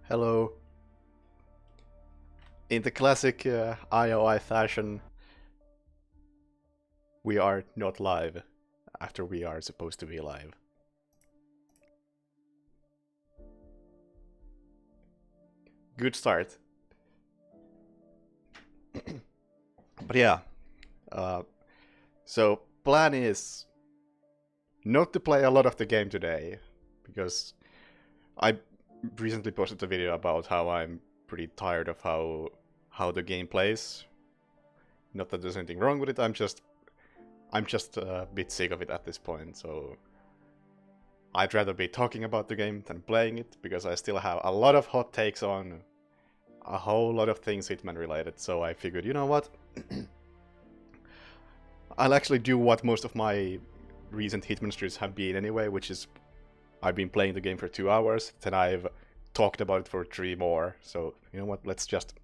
Hello. In the classic IOI fashion, we are not live after we are supposed to be live. Good start. But yeah, uh, so plan is not to play a lot of the game today, because I recently posted a video about how I'm pretty tired of how the game plays. Not that there's anything wrong with it, I'm just a bit sick of it at this point, so I'd rather be talking about the game than playing it, because I still have a lot of hot takes on a whole lot of things Hitman related, so I figured, you know what? I'll actually do what most of my recent Hitman streams have been anyway, which is I've been playing the game for 2 hours, then I've talked about it for 3 more, so you know what, let's just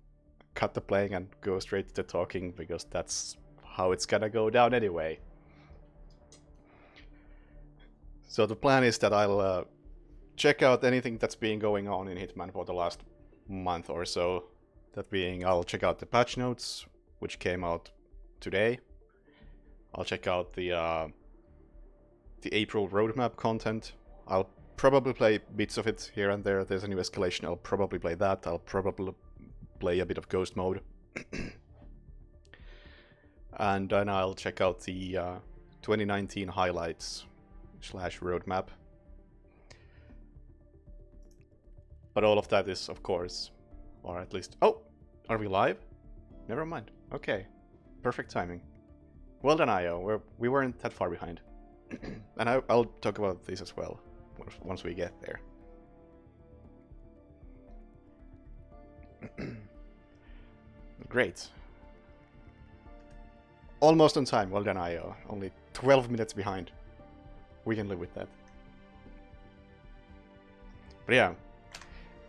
cut the playing and go straight to the talking, because that's how it's gonna go down anyway. So the plan is that I'll check out anything that's been going on in Hitman for the last month or so. That being, I'll check out the patch notes, which came out today. I'll check out the April roadmap content. I'll probably play bits of it here and there. There's a new Escalation, I'll probably play that. I'll probably play a bit of Ghost mode. And then I'll check out the 2019 highlights / roadmap. But all of that is, of course, or at least... Oh! Are we live? Never mind. Okay. Perfect timing. Well done, IO. We weren't that far behind. And I'll talk about this as well, once we get there. Great. Almost on time. Well done, IO. Only 12 minutes behind. We can live with that. But yeah,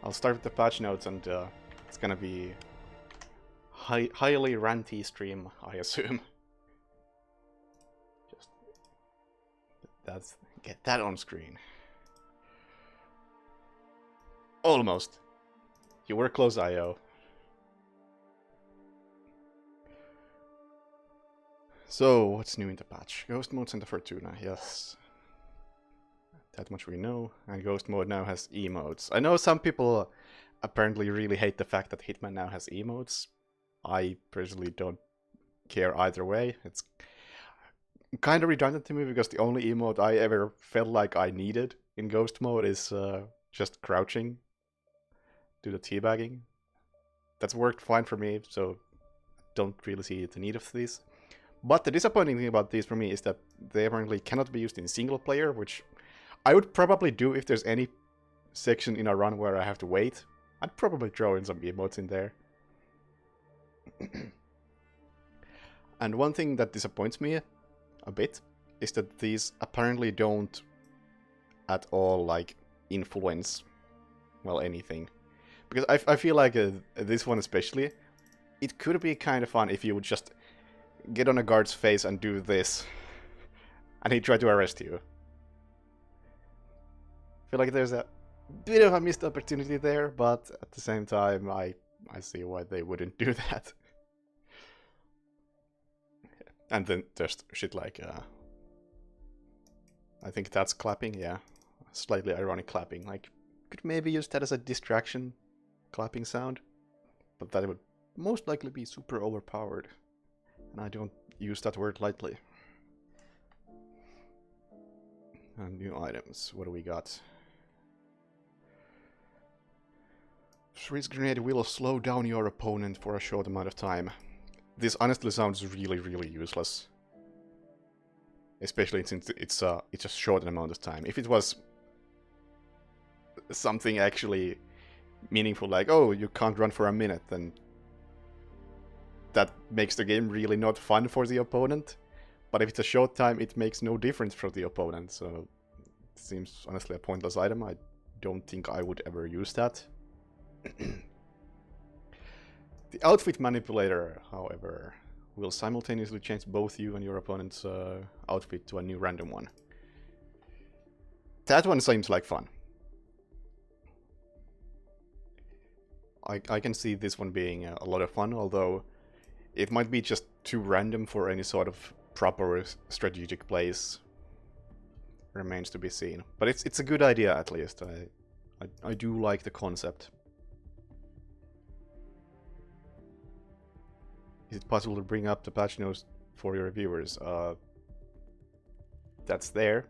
I'll start with the patch notes, and it's gonna be highly ranty stream, I assume. Just get that on screen. Almost. You were close, IO. So, what's new in the patch? Ghost mode's in the Fortuna, yes. That much we know. And Ghost mode now has emotes. I know some people apparently really hate the fact that Hitman now has emotes. I personally don't care either way. It's kind of redundant to me, because the only emote I ever felt like I needed in Ghost mode is just crouching, do the teabagging. That's worked fine for me, so don't really see the need of these. But the disappointing thing about these for me is that they apparently cannot be used in single player, which I would probably do if there's any section in a run where I have to wait. I'd probably throw in some emotes in there. And one thing that disappoints me a bit is that these apparently don't at all like influence, well, anything. Because I feel like this one especially, it could be kind of fun if you would just get on a guard's face and do this, and he try to arrest you. I feel like there's a bit of a missed opportunity there, but at the same time, I see why they wouldn't do that. And then just shit like, I think that's clapping, yeah. Slightly ironic clapping. Like, could maybe use that as a distraction clapping sound, but that would most likely be super overpowered. And I don't use that word lightly. And new items, what do we got? Freeze grenade will slow down your opponent for a short amount of time. This honestly sounds really, really useless. Especially since it's a short amount of time. If it was something actually meaningful, like, oh, you can't run for a minute, then that makes the game really not fun for the opponent. But if it's a short time, it makes no difference for the opponent, so it seems honestly a pointless item. I don't think I would ever use that. The outfit manipulator, however, will simultaneously change both you and your opponent's outfit to a new random one. That one seems like fun. I can see this one being a lot of fun, although it might be just too random for any sort of proper strategic plays. Remains to be seen. But it's a good idea at least. I do like the concept. Is it possible to bring up the patch notes for your viewers? That's there.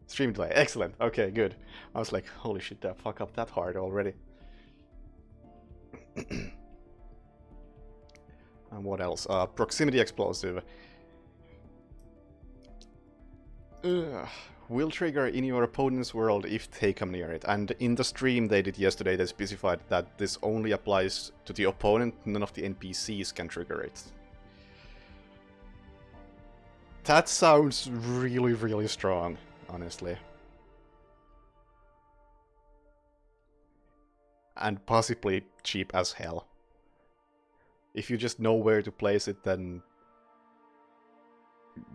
Stream delay. Excellent. Okay, good. I was like, holy shit, that fuck up that hard already. And what else? Proximity explosive. Will trigger in your opponent's world if they come near it. And in the stream they did yesterday, they specified that this only applies to the opponent, none of the NPCs can trigger it. That sounds really, really strong, honestly. And possibly cheap as hell. If you just know where to place it, then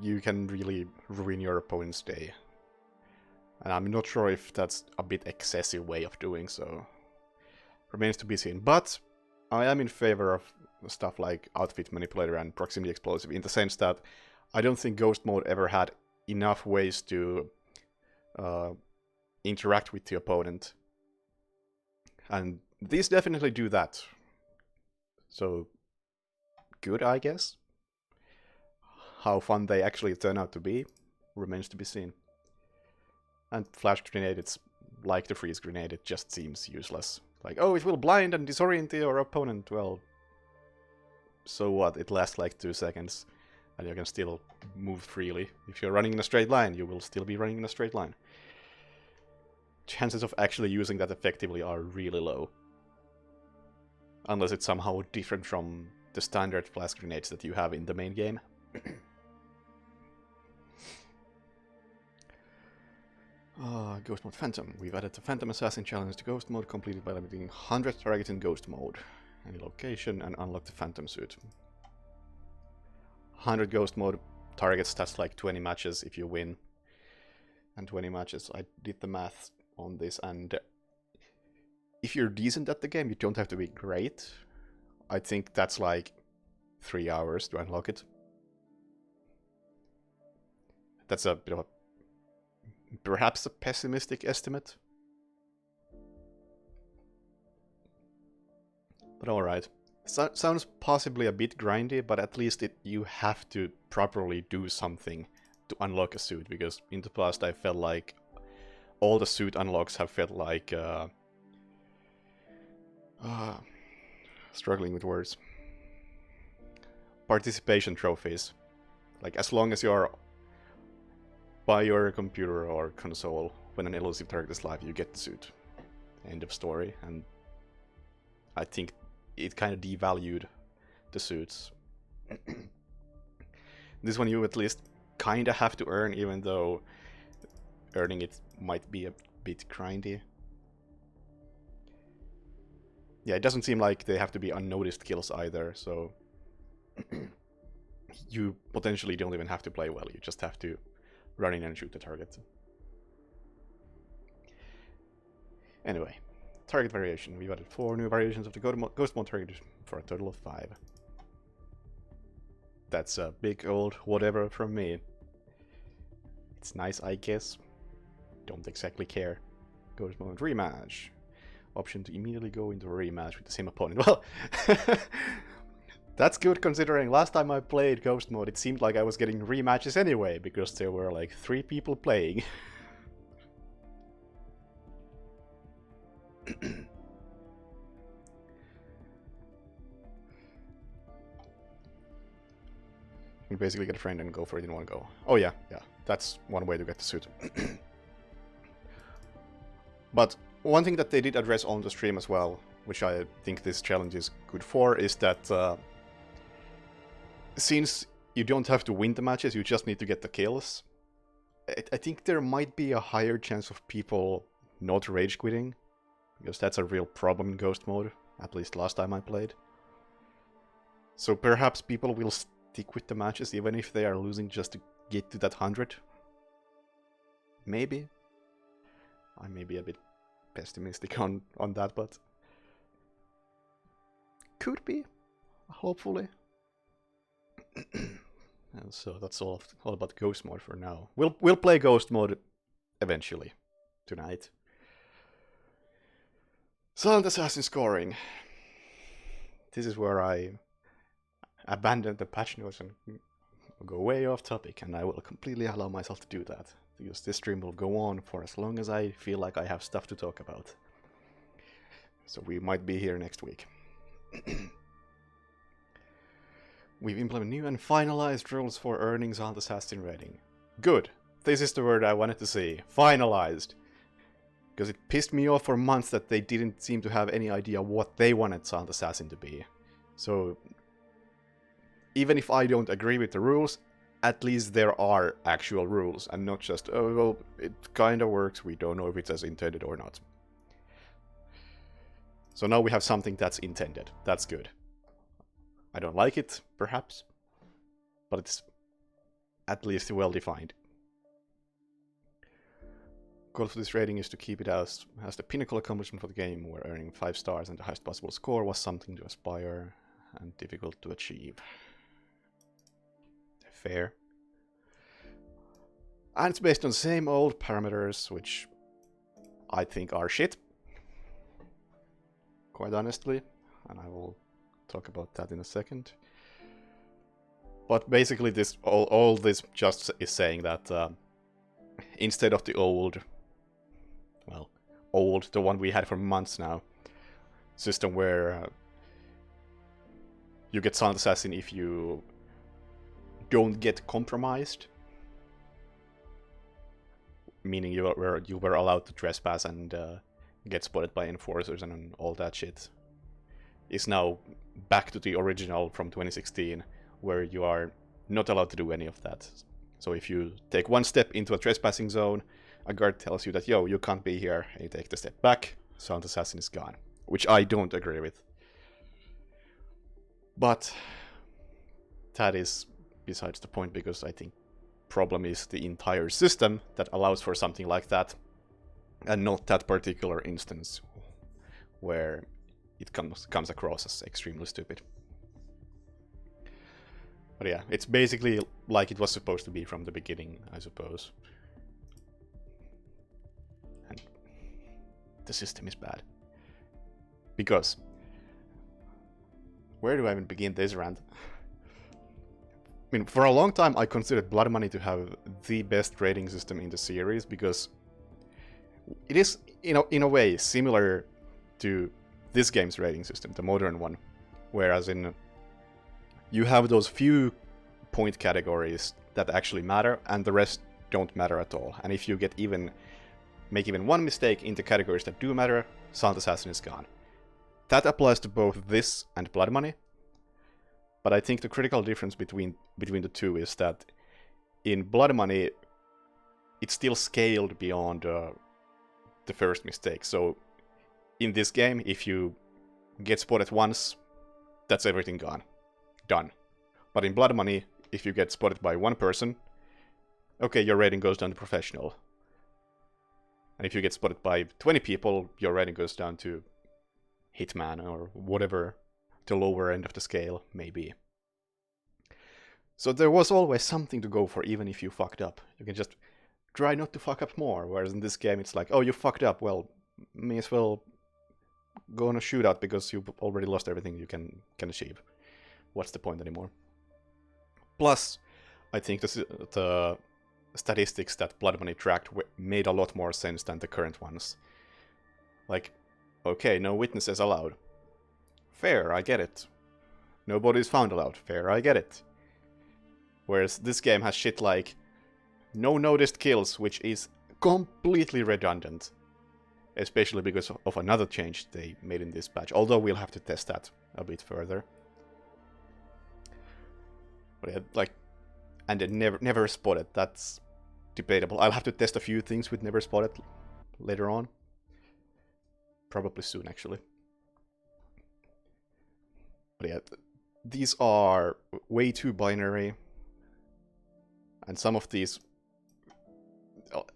you can really ruin your opponent's day. And I'm not sure if that's a bit excessive way of doing so. Remains to be seen. But I am in favor of stuff like Outfit Manipulator and Proximity Explosive, in the sense that I don't think Ghost Mode ever had enough ways to interact with the opponent. And these definitely do that. So, good, I guess. How fun they actually turn out to be remains to be seen. And Flash Grenade, it's like the Freeze Grenade, it just seems useless. Like, oh, it will blind and disorient your opponent. Well, so what? It lasts like 2 seconds, and you can still move freely. If you're running in a straight line, you will still be running in a straight line. Chances of actually using that effectively are really low. Unless it's somehow different from the standard Flash Grenades that you have in the main game. Ghost Mode Phantom. We've added the Phantom Assassin challenge to Ghost Mode, completed by limiting 100 targets in Ghost Mode. Any location, and unlock the Phantom suit. 100 Ghost Mode targets, that's like 20 matches if you win. And 20 matches, I did the math on this, and if you're decent at the game, you don't have to be great. I think that's like 3 hours to unlock it. That's a bit of a perhaps a pessimistic estimate. But alright. Sounds possibly a bit grindy, but at least you have to properly do something to unlock a suit, because in the past I felt like all the suit unlocks have felt like struggling with words. Participation trophies. Like, as long as you're by your computer or console when an elusive target is live, you get the suit. End of story. And I think it kind of devalued the suits. This one you at least kind of have to earn, even though earning it might be a bit grindy. Yeah, it doesn't seem like they have to be unnoticed kills either, so you potentially don't even have to play well, you just have to run in and shoot the target. Anyway, target variation. We've added 4 new variations of the Ghost Mode target for a total of 5. That's a big old whatever from me. It's nice, I guess. Don't exactly care. Ghost Mode rematch. Option to immediately go into a rematch with the same opponent. Well, that's good considering last time I played Ghost Mode, it seemed like I was getting rematches anyway, because there were like 3 people playing. You basically get a friend and go for it in one go. Oh yeah, that's one way to get the suit. But one thing that they did address on the stream as well, which I think this challenge is good for, is that since you don't have to win the matches, you just need to get the kills. I think there might be a higher chance of people not rage quitting, because that's a real problem in Ghost Mode, at least last time I played. So perhaps people will stick with the matches even if they are losing just to get to that 100. Maybe. I may be a bit pessimistic on that, but could be, hopefully. And so that's all about Ghost Mode for now. We'll play Ghost Mode eventually tonight. Silent Assassin scoring. This is where I abandon the patch notes and go way off topic, and I will completely allow myself to do that, because this stream will go on for as long as I feel like I have stuff to talk about. So we might be here next week. We've implemented new and finalized rules for earning Silent Assassin rating. Good. This is the word I wanted to see. Finalized. Because it pissed me off for months that they didn't seem to have any idea what they wanted Silent Assassin to be. So, even if I don't agree with the rules, at least there are actual rules, and not just, oh, well, it kinda works, we don't know if it's as intended or not. So now we have something that's intended. That's good. I don't like it, perhaps, but it's at least well defined. Goal for this rating is to keep it as the pinnacle accomplishment for the game, where earning 5 stars and the highest possible score was something to aspire and difficult to achieve. Fair. And it's based on the same old parameters, which I think are shit. Quite honestly, and I will talk about that in a second. But basically this all this just is saying that instead of the old, the one we had for months now, system where you get Silent Assassin if you don't get compromised, meaning you were allowed to trespass and get spotted by enforcers and all that shit, is now back to the original from 2016, where you are not allowed to do any of that. So if you take one step into a trespassing zone, a guard tells you that, yo, you can't be here, and you take the step back, Silent Assassin is gone. Which I don't agree with. But that is besides the point, because I think problem is the entire system that allows for something like that, and not that particular instance where it comes across as extremely stupid. But yeah, it's basically like it was supposed to be from the beginning, I suppose. And the system is bad. Because, where do I even begin this rant? I mean, for a long time I considered Blood Money to have the best rating system in the series, because it is, in a way, similar to this game's rating system, the modern one. Whereas you have those few point categories that actually matter, and the rest don't matter at all. And if you make even one mistake in the categories that do matter, Silent Assassin is gone. That applies to both this and Blood Money. But I think the critical difference between the two is that in Blood Money, it's still scaled beyond the first mistake. So in this game, if you get spotted once, that's everything gone. Done. But in Blood Money, if you get spotted by one person, okay, your rating goes down to professional. And if you get spotted by 20 people, your rating goes down to Hitman or whatever the lower end of the scale may be. So there was always something to go for, even if you fucked up. You can just try not to fuck up more, whereas in this game it's like, oh, you fucked up, well, may as well go on a shootout because you've already lost everything you can achieve. What's the point anymore? Plus, I think the statistics that Blood Money tracked made a lot more sense than the current ones. Like, okay, no witnesses allowed. Fair, I get it. No bodies found allowed. Fair, I get it. Whereas this game has shit like no noticed kills, which is completely redundant. Especially because of another change they made in this patch. Although we'll have to test that a bit further. But yeah, like, and then never spotted. That's debatable. I'll have to test a few things with never spotted later on. Probably soon, actually. But yeah, these are way too binary. And some of these,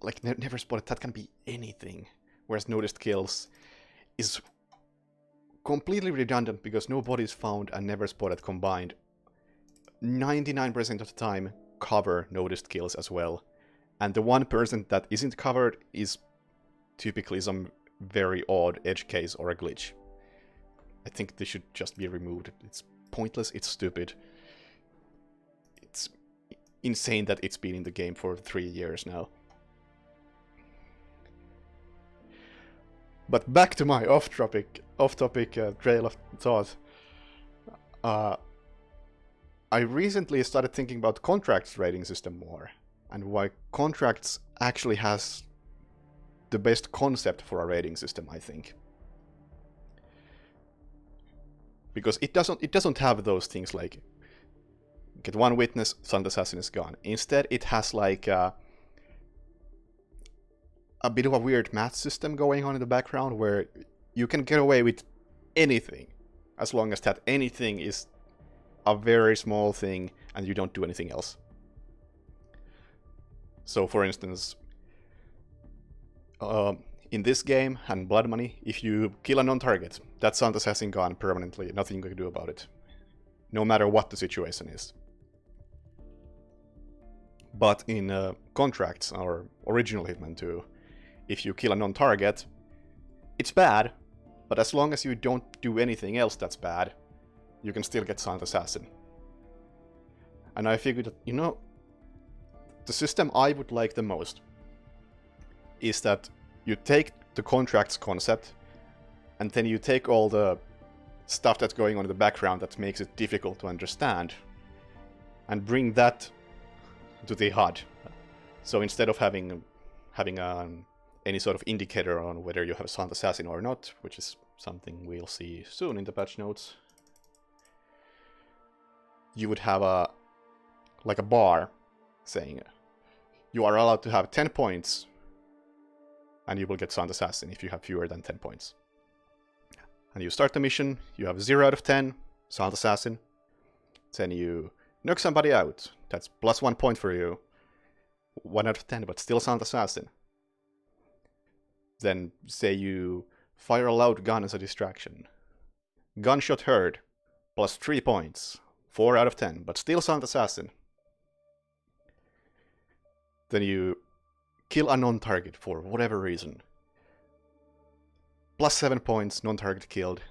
like never spotted, that can be anything. whereas noticed kills is completely redundant because no bodies found and never spotted combined 99% of the time cover noticed kills as well. And the 1% that isn't covered is typically some very odd edge case or a glitch. I think this should just be removed. It's pointless, it's stupid. It's insane that it's been in the game for 3 years now. But back to my off-topic trail of thought. I recently started thinking about contracts rating system more, and why contracts actually has the best concept for a rating system, I think. Because it doesn't have those things like get one witness, silent assassin is gone. Instead, it has like a bit of a weird math system going on in the background where you can get away with anything as long as that anything is a very small thing and you don't do anything else. So for instance, in this game and Blood Money, if you kill a non-target, that's silent assassin gone permanently, nothing you can do about it. No matter what the situation is. But in Contracts, or original Hitman 2, if you kill a non-target, it's bad, but as long as you don't do anything else that's bad, you can still get silent assassin. And I figured that, you know, the system I would like the most is that you take the Contracts concept, and then you take all the stuff that's going on in the background that makes it difficult to understand, and bring that to the HUD. So instead of having any sort of indicator on whether you have a silent assassin or not, which is something we'll see soon in the patch notes, you would have a bar saying you are allowed to have 10 points and you will get silent assassin if you have fewer than 10 points. And you start the mission, you have 0 out of 10, silent assassin. Then you knock somebody out, that's plus 1 point for you. 1 out of 10, but still silent assassin. Then say you fire a loud gun as a distraction. Gunshot heard, plus 3 points. 4 out of 10, but still silent assassin. Then you kill a non-target for whatever reason. Plus 7 points, non-target killed.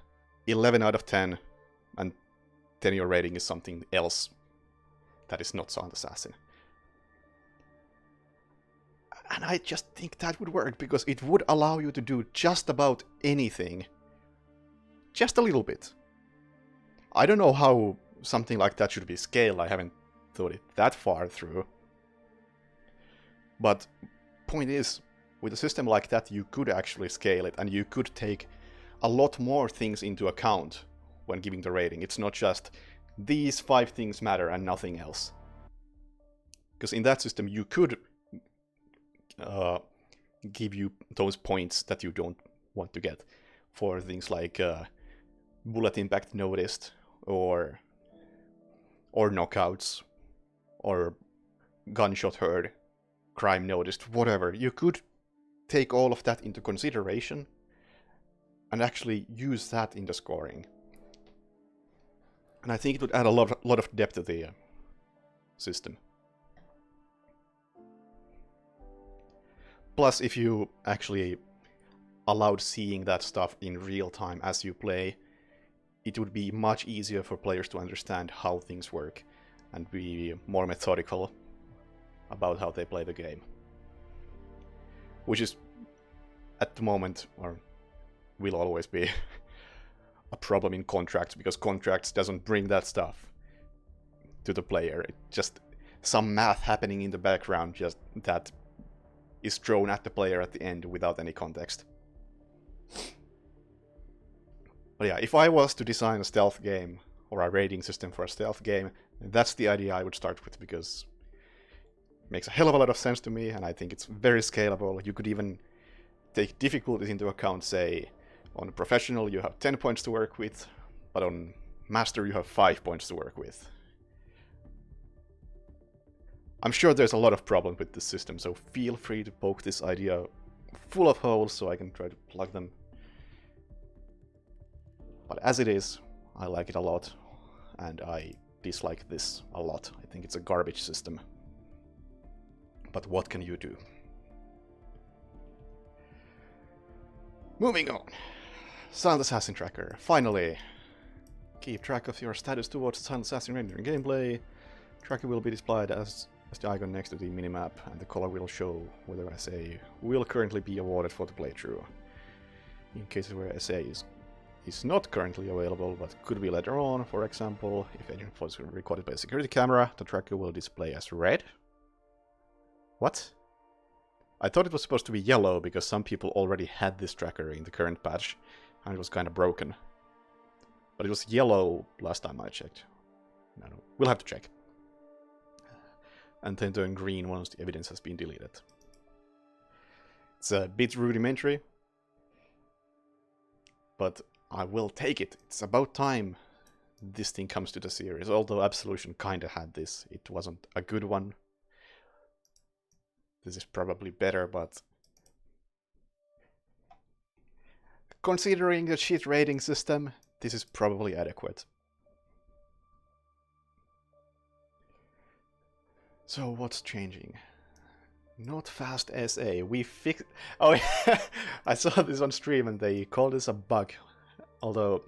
11 out of 10, and then your rating is something else that is not silent assassin. And I just think that would work, because it would allow you to do just about anything. Just a little bit. I don't know how something like that should be scaled, I haven't thought it that far through. But point is, with a system like that you could actually scale it, and you could take a lot more things into account when giving the rating. It's not just these 5 things matter and nothing else. Because in that system you could give you those points that you don't want to get for things like bullet impact noticed, or knockouts, or gunshot heard, crime noticed, whatever. You could take all of that into consideration and actually use that in the scoring. And I think it would add a lot of depth to the system. Plus, if you actually allowed seeing that stuff in real time as you play, it would be much easier for players to understand how things work and be more methodical about how they play the game. Which is, at the moment, or will always be, a problem in Contracts, because Contracts doesn't bring that stuff to the player. It's just some math happening in the background just that is thrown at the player at the end without any context. But yeah, if I was to design a stealth game, or a rating system for a stealth game, that's the idea I would start with, because it makes a hell of a lot of sense to me, and I think it's very scalable. You could even take difficulties into account. Say, on Professional you have 10 points to work with, but on Master you have 5 points to work with. I'm sure there's a lot of problems with this system, so feel free to poke this idea full of holes so I can try to plug them. But as it is, I like it a lot, and I dislike this a lot. I think it's a garbage system. But what can you do? Moving on. Silent Assassin Tracker. Finally! Keep track of your status towards the Silent Assassin rendering gameplay. Tracker will be displayed as the icon next to the minimap, and the color will show whether SA will currently be awarded for the playthrough. In cases where SA is not currently available, but could be later on, for example, if agent was recorded by a security camera, the tracker will display as red. What? I thought it was supposed to be yellow, because some people already had this tracker in the current patch, and it was kind of broken. But it was yellow last time I checked. No, we'll have to check. And then turn green once the evidence has been deleted. It's a bit rudimentary, but I will take it. It's about time this thing comes to the series, although Absolution kinda had this. It wasn't a good one. This is probably better, but considering the cheat rating system, this is probably adequate. So what's changing? Not fast SA. We fixed... Oh, I saw this on stream and they called this a bug. Although,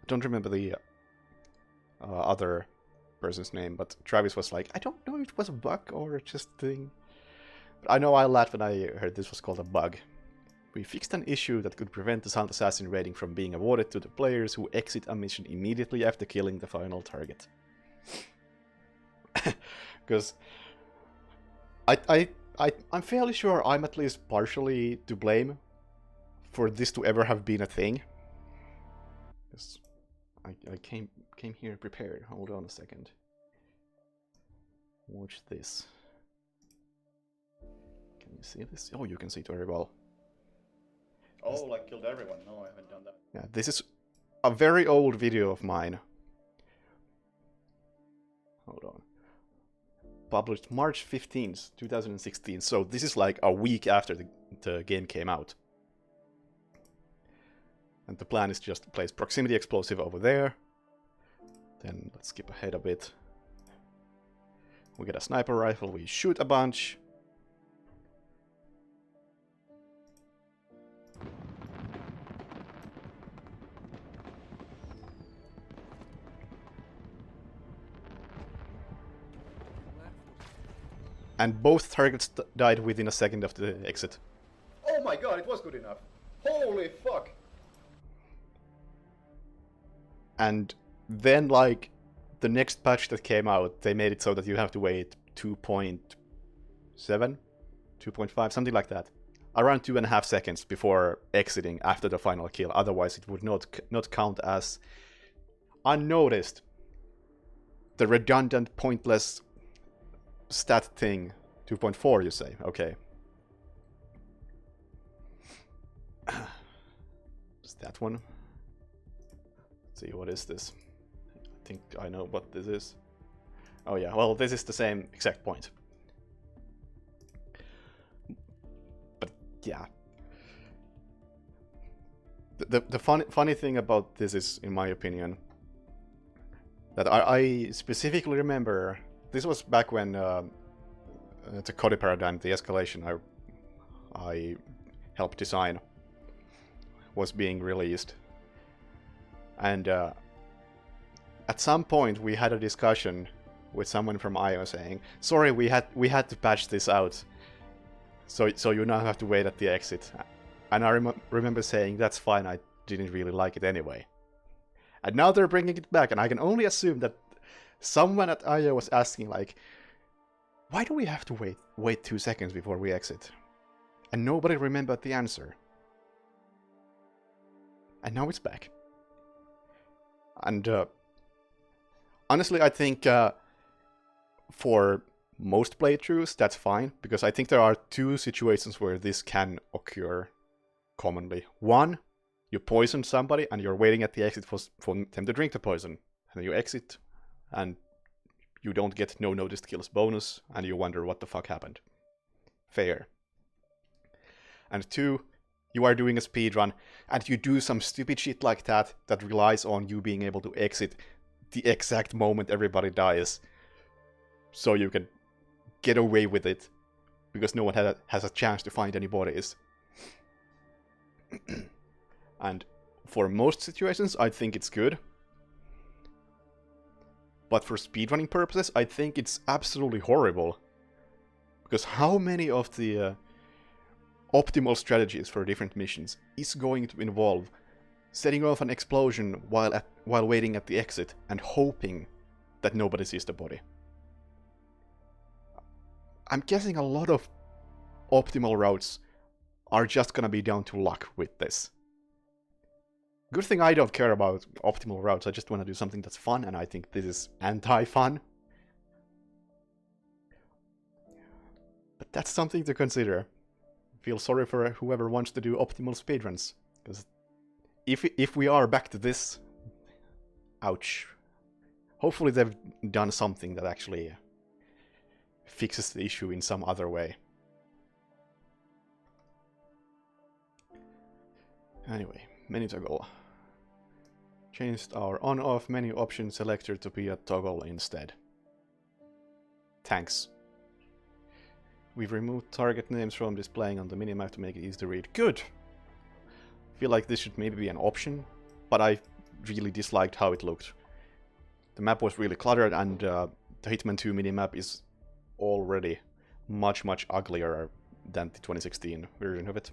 I don't remember the other person's name, but Travis was like, I don't know if it was a bug or just a thing. But I know I laughed when I heard this was called a bug. We fixed an issue that could prevent the Silent Assassin rating from being awarded to the players who exit a mission immediately after killing the final target. Because I'm fairly sure I'm at least partially to blame for this to ever have been a thing. Because I came here prepared. Hold on a second. Watch this. Can you see this? Oh, you can see it very well. Oh, like killed everyone? No, I haven't done that. Yeah, this is a very old video of mine. Hold on. Published March 15th, 2016. So this is like a week after the game came out. And the plan is just to place proximity explosive over there. Then let's skip ahead a bit. We get a sniper rifle, we shoot a bunch. And both targets died within a second of the exit. Oh my god, it was good enough. Holy fuck! And then, like, the next patch that came out, they made it so that you have to wait 2.7, 2.5, something like that. Around 2.5 seconds before exiting after the final kill. Otherwise, it would not count as unnoticed. The redundant, pointless stat thing. 2.4, you say? Okay. Is that one? Let's see, what is this? I think I know what this is. Oh yeah, well, this is the same exact point. But yeah. The funny thing about this is, in my opinion, that I specifically remember, this was back when the Cody paradigm, the Escalation I helped design, was being released. And at some point we had a discussion with someone from IO saying, sorry, we had to patch this out, so you now have to wait at the exit. And I remember saying, that's fine, I didn't really like it anyway. And now they're bringing it back, and I can only assume that someone at IO was asking, like, why do we have to wait 2 seconds before we exit? And nobody remembered the answer. And now it's back. And honestly, I think for most playthroughs, that's fine, because I think there are two situations where this can occur commonly. One, you poison somebody and you're waiting at the exit for them to drink the poison. And then you exit and you don't get no noticed kills bonus and you wonder what the fuck happened. Fair. and 2, you are doing a speedrun, and you do some stupid shit like that that relies on you being able to exit the exact moment everybody dies, so you can get away with it, because no one has a chance to find any bodies. And for most situations, I think it's good. But for speedrunning purposes, I think it's absolutely horrible. Because how many of the optimal strategies for different missions is going to involve setting off an explosion while waiting at the exit and hoping that nobody sees the body? I'm guessing a lot of optimal routes are just gonna be down to luck with this. Good thing I don't care about optimal routes, I just want to do something that's fun, and I think this is anti-fun. But that's something to consider. Feel sorry for whoever wants to do optimal speedruns, because if we are back to this, ouch. Hopefully they've done something that actually fixes the issue in some other way. Anyway, menu toggle. Changed our on-off menu option selector to be a toggle instead. Thanks. We've removed target names from displaying on the minimap to make it easy to read. Good! I feel like this should maybe be an option, but I really disliked how it looked. The map was really cluttered, and the Hitman 2 minimap is already much uglier than the 2016 version of it.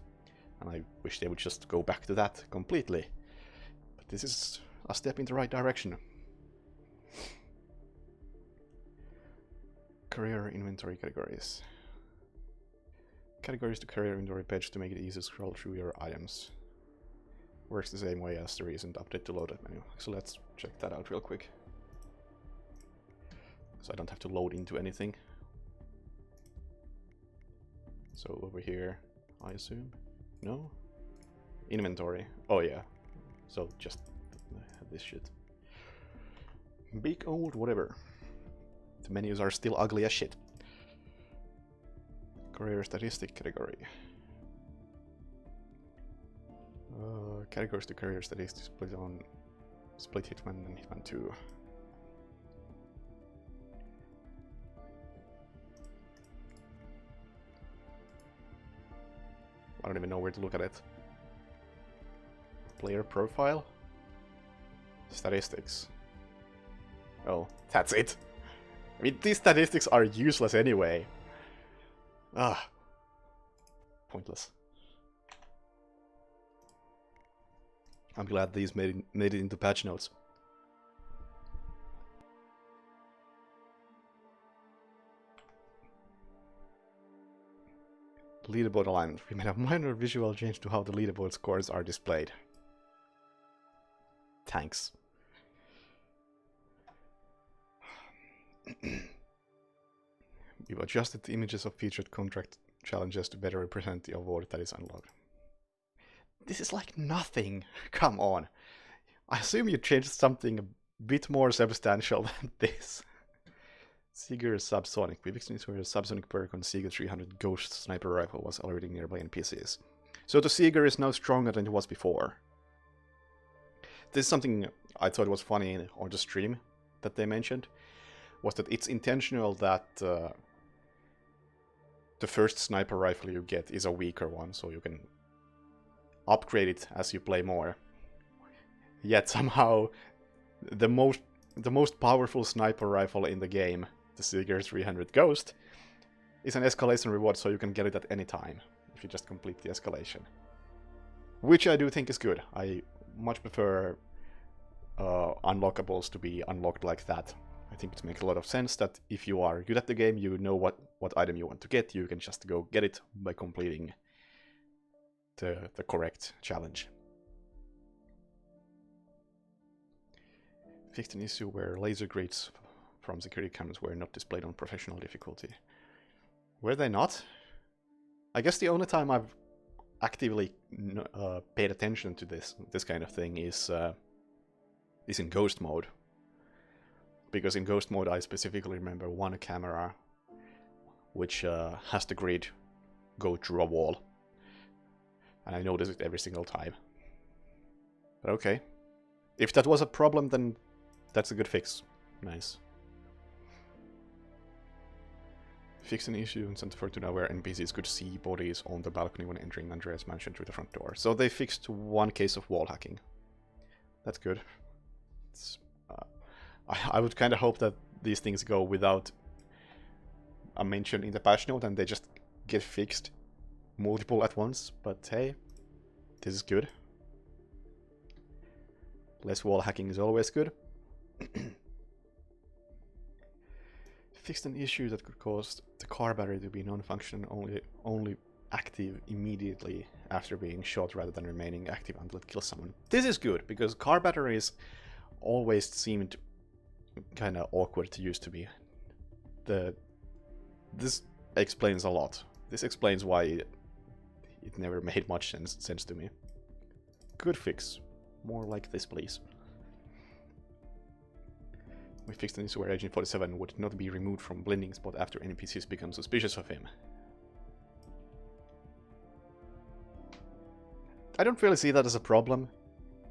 And I wish they would just go back to that completely. But this is a step in the right direction. Career inventory categories. Categories to career inventory page to make it easy to scroll through your items. Works the same way as the recent update to load that menu. So let's check that out real quick. So I don't have to load into anything. So over here, I assume? No? Inventory. Oh yeah. So just this shit. Big old whatever. The menus are still ugly as shit. Career statistic category. Categories to career statistics split Hitman and Hitman 2. I don't even know where to look at it. Player profile? Statistics. Oh, that's it. I mean, these statistics are useless anyway. Ah. Pointless. I'm glad these made it into patch notes. Leaderboard alignment. We made a minor visual change to how the leaderboard scores are displayed. Thanks. We've adjusted the images of featured contract challenges to better represent the award that is unlocked. This is like nothing. Come on. I assume you changed something a bit more substantial than this. Seeger Subsonic. We've extended where a subsonic perk on Seeger 300 Ghost Sniper Rifle was already nearby NPCs. So the Seeger is now stronger than it was before. This is something I thought was funny on the stream that they mentioned, was that it's intentional that the first sniper rifle you get is a weaker one, so you can upgrade it as you play more. Yet somehow the most powerful sniper rifle in the game, the Seeger 300 Ghost, is an escalation reward, so you can get it at any time if you just complete the escalation. Which I do think is good. I much prefer unlockables to be unlocked like that. I think it makes a lot of sense that if you are good at the game, you know what item you want to get, you can just go get it by completing the correct challenge. Fixed an issue where laser grids from security cameras were not displayed on professional difficulty. Were they not? I guess the only time I've actively paid attention to this kind of thing is in Ghost mode. Because in Ghost mode I specifically remember one camera which has the grid go through a wall. And I notice it every single time. But okay. If that was a problem, then that's a good fix. Nice. Fix an issue in Santa Fortuna where NPCs could see bodies on the balcony when entering Andrea's mansion through the front door. So they fixed one case of wall hacking. That's good. I would kind of hope that these things go without a mention in the patch note and they just get fixed multiple at once. But hey, this is good. Less wall hacking is always good. Fixed an issue that could cause the car battery to be non-functional, only active immediately after being shot rather than remaining active until it kills someone. This is good, because car batteries always seemed kind of awkward to use to me. This explains a lot. This explains why it never made much sense to me. Good fix. More like this, please. We fixed an issue where Agent 47 would not be removed from blending spot after NPCs become suspicious of him. I don't really see that as a problem.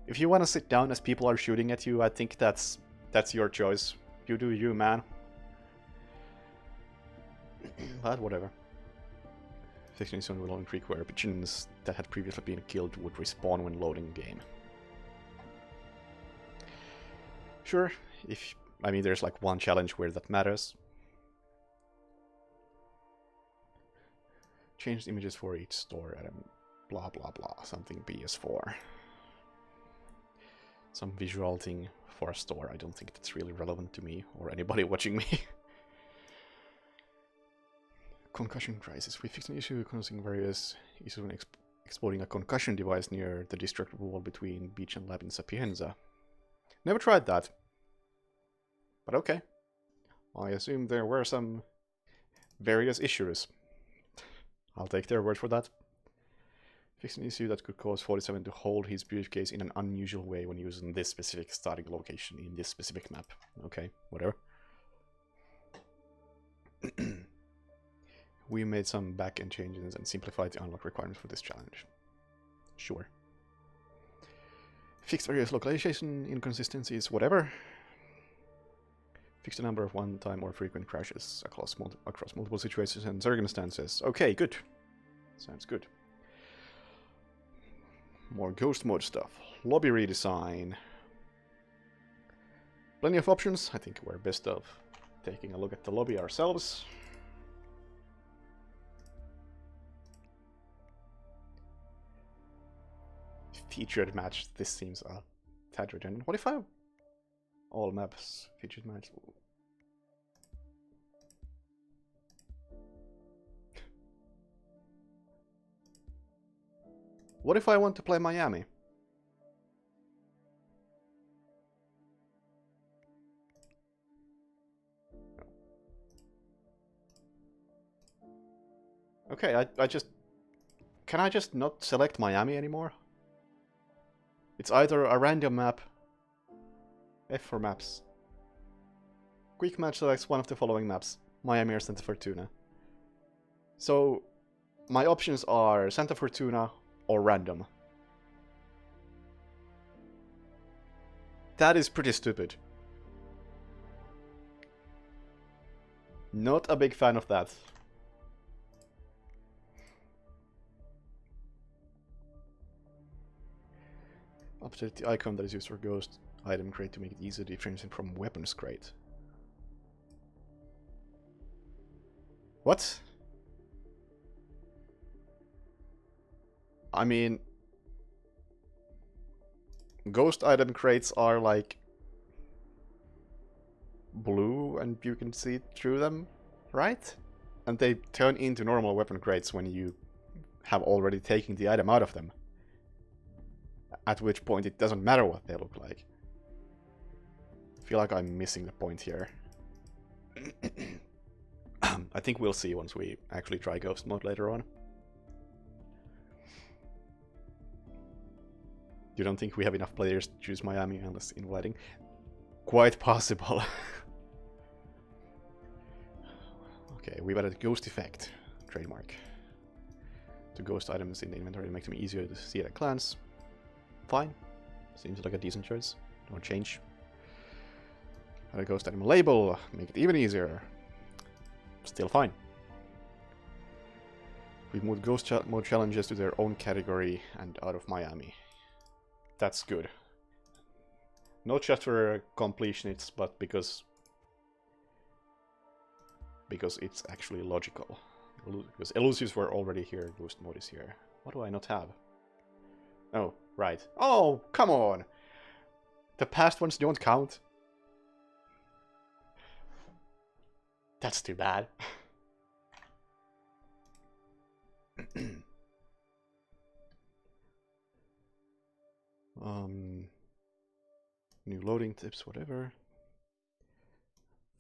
If you want to sit down as people are shooting at you, I think that's your choice. You do you, man. But whatever. Fixed an issue on Willow Creek where pigeons that had previously been killed would respawn when loading the game. Sure, I mean, there's like one challenge where that matters. Changed images for each store and blah blah blah, something PS4. Some visual thing for a store, I don't think that's really relevant to me or anybody watching me. Concussion crisis. We fixed an issue causing various issues when exploding a concussion device near the district wall between Beach and Lab in Sapienza. Never tried that. But okay. I assume there were some various issues. I'll take their word for that. Fix an issue that could cause 47 to hold his briefcase in an unusual way when using this specific starting location in this specific map. Okay, whatever. We made some back-end changes and simplified the unlock requirements for this challenge. Sure. Fixed various localization inconsistencies, whatever. Fixed a number of one-time or frequent crashes across multiple situations and circumstances. Okay, good. Sounds good. More ghost mode stuff. Lobby redesign. Plenty of options. I think we're best of taking a look at the lobby ourselves. Featured match. This seems a tad redundant. What if I... all maps featured match? What if I want to play Miami? Okay, I just... Can I just not select Miami anymore? It's either a random map... F for maps. Quick match selects one of the following maps. Miami or Santa Fortuna. So, my options are Santa Fortuna or random. That is pretty stupid. Not a big fan of that. Update the icon that is used for Ghost item crate to make it easier to differentiate from weapons crate. What? I mean, ghost item crates are like blue and you can see through them, right? And they turn into normal weapon crates when you have already taken the item out of them. At which point it doesn't matter what they look like. I feel like I'm missing the point here. I think we'll see once we actually try ghost mode later on. You don't think we have enough players to choose Miami unless inviting? Quite possible. Okay, we've added ghost effect. Trademark. to ghost items in the inventory to make them easier to see at a glance. Fine. Seems like a decent choice. Don't change. Add a ghost item label, make it even easier. Still fine. We moved ghost mode challenges to their own category and out of Miami. That's good. Not just for completionists, but because it's actually logical. Because elusives were already here, ghost mode is here. What do I not have? Oh, right. Oh, come on! The past ones don't count. That's too bad. New loading tips, whatever.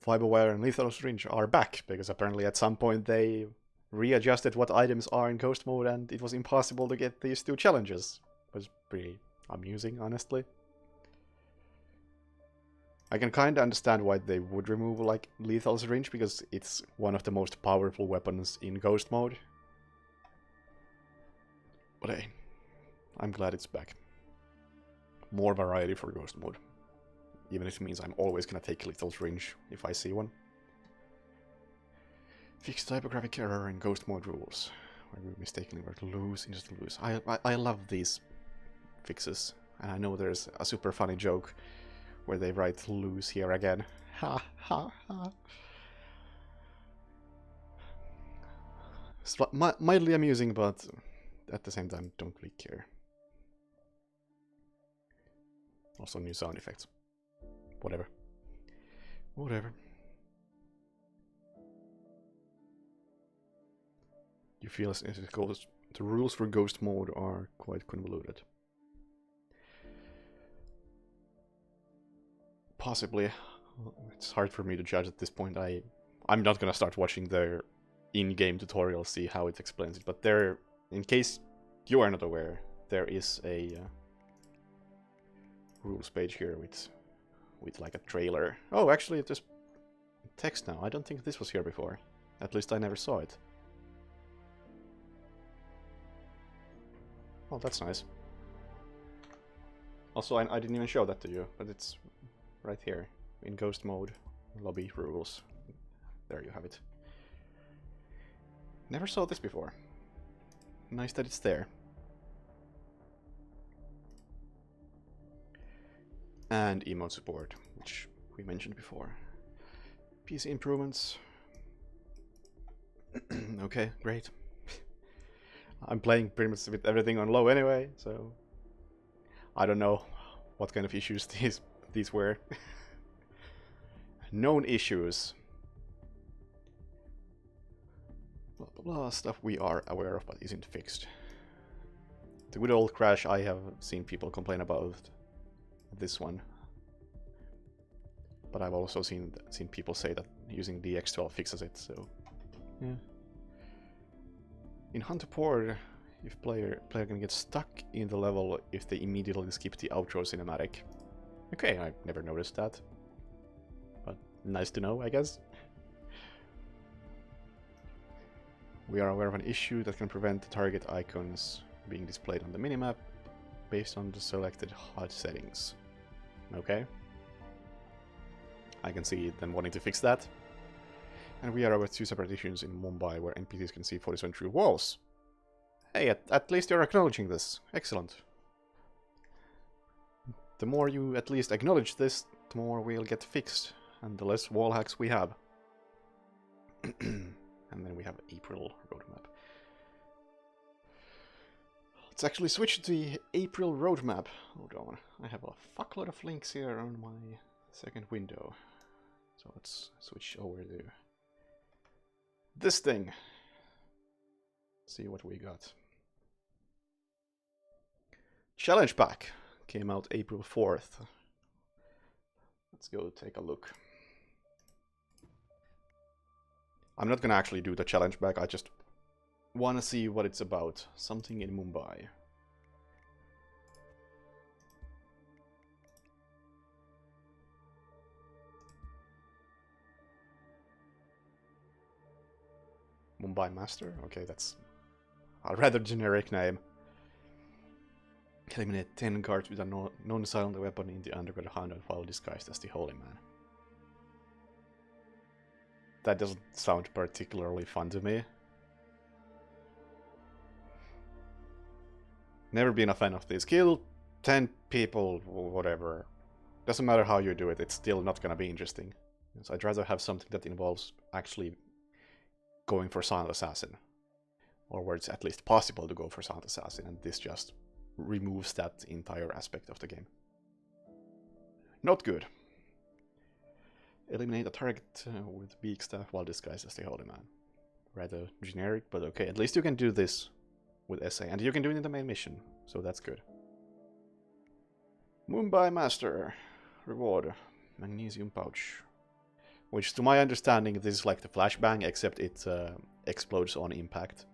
Fiberwire and lethal syringe are back, because apparently at some point they readjusted what items are in ghost mode and it was impossible to get these two challenges. It was pretty amusing, honestly. I can kinda understand why they would remove, like, lethal syringe, because it's one of the most powerful weapons in ghost mode. But hey, I'm glad it's back. More variety for ghost mode. Even if it means I'm always gonna take lethal syringe if I see one. Fix typographic error in ghost mode rules. Where we mistakenly were to lose, into to lose. I love these fixes. And I know there's a super funny joke where they write lose here again. Ha ha ha. It's mildly amusing, but at the same time, don't really care. Also new sound effects. Whatever. Whatever. You feel as it goes. The rules for ghost mode are quite convoluted. Possibly. It's hard for me to judge at this point. I'm not gonna start watching their in-game tutorial, see how it explains it. But there, in case you are not aware, there is a rules page here with like a trailer. Oh, actually, there's text now. I don't think this was here before. At least I never saw it. Oh, that's nice. Also, I didn't even show that to you, but it's right here in ghost mode, lobby rules. There you have it. Never saw this before. Nice that it's there. And emote support, which we mentioned before. PC improvements. Okay, great. I'm playing pretty much with everything on low anyway, so I don't know what kind of issues these were. Known issues. Blah blah blah, stuff we are aware of but isn't fixed. The good old crash I have seen people complain about this one. But I've also seen people say that using DX12 fixes it, so yeah. In Hunter Port, if player can get stuck in the level if they immediately skip the outro cinematic. Okay, I never noticed that. But nice to know, I guess. We are aware of an issue that can prevent the target icons being displayed on the minimap based on the selected HUD settings. Okay. I can see them wanting to fix that. And we are aware of 2 separate issues in Mumbai where NPCs can see 47 through walls. Hey, at least you're acknowledging this. Excellent. The more you at least acknowledge this, the more we'll get fixed, and the less wall hacks we have. And then we have April roadmap. Let's actually switch to the April roadmap. Hold on, I have a fuckload of links here on my second window. So let's switch over to this thing. See what we got. Challenge Pack came out April 4th. Let's go take a look. I'm not gonna actually do the challenge pack, I just wanna see what it's about. Something in Mumbai. Mumbai Master? Okay, that's A rather generic name. Eliminate 10 guards with a non-silent weapon in the underground hideout while disguised as the Holy Man. That doesn't sound particularly fun to me. Never been a fan of this. Kill 10 people, whatever. Doesn't matter how you do it, it's still not gonna be interesting. So I'd rather have something that involves actually going for Silent Assassin. Or where it's at least possible to go for Silent Assassin, and this just removes that entire aspect of the game. Not good. Eliminate a target with weak staff while disguised as the Holy Man. Rather generic, but okay. At least you can do this with SA, and you can do it in the main mission, so that's good. Mumbai Master. Reward. Magnesium pouch. Which, to my understanding, this is like the flashbang, except it explodes on impact,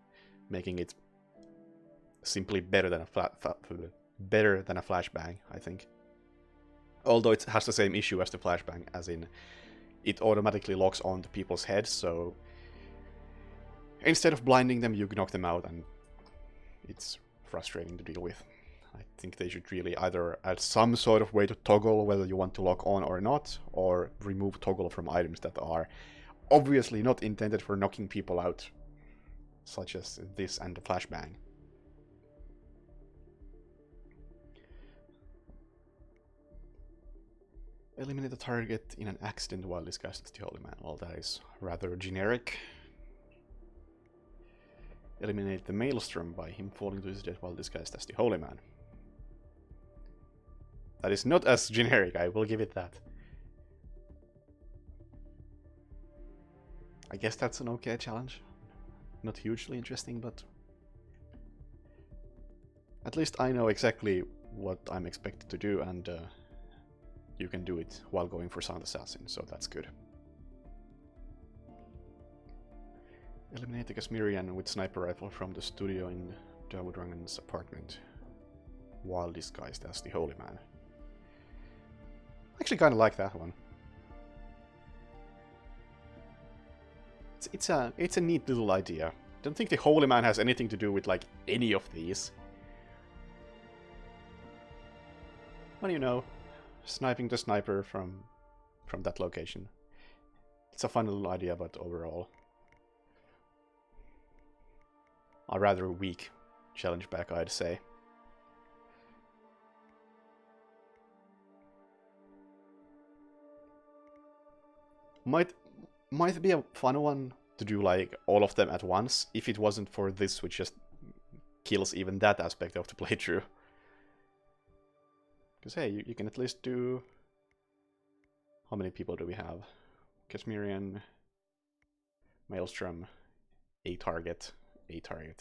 making it simply better than a flashbang, I think. Although it has the same issue as the flashbang, as in it automatically locks onto people's heads, so instead of blinding them, you knock them out, and it's frustrating to deal with. I think they should really either add some sort of way to toggle whether you want to lock on or not, or remove toggle from items that are obviously not intended for knocking people out, such as this and the flashbang. Eliminate a target in an accident while disguised as the Holy Man. Well, that is rather generic. Eliminate the Maelstrom by him falling to his death while disguised as the Holy Man. That is not as generic, I will give it that. I guess that's an okay challenge. Not hugely interesting, but at least I know exactly what I'm expected to do, and you can do it while going for Silent Assassin, so that's good. Eliminate the Kashmirian with sniper rifle from the studio in Dragon's apartment while disguised as the Holy Man. I actually kind of like that one. It's a neat little idea. Don't think the Holy Man has anything to do with like any of these. But you know, sniping the sniper from that location. It's a fun little idea, but overall a rather weak challenge back, I'd say. Might be a fun one to do like all of them at once, if it wasn't for this, which just kills even that aspect of the playthrough. Because hey, you can at least do... How many people do we have? Kashmirian, Maelstrom, a target,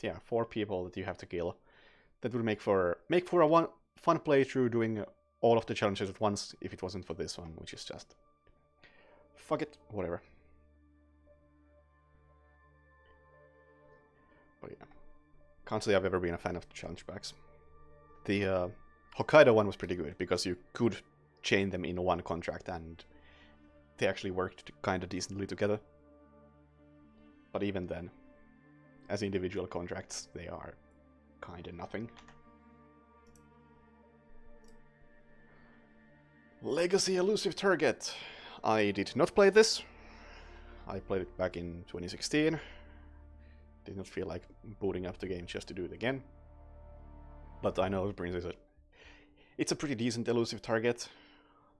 yeah, 4 people that you have to kill. That would make for a fun playthrough doing all of the challenges at once, if it wasn't for this one, which is just... Fuck it, whatever. But yeah, can't say I've ever been a fan of the challenge packs. The Hokkaido one was pretty good, because you could chain them in one contract, and they actually worked kinda decently together. But even then, as individual contracts, they are kinda nothing. Legacy Elusive Target. I did not play this. I played it back in 2016. Did not feel like booting up the game just to do it again. But I know it brings it. It's a pretty decent elusive target.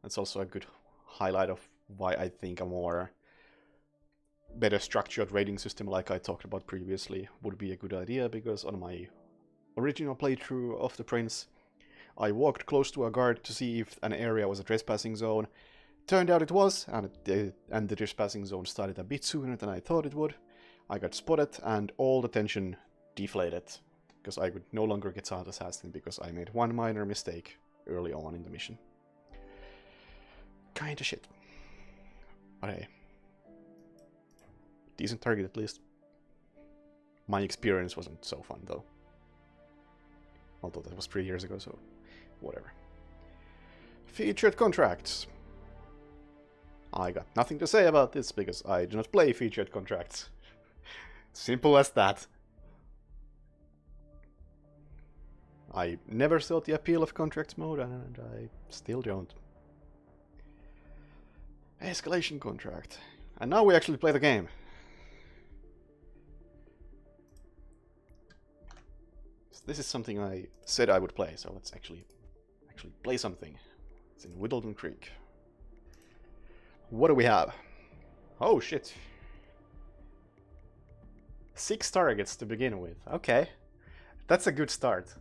That's also a good highlight of why I think a more better structured rating system, like I talked about previously, would be a good idea, because on my original playthrough of the Prince, I walked close to a guard to see if an area was a trespassing zone. Turned out it was, and the trespassing zone started a bit sooner than I thought it would. I got spotted, and all the tension deflated, because I could no longer get Silent Assassin because I made one minor mistake early on in the mission. Kinda shit. But hey. Decent target at least. My experience wasn't so fun though. Although that was 3 years ago, so whatever. Featured contracts. I got nothing to say about this because I do not play featured contracts. Simple as that. I never saw the appeal of contracts mode, and I still don't. Escalation contract. And now we actually play the game. This is something I said I would play, so let's actually play something. It's in Whittleton Creek. What do we have? Oh shit. 6 targets to begin with. Okay. That's a good start.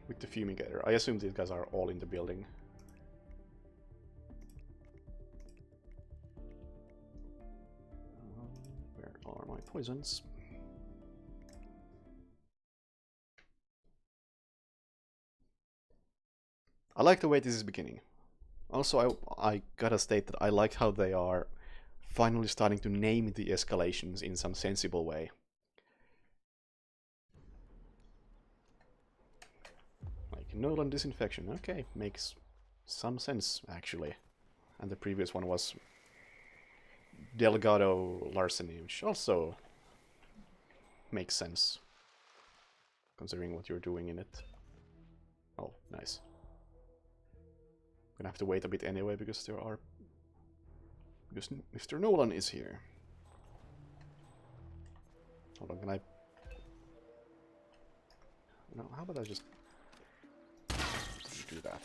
With the fumigator. I assume these guys are all in the building. Where are my poisons? I like the way this is beginning. Also, I gotta state that I like how they are finally starting to name the escalations in some sensible way. Like Nolan disinfection. Okay, makes some sense actually. And the previous one was Delgado larceny, which also makes sense considering what you're doing in it. Oh, nice. Gonna have to wait a bit anyway because Mr. Nolan is here. Hold on, can I? No, how about I just do that?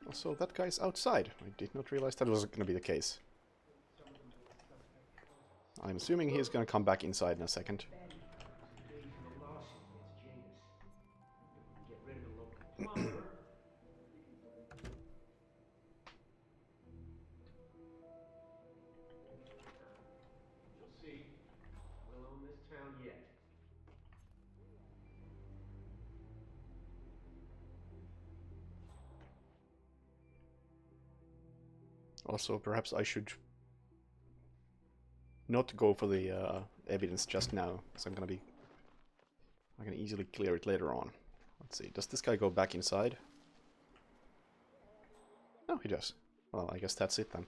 Also, that guy's outside. I did not realize that was gonna be the case. I'm assuming he's gonna come back inside in a second. Also, perhaps I should not go for the evidence just now, because I can easily clear it later on. Let's see, does this guy go back inside? No, he does. Well, I guess that's it then.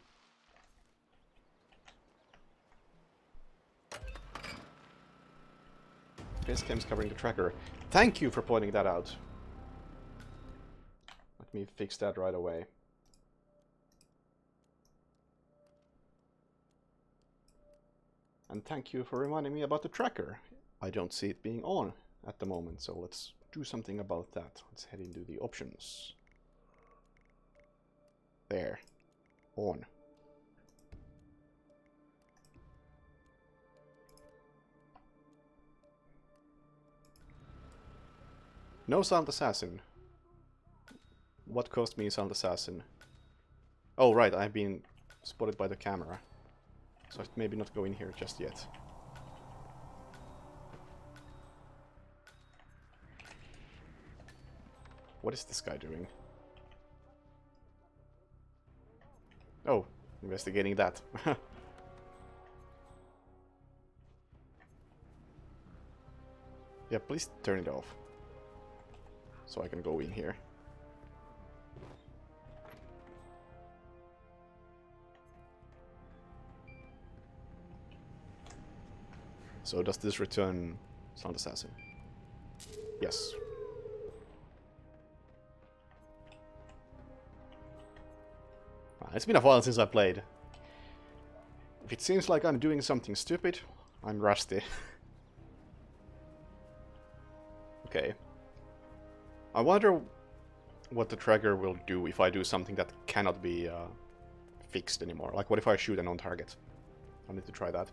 Facecam's covering the tracker. Thank you for pointing that out. Let me fix that right away. And thank you for reminding me about the tracker. I don't see it being on at the moment, so let's do something about that. Let's head into the options. There. On. No Silent Assassin. What cost me Silent Assassin? Oh right, I've been spotted by the camera. So I should maybe not go in here just yet. What is this guy doing? Oh, investigating that. Yeah, please turn it off. So I can go in here. So does this return Silent Assassin? Yes. It's been a while since I played. If it seems like I'm doing something stupid, I'm rusty. Okay. I wonder what the tracker will do if I do something that cannot be fixed anymore. Like, what if I shoot a non-target? I need to try that.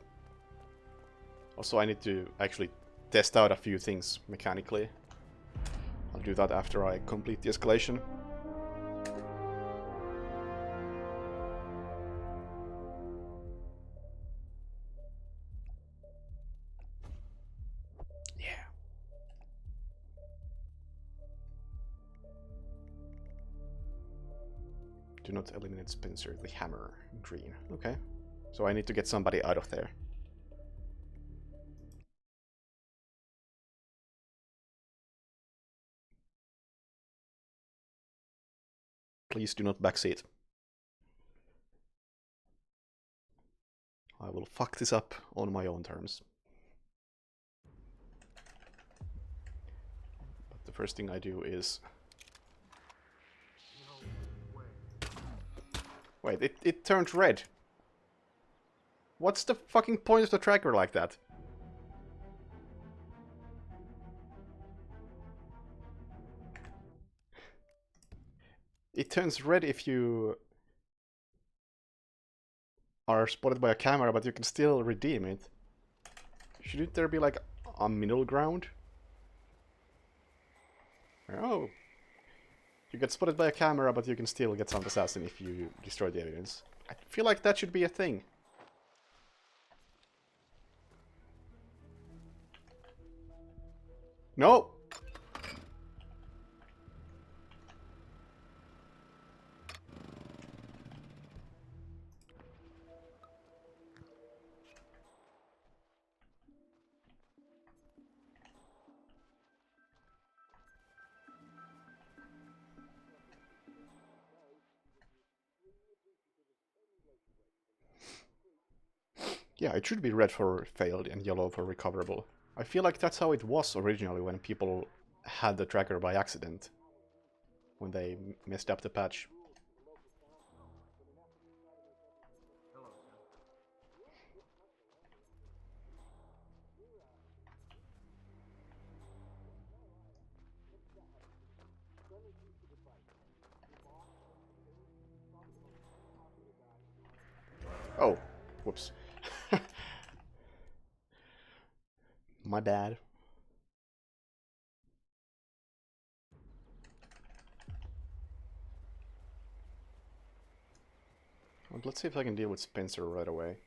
Also, I need to actually test out a few things mechanically. I'll do that after I complete the escalation. Yeah. Do not eliminate Spencer, the hammer. Green. Okay. So I need to get somebody out of there. Please do not backseat. I will fuck this up on my own terms. But the first thing I do is... Wait, it turned red. What's the fucking point of the tracker like that? It turns red if you are spotted by a camera, but you can still redeem it. Shouldn't there be like a middle ground? Oh. You get spotted by a camera, but you can still get some assassin if you destroy the evidence. I feel like that should be a thing. No! Yeah, it should be red for failed and yellow for recoverable. I feel like that's how it was originally when people had the tracker by accident. When they messed up the patch. Oh, whoops. My bad. Well, let's see if I can deal with Spencer right away.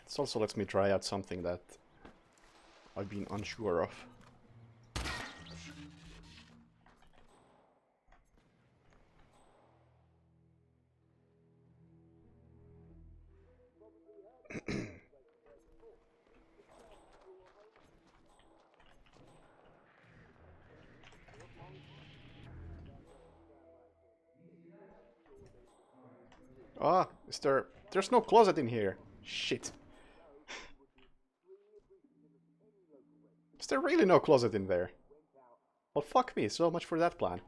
This also lets me try out something that I've been unsure of. Ah, there's no closet in here. Shit. Is there really no closet in there? Well, fuck me, so much for that plan.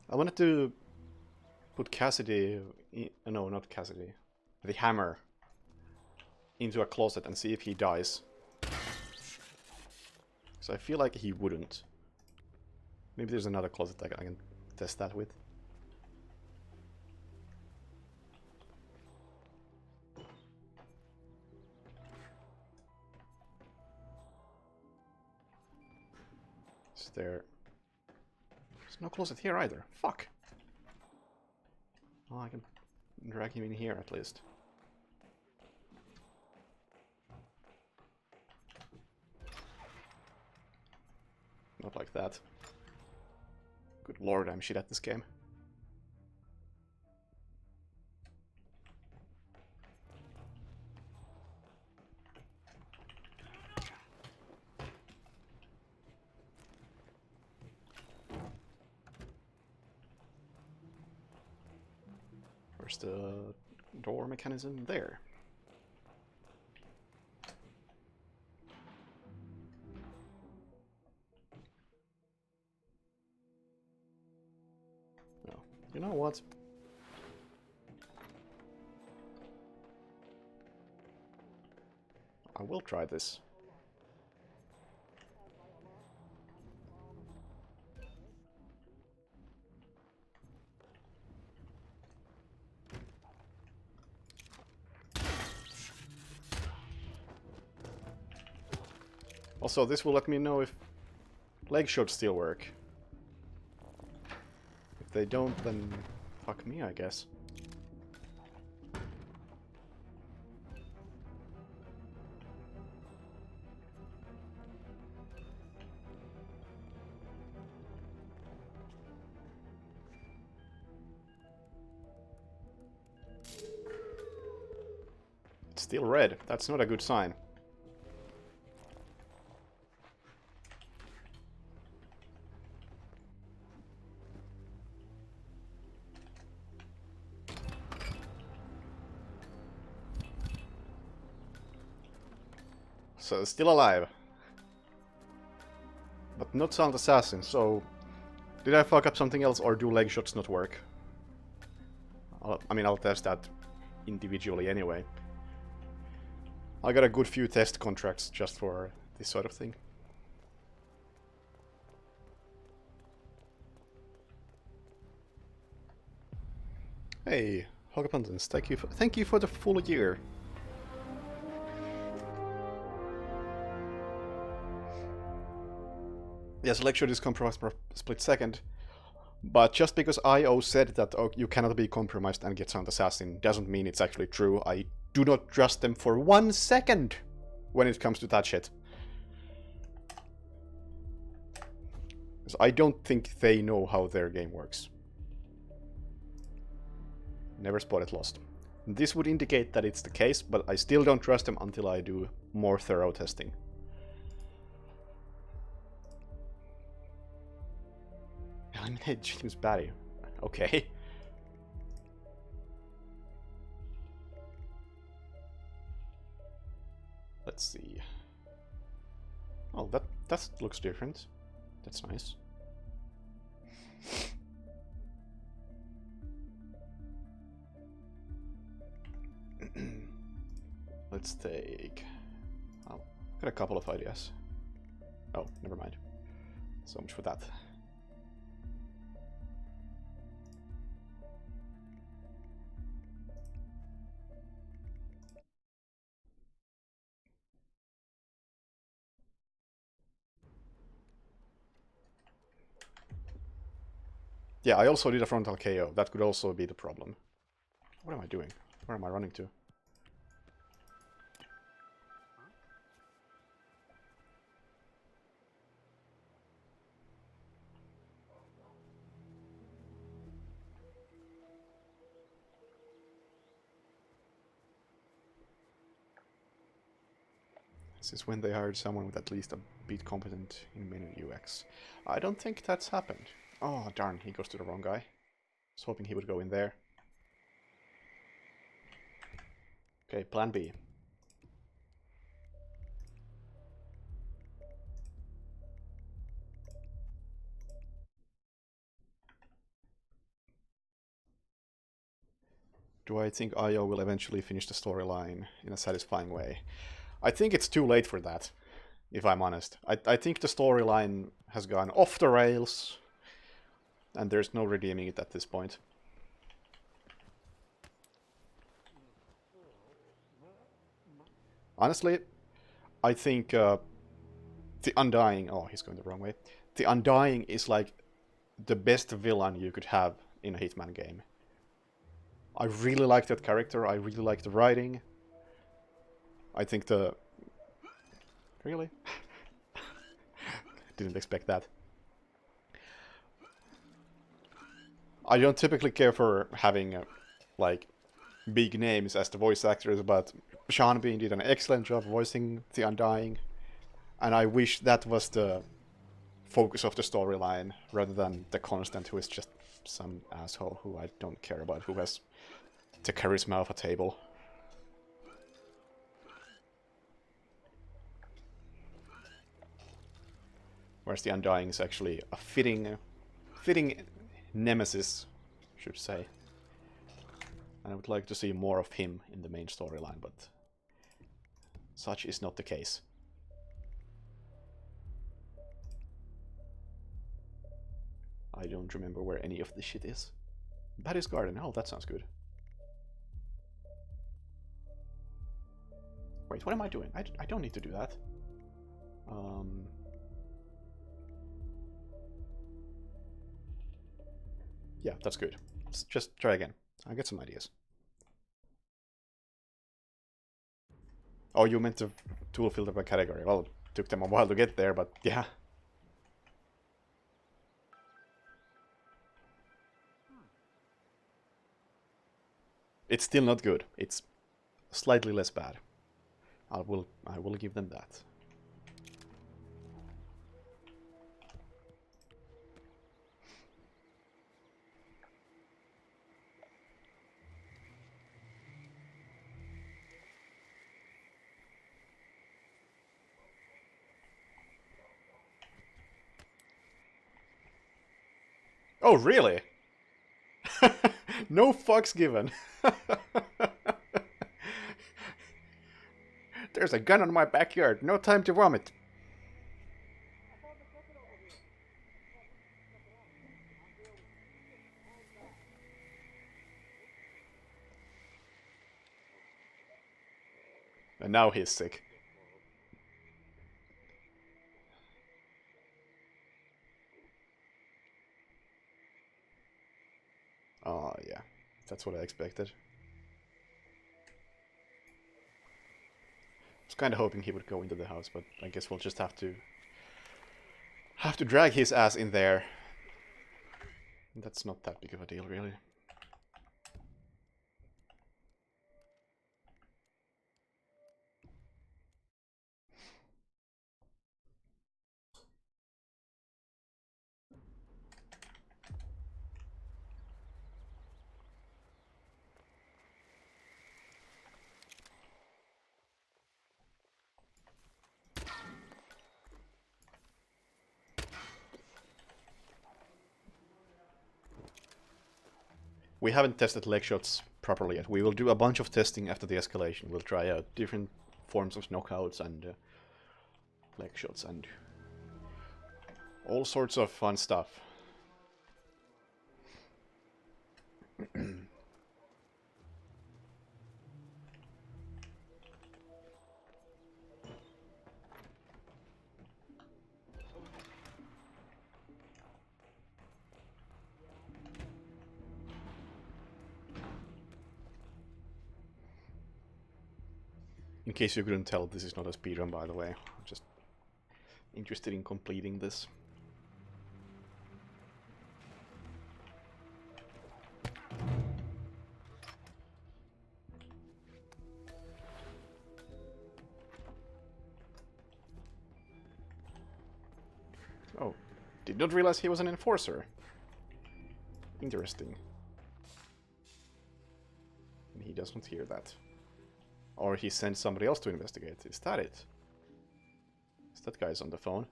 I wanted to put Cassidy... No, not Cassidy. The hammer. Into a closet and see if he dies. So I feel like he wouldn't. Maybe there's another closet that I can test that with. Is there... There's no closet here either. Fuck! Oh, I can drag him in here at least. Not like that. Good lord, I'm shit at this game. Where's the door mechanism? There. No. You know what? I will try this. Also, this will let me know if leg shots still work. If they don't, then fuck me, I guess. It's still red. That's not a good sign. So still alive. But not sound assassin, so... Did I fuck up something else, or do leg shots not work? I'll test that individually anyway. I got a good few test contracts just for this sort of thing. Hey, Hogapantons, thank you for the full year. Yes, leg shot is compromised for a split second. But just because IO said that you cannot be compromised and get sound assassin doesn't mean it's actually true. I do not trust them for 1 second when it comes to that shit. So I don't think they know how their game works. Never spotted lost. This would indicate that it's the case, but I still don't trust them until I do more thorough testing. Eliminate James Batty. Okay. Let's see. Oh, that looks different. That's nice. Let's take... Oh, got a couple of ideas. Oh, never mind. So much for that. Yeah, I also did a frontal KO. That could also be the problem. What am I doing? Where am I running to? This is when they hired someone with at least a bit competent in menu UX. I don't think that's happened. Oh, darn, he goes to the wrong guy. I was hoping he would go in there. Okay, plan B. Do I think IO will eventually finish the storyline in a satisfying way? I think it's too late for that, if I'm honest. I think the storyline has gone off the rails, and there's no redeeming it at this point. Honestly, I think The Undying... Oh, he's going the wrong way. The Undying is like the best villain you could have in a Hitman game. I really like that character, I really like the writing. I think the... Really? Didn't expect that. I don't typically care for having, like, big names as the voice actors, but Sean Bean did an excellent job voicing The Undying, and I wish that was the focus of the storyline, rather than the Constant, who is just some asshole who I don't care about, who has the charisma of a table. Whereas The Undying is actually a fitting nemesis, I should say. And I would like to see more of him in the main storyline, but such is not the case. I don't remember where any of this shit is. Batty's Garden, oh, that sounds good. Wait, what am I doing? I don't need to do that. Yeah, that's good. Let's just try again. I'll get some ideas. Oh, you meant to tool filter by category. Well, it took them a while to get there, but yeah. It's still not good. It's slightly less bad. I will give them that. Oh, really? No fucks given. There's a gun in my backyard. No time to vomit. And now he's sick. Oh, yeah. That's what I expected. I was kind of hoping he would go into the house, but I guess we'll just have to drag his ass in there. That's not that big of a deal, really. We haven't tested leg shots properly yet. We will do a bunch of testing after the escalation. We'll try out different forms of knockouts and leg shots and all sorts of fun stuff. In case you couldn't tell, this is not a speedrun, by the way. I'm just interested in completing this. Oh, did not realize he was an enforcer. Interesting. And he doesn't hear that. Or he sent somebody else to investigate. Is that it? Is that guy's on the phone?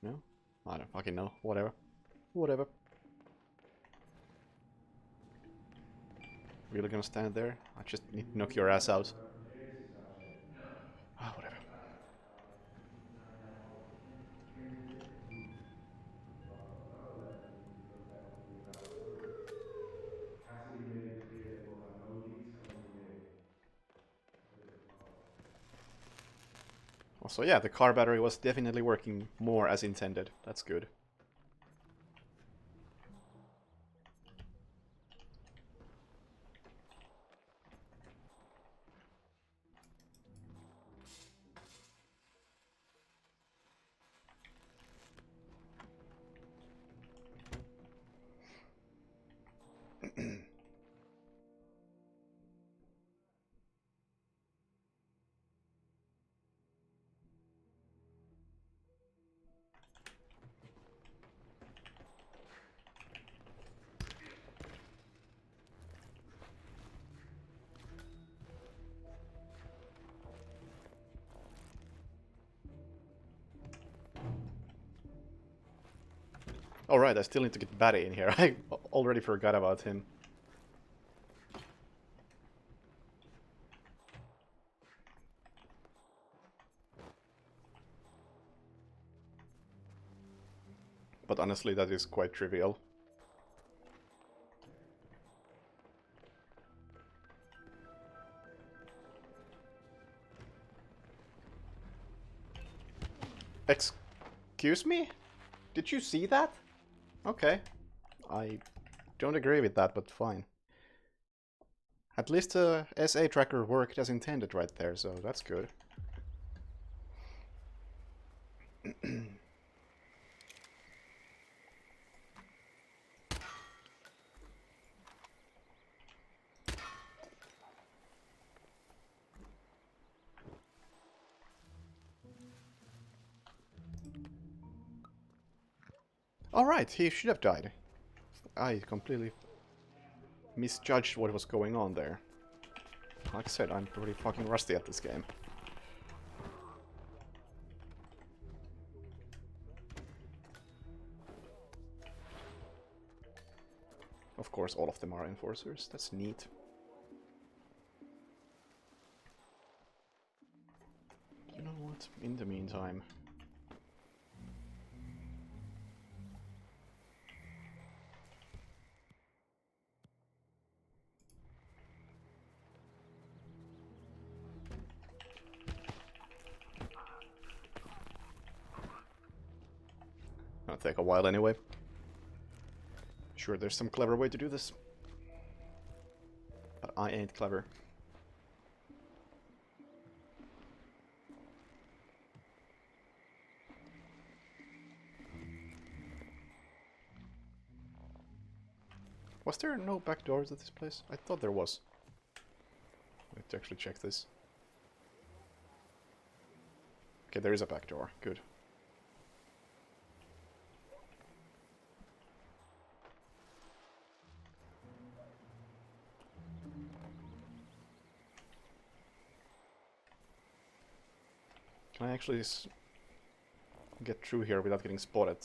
No? I don't fucking know. Whatever. Whatever. Really gonna stand there? I just need to knock your ass out. Ah, whatever. Also, yeah, the car battery was definitely working more as intended. That's good. Alright, I still need to get Batty in here. I already forgot about him. But honestly, that is quite trivial. Excuse me? Did you see that? Okay. I don't agree with that, but fine. At least the SA tracker worked as intended right there, so that's good. Alright, he should have died. I completely misjudged what was going on there. Like I said, I'm pretty fucking rusty at this game. Of course, all of them are enforcers. That's neat. You know what? In the meantime... Gonna take a while anyway. Sure, there's some clever way to do this. But I ain't clever. Was there no back doors at this place? I thought there was. I have to actually check this. Okay, there is a back door. Good. Can I actually get through here without getting spotted?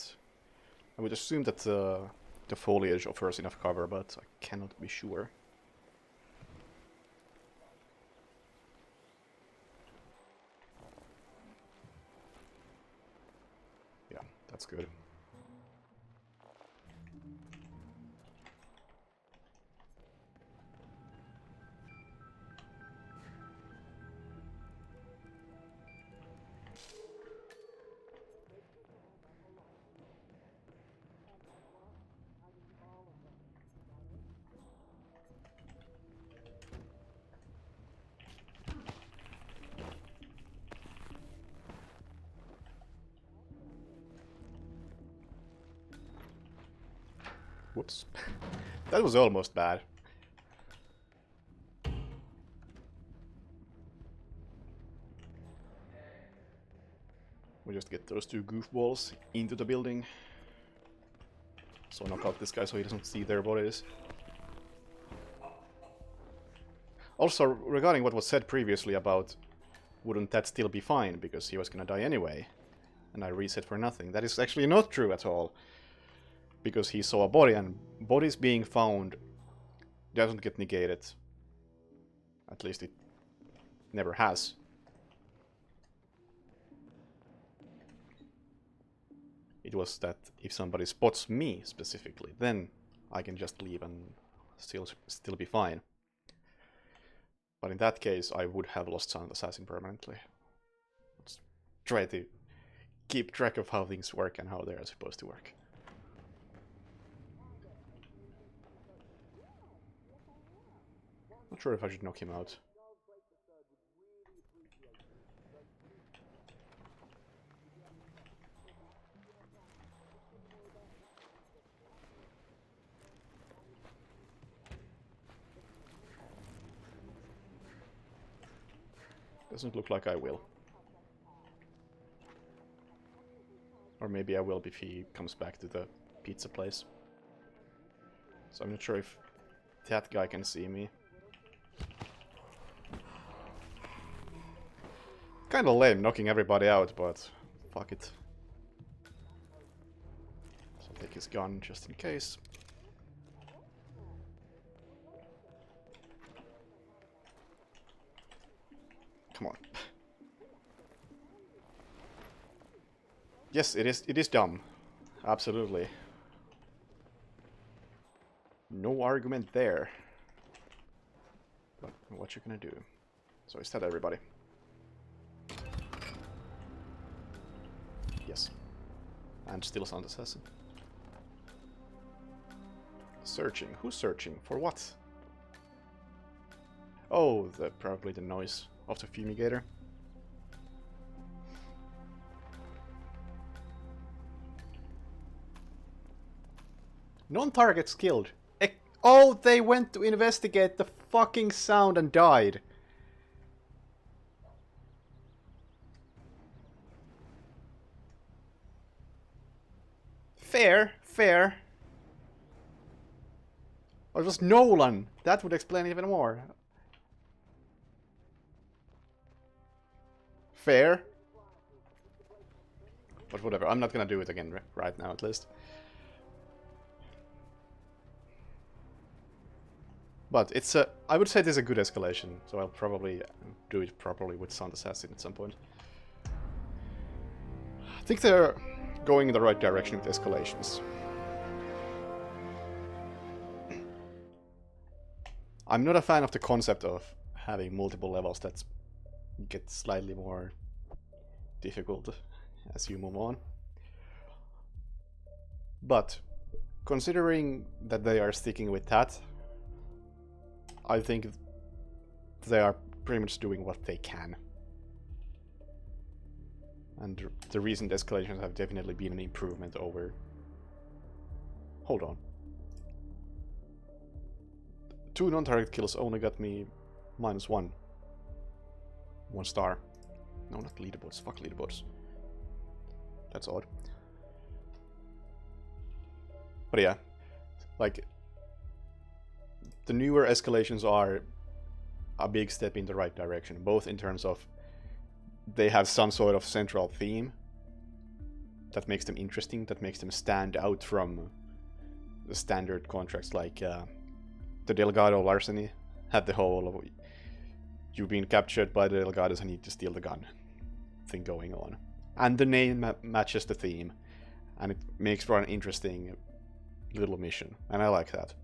I would assume that the foliage offers enough cover, but I cannot be sure. Yeah, that's good. Whoops. That was almost bad. We just get those two goofballs into the building. So knock out this guy so he doesn't see their bodies. Also, regarding what was said previously about wouldn't that still be fine because he was gonna die anyway, and I reset for nothing. That is actually not true at all. Because he saw a body, and bodies being found doesn't get negated. At least it never has. It was that if somebody spots me specifically, then I can just leave and still be fine. But in that case, I would have lost Silent Assassin permanently. Let's try to keep track of how things work and how they're supposed to work. Not sure if I should knock him out. Doesn't look like I will. Or maybe I will if he comes back to the pizza place. So I'm not sure if that guy can see me. Kinda lame knocking everybody out, but fuck it. So I'll take his gun just in case. Come on. Yes, it is dumb. Absolutely. No argument there. But what you gonna do? So is that everybody? Yes. And still Silent Assassin. Searching. Who's searching? For what? Oh, probably the noise of the fumigator. Non-targets killed. Oh, they went to investigate the fucking sound and died. Fair, fair. Oh, it was Nolan. That would explain even more. Fair. But whatever, I'm not gonna do it again right now at least. But it's a, I would say this is a good escalation, so I'll probably do it properly with Sound Assassin at some point. I think they're going in the right direction with escalations. I'm not a fan of the concept of having multiple levels that get slightly more difficult as you move on. But considering that they are sticking with that, I think they are pretty much doing what they can. And the recent escalations have definitely been an improvement over... Hold on. 2 non-target kills only got me -1. 1 star. No, not leaderboards. Fuck leaderboards. That's odd. But yeah, like, the newer escalations are a big step in the right direction, both in terms of they have some sort of central theme that makes them interesting, that makes them stand out from the standard contracts, like the Delgado larceny had the whole you've been captured by the Delgados, I need to steal the gun thing going on. And the name matches the theme, and it makes for an interesting little mission, and I like that.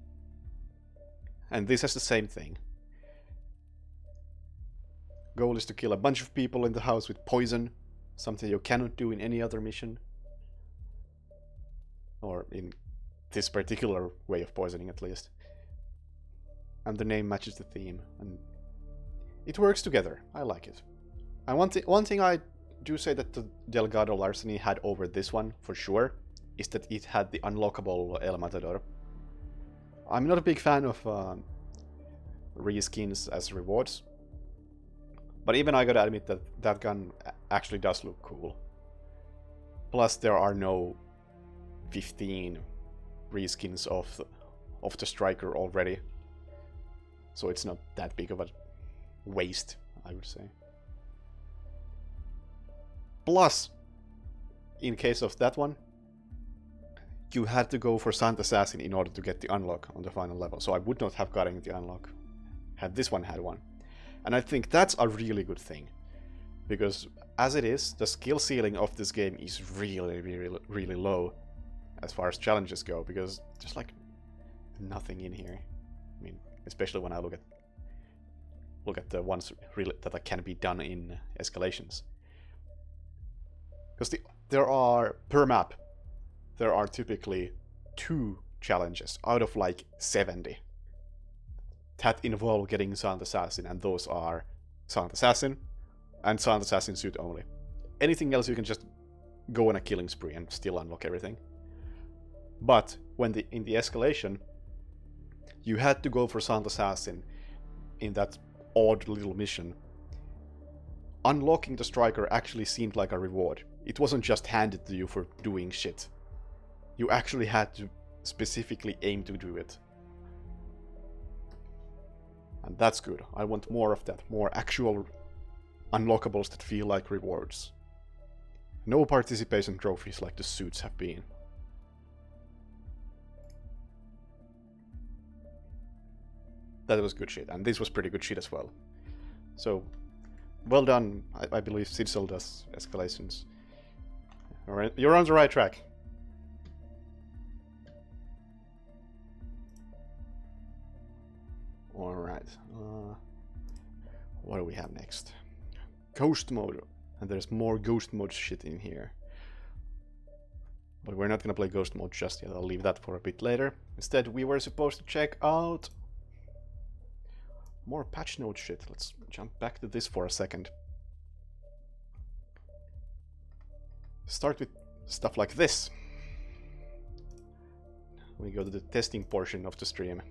And this has the same thing. Goal is to kill a bunch of people in the house with poison, something you cannot do in any other mission. Or in this particular way of poisoning, at least. And the name matches the theme, and it works together. I like it. And one thing I do say that the Delgado larceny had over this one, for sure, is that it had the unlockable El Matador. I'm not a big fan of reskins as rewards, but even I gotta admit that that gun actually does look cool. Plus, there are no 15 reskins of the striker already, so it's not that big of a waste, I would say. Plus, in case of that one, you had to go for Sound Assassin in order to get the unlock on the final level, so I would not have gotten the unlock had this one had one. And I think that's a really good thing, because as it is, the skill ceiling of this game is really, really, really low as far as challenges go, because there's like nothing in here. I mean, especially when I look at the ones really that can be done in escalations. Because there are, per map, there are typically 2 challenges out of like 70 that involve getting Sound Assassin, and those are Sound Assassin and Sound Assassin suit only. Anything else you can just go on a killing spree and still unlock everything. But when in the escalation, you had to go for Sound Assassin in that odd little mission. Unlocking the striker actually seemed like a reward. It wasn't just handed to you for doing shit. You actually had to specifically aim to do it. And that's good. I want more of that. More actual unlockables that feel like rewards. No participation trophies like the suits have been. That was good shit, and this was pretty good shit as well. So, well done. I believe Sidsel does escalations. Alright, you're on the right track. Alright. What do we have next? Ghost mode. And there's more ghost mode shit in here. But we're not gonna play ghost mode just yet. I'll leave that for a bit later. Instead, we were supposed to check out more patch note shit. Let's jump back to this for a second. Start with stuff like this. We go to the testing portion of the stream.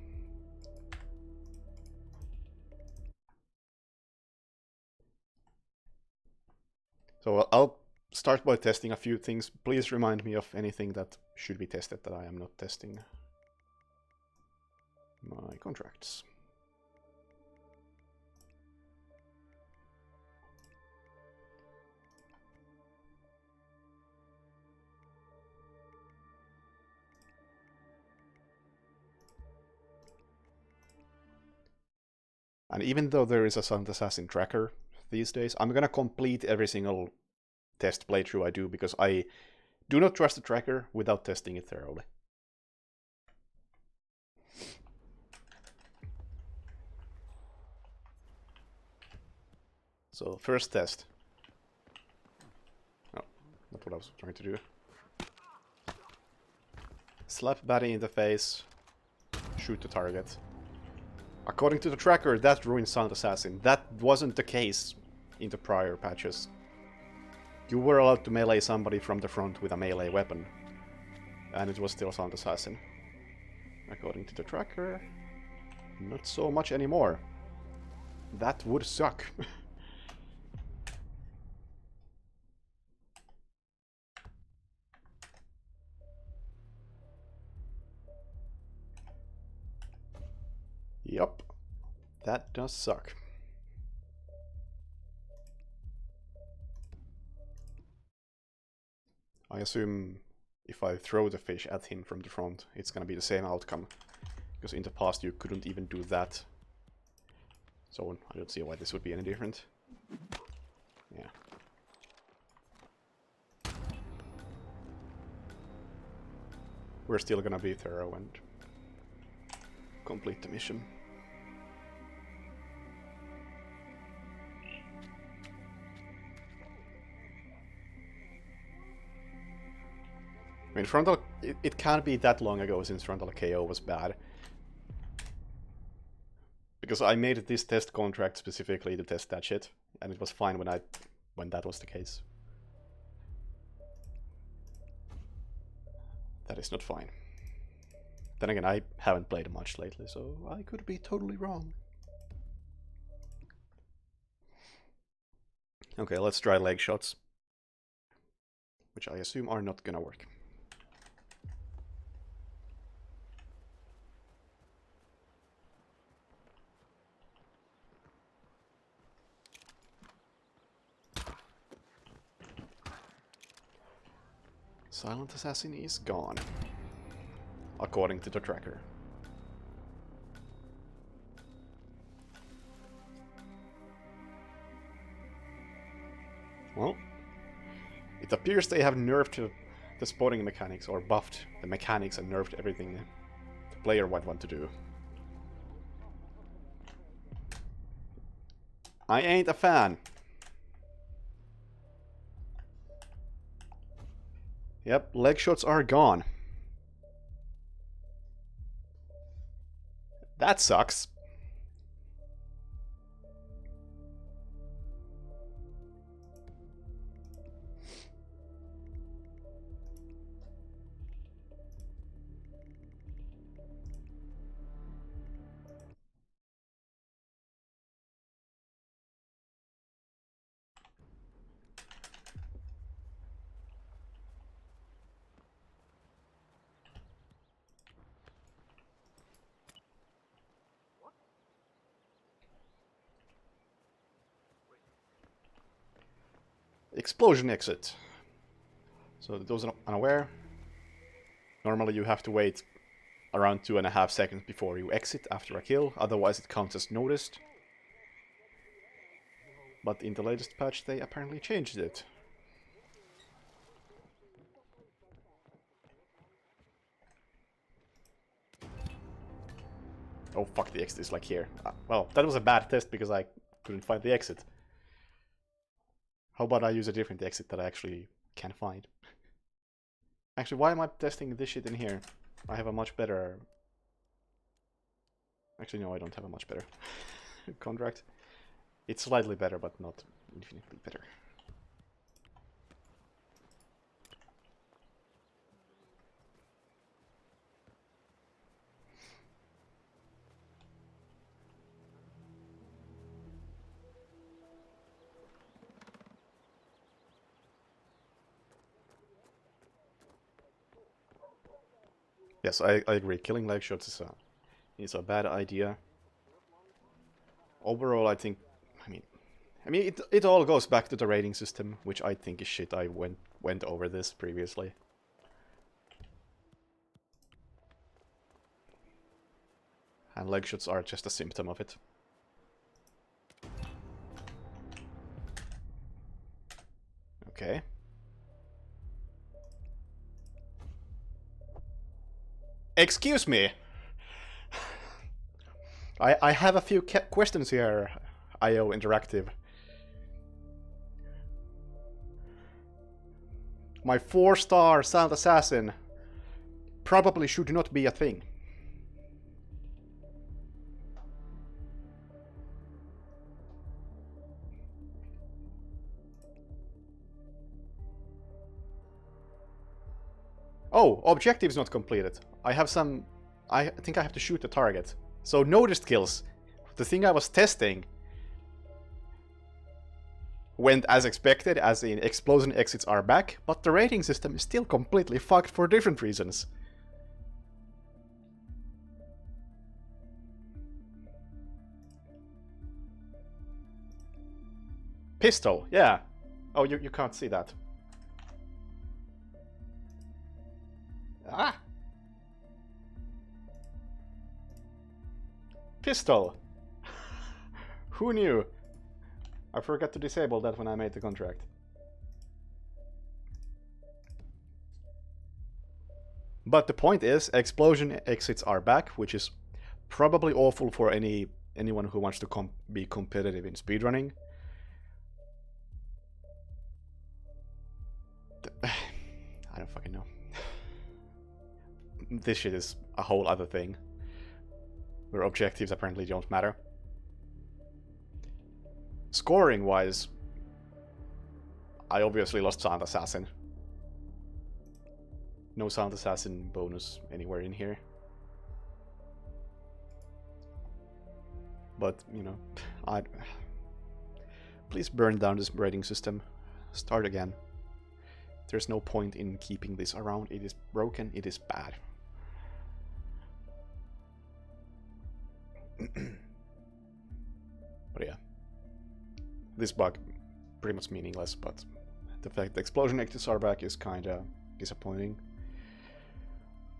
So I'll start by testing a few things. Please remind me of anything that should be tested that I am not testing. My contracts. And even though there is a Silent Assassin tracker these days, I'm gonna complete every single test playthrough I do because I do not trust the tracker without testing it thoroughly. So, first test. Oh, not what I was trying to do. Slap baddie in the face, shoot the target. According to the tracker, that ruins Silent Assassin. That wasn't the case in the prior patches. You were allowed to melee somebody from the front with a melee weapon, and it was still Silent Assassin. According to the tracker, not so much anymore. That would suck. Yup, that does suck. I assume if I throw the fish at him from the front, it's gonna be the same outcome. Because in the past you couldn't even do that. So I don't see why this would be any different. Yeah. We're still gonna be thorough and complete the mission. I mean, frontal... It can't be that long ago since frontal KO was bad. Because I made this test contract specifically to test that shit, and it was fine when that was the case. That is not fine. Then again, I haven't played much lately, so I could be totally wrong. Okay, let's try leg shots. Which I assume are not gonna work. Silent Assassin is gone. According to the tracker. Well, it appears they have nerfed the spotting mechanics, or buffed the mechanics and nerfed everything the player might want to do. I ain't a fan. Yep, leg shots are gone. That sucks. Explosion exit. So those are unaware. Normally you have to wait around 2.5 seconds before you exit after a kill, otherwise it counts as noticed. But in the latest patch they apparently changed it. Oh fuck, the exit is like here. Well, that was a bad test because I couldn't find the exit. How about I use a different exit that I actually can find? Actually, why am I testing this shit in here? I have a much better... Actually, no, I don't have a much better contract. It's slightly better, but not infinitely better. Yes, I agree. Killing leg shots is a bad idea. Overall, I think... I mean, it all goes back to the rating system, which I think is shit. I went over this previously. And leg shots are just a symptom of it. Okay. Excuse me! I have a few questions here, IO Interactive. My 4-star silent assassin probably should not be a thing. Oh, objective's not completed. I have some... I think I have to shoot the target. So noticed kills. The thing I was testing went as expected, as in explosion exits are back, but the rating system is still completely fucked for different reasons. Pistol, yeah. Oh, you can't see that. Ah! Pistol! Who knew? I forgot to disable that when I made the contract. But the point is, explosion exits are back, which is probably awful for anyone who wants to be competitive in speedrunning. I don't fucking know. This shit is a whole other thing, where objectives apparently don't matter. Scoring-wise, I obviously lost Silent Assassin. No Silent Assassin bonus anywhere in here. But, you know, please burn down this rating system. Start again. There's no point in keeping this around. It is broken, it is bad. But yeah. This bug, pretty much meaningless, but the fact the explosion exits are back is kinda disappointing.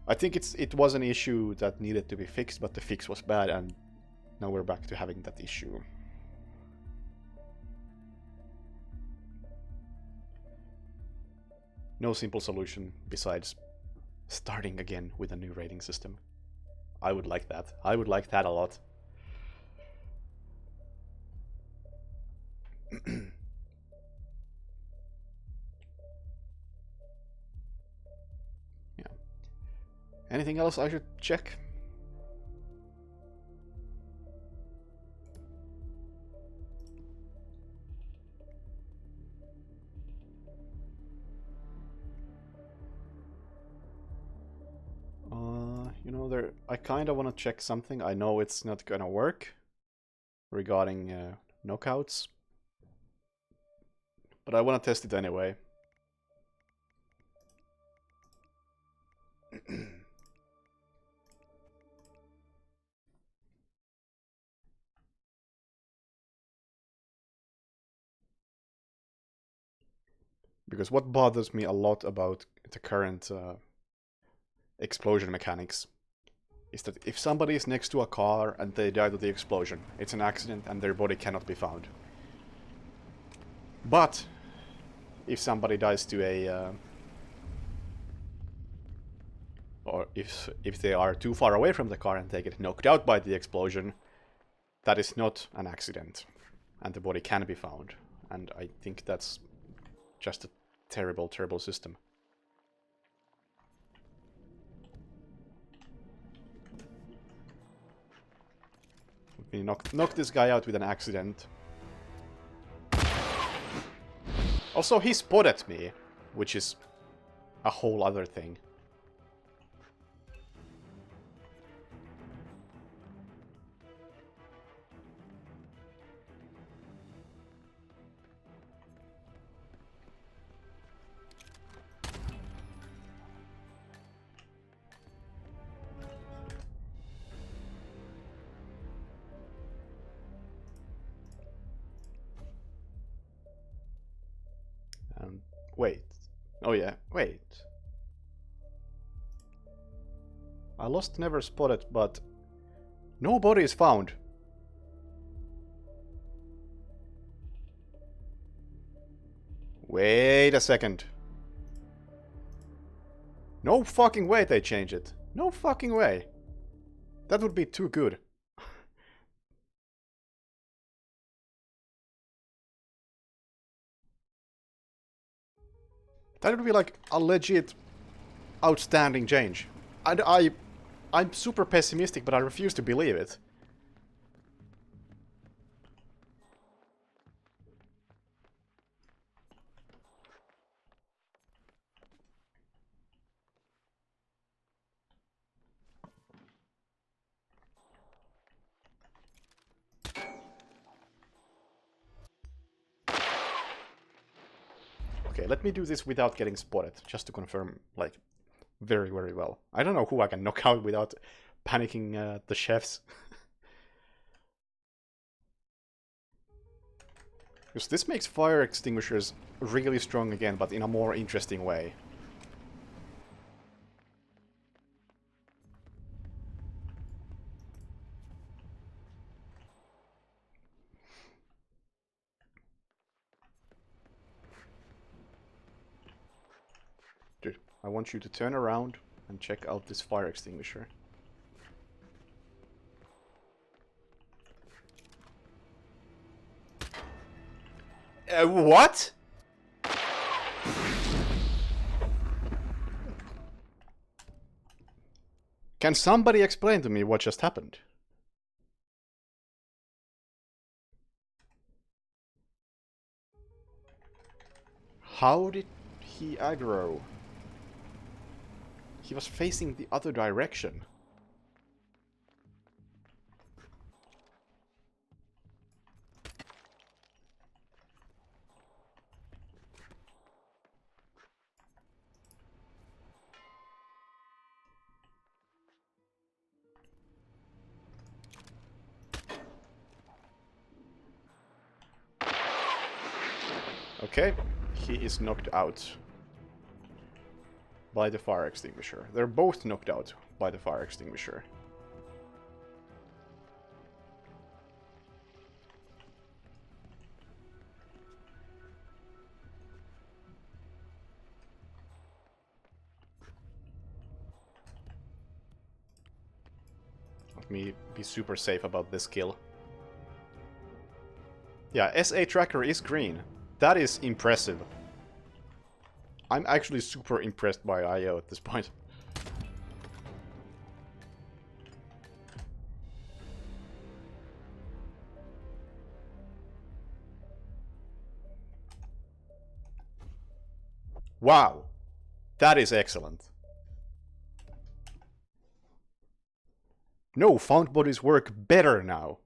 I think it was an issue that needed to be fixed, but the fix was bad, and now we're back to having that issue. No simple solution besides starting again with a new rating system. I would like that. I would like that a lot. Yeah. Anything else I should check? You know, I kind of want to check something. I know it's not gonna work regarding knockouts, but I want to test it anyway. Because what bothers me a lot about the current explosion mechanics is that if somebody is next to a car and they die to the explosion, it's an accident and their body cannot be found. But if somebody dies to a or if they are too far away from the car and they get knocked out by the explosion, that is not an accident and the body can be found. And I think that's just a terrible, terrible system. We knock this guy out with an accident. Also, he spotted me, which is a whole other thing. Wait. Oh yeah, wait. I lost never spotted, but no body is found. Wait a second. No fucking way they change it. No fucking way. That would be too good. That would be like a legit outstanding change. I'm super pessimistic, but I refuse to believe it. Okay, let me do this without getting spotted, just to confirm, like, very, very well. I don't know who I can knock out without panicking the chefs. Because this makes fire extinguishers really strong again, but in a more interesting way. Dude, I want you to turn around and check out this fire extinguisher. What? Can somebody explain to me what just happened? How did he aggro? He was facing the other direction. Okay, he is knocked out by the fire extinguisher. They're both knocked out by the fire extinguisher. Let me be super safe about this kill. Yeah, SA tracker is green. That is impressive. I'm actually super impressed by IO at this point. Wow. That is excellent. No, found bodies work better now.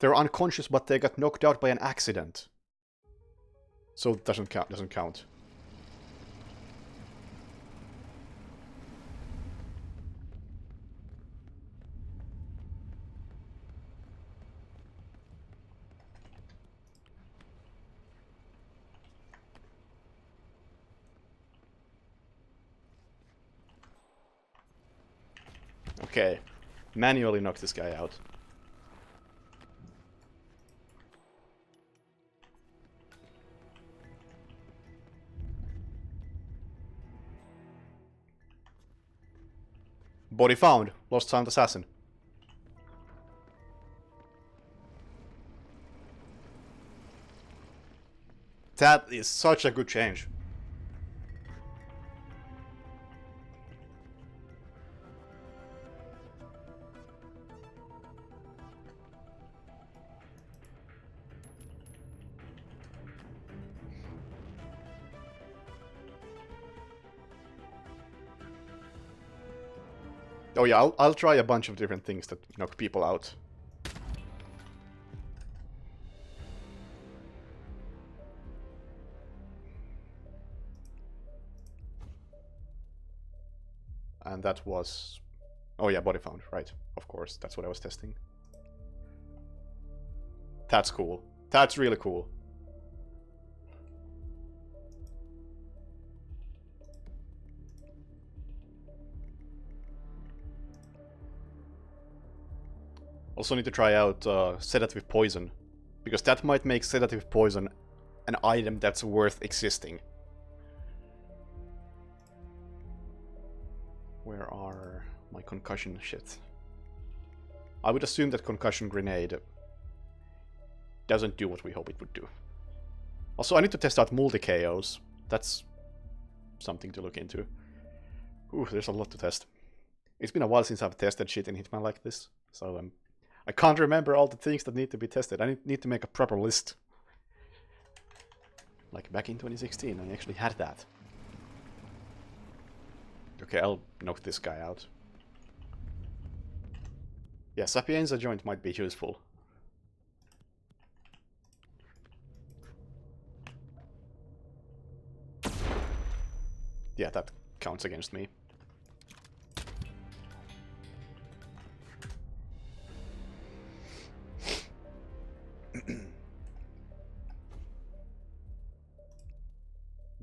They're unconscious, but they got knocked out by an accident. So it doesn't count. Okay. Manually knock this guy out. Body found. Lost sound assassin. That is such a good change. Oh yeah, I'll try a bunch of different things that knock people out. And that was... Oh yeah, body found, right. Of course, that's what I was testing. That's cool. That's really cool. Also need to try out sedative poison, because that might make sedative poison an item that's worth existing. Where are my concussion shit? I would assume that concussion grenade doesn't do what we hope it would do. Also, I need to test out multi-KOs. That's something to look into. Ooh, there's a lot to test. It's been a while since I've tested shit in Hitman like this, so I can't remember all the things that need to be tested. I need to make a proper list. Like back in 2016, I actually had that. Okay, I'll knock this guy out. Yeah, Sapienza joint might be useful. Yeah, that counts against me.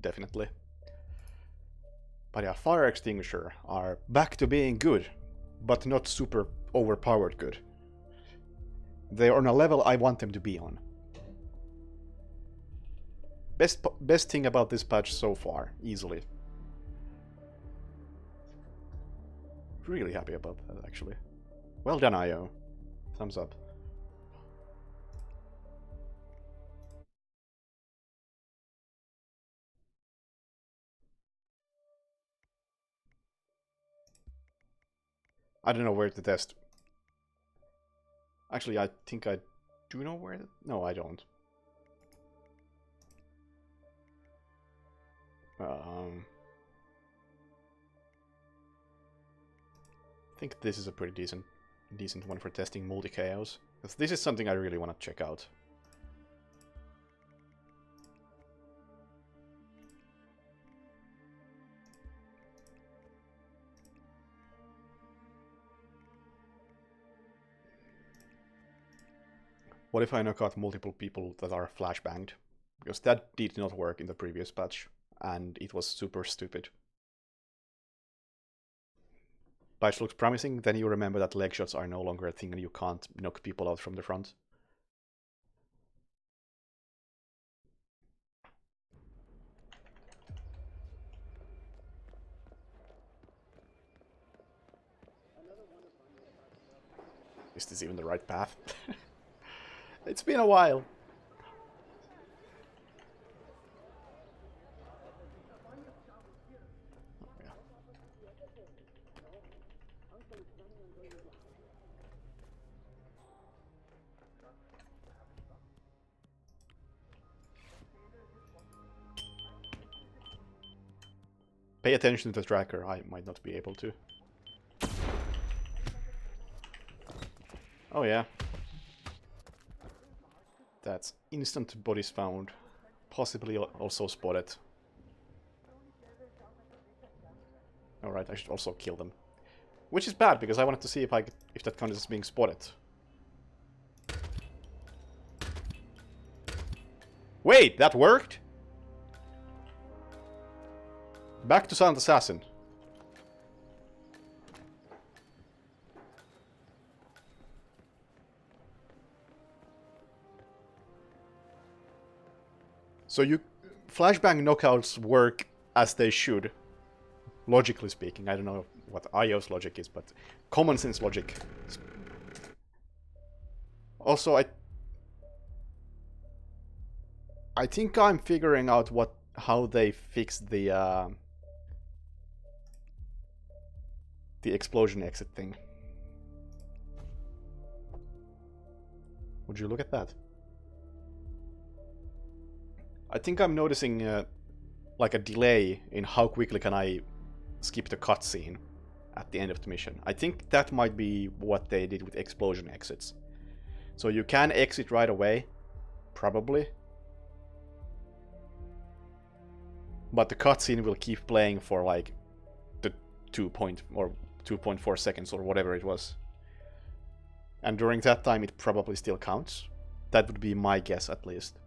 Definitely. But yeah, fire extinguisher are back to being good, but not super overpowered good. They're on a level I want them to be on. Best thing about this patch so far, easily. Really happy about that, actually. Well done, IO. Thumbs up. I don't know where to test. Actually, I think I do know where... No, I don't. I think this is a pretty decent one for testing multi-KOs. Because this is something I really want to check out. What if I knock out multiple people that are flashbanged? Because that did not work in the previous patch, and it was super stupid. Patch looks promising, then you remember that leg shots are no longer a thing and you can't knock people out from the front. Is this even the right path? It's been a while. Pay attention to the tracker, I might not be able to. Oh yeah. That's instant bodies found. Possibly also spotted. Alright, I should also kill them. Which is bad, because I wanted to see if that counts as being spotted. Wait, that worked? Back to Silent Assassin. So flashbang knockouts work as they should. Logically speaking. I don't know what IO's logic is, but common sense logic. Also, I think I'm figuring out how they fix the explosion exit thing. Would you look at that? I think I'm noticing like a delay in how quickly can I skip the cutscene at the end of the mission. I think that might be what they did with explosion exits. So you can exit right away, probably. But the cutscene will keep playing for like the 2.4 seconds or whatever it was. And during that time it probably still counts. That would be my guess at least.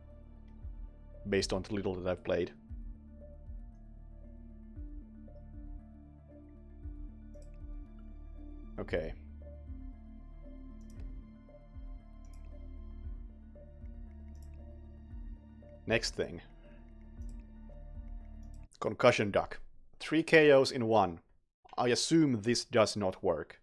Based on the little that I've played. Okay. Next thing. Concussion duck. 3 KOs in 1. I assume this does not work.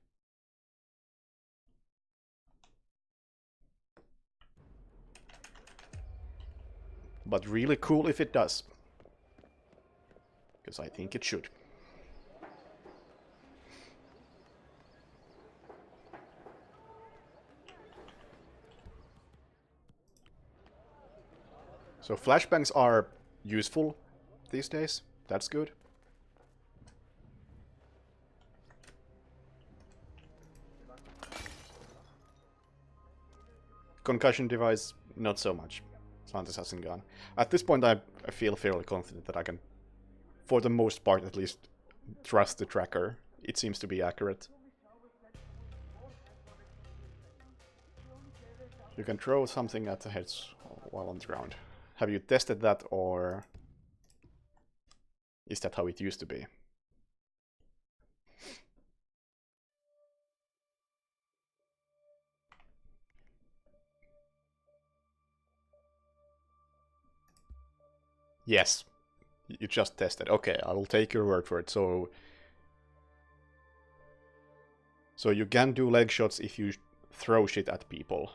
But really cool if it does. Because I think it should. So flashbangs are useful these days. That's good. Concussion device, not so much. Santos hasn't gone. At this point, I feel fairly confident that I can, for the most part at least, trust the tracker. It seems to be accurate. You can throw something at the heads while on the ground. Have you tested that, or is that how it used to be? Yes. You just tested. Okay, I will take your word for it. So you can do leg shots if you throw shit at people.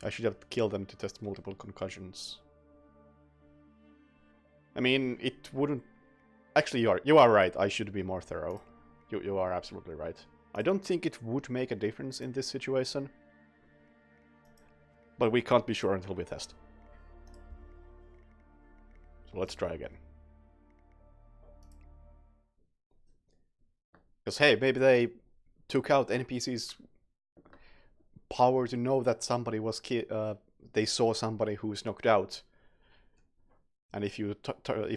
I should have killed them to test multiple concussions. I mean, it wouldn't... Actually, you are right. I should be more thorough. You are absolutely right. I don't think it would make a difference in this situation. But we can't be sure until we test. So let's try again. Because hey, maybe they took out NPC's power to know that somebody was they saw somebody who's knocked out. And if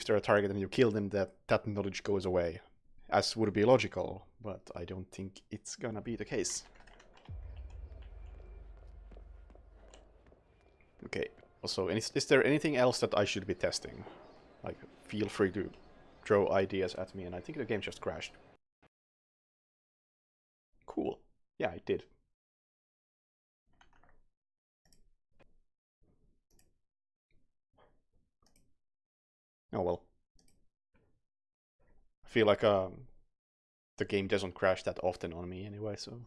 they're a target and you kill them, that knowledge goes away. As would be logical, but I don't think it's gonna be the case. Okay, also, is there anything else that I should be testing? Like, feel free to throw ideas at me, and I think the game just crashed. Cool. Yeah, it did. Oh well. I feel like the game doesn't crash that often on me anyway, so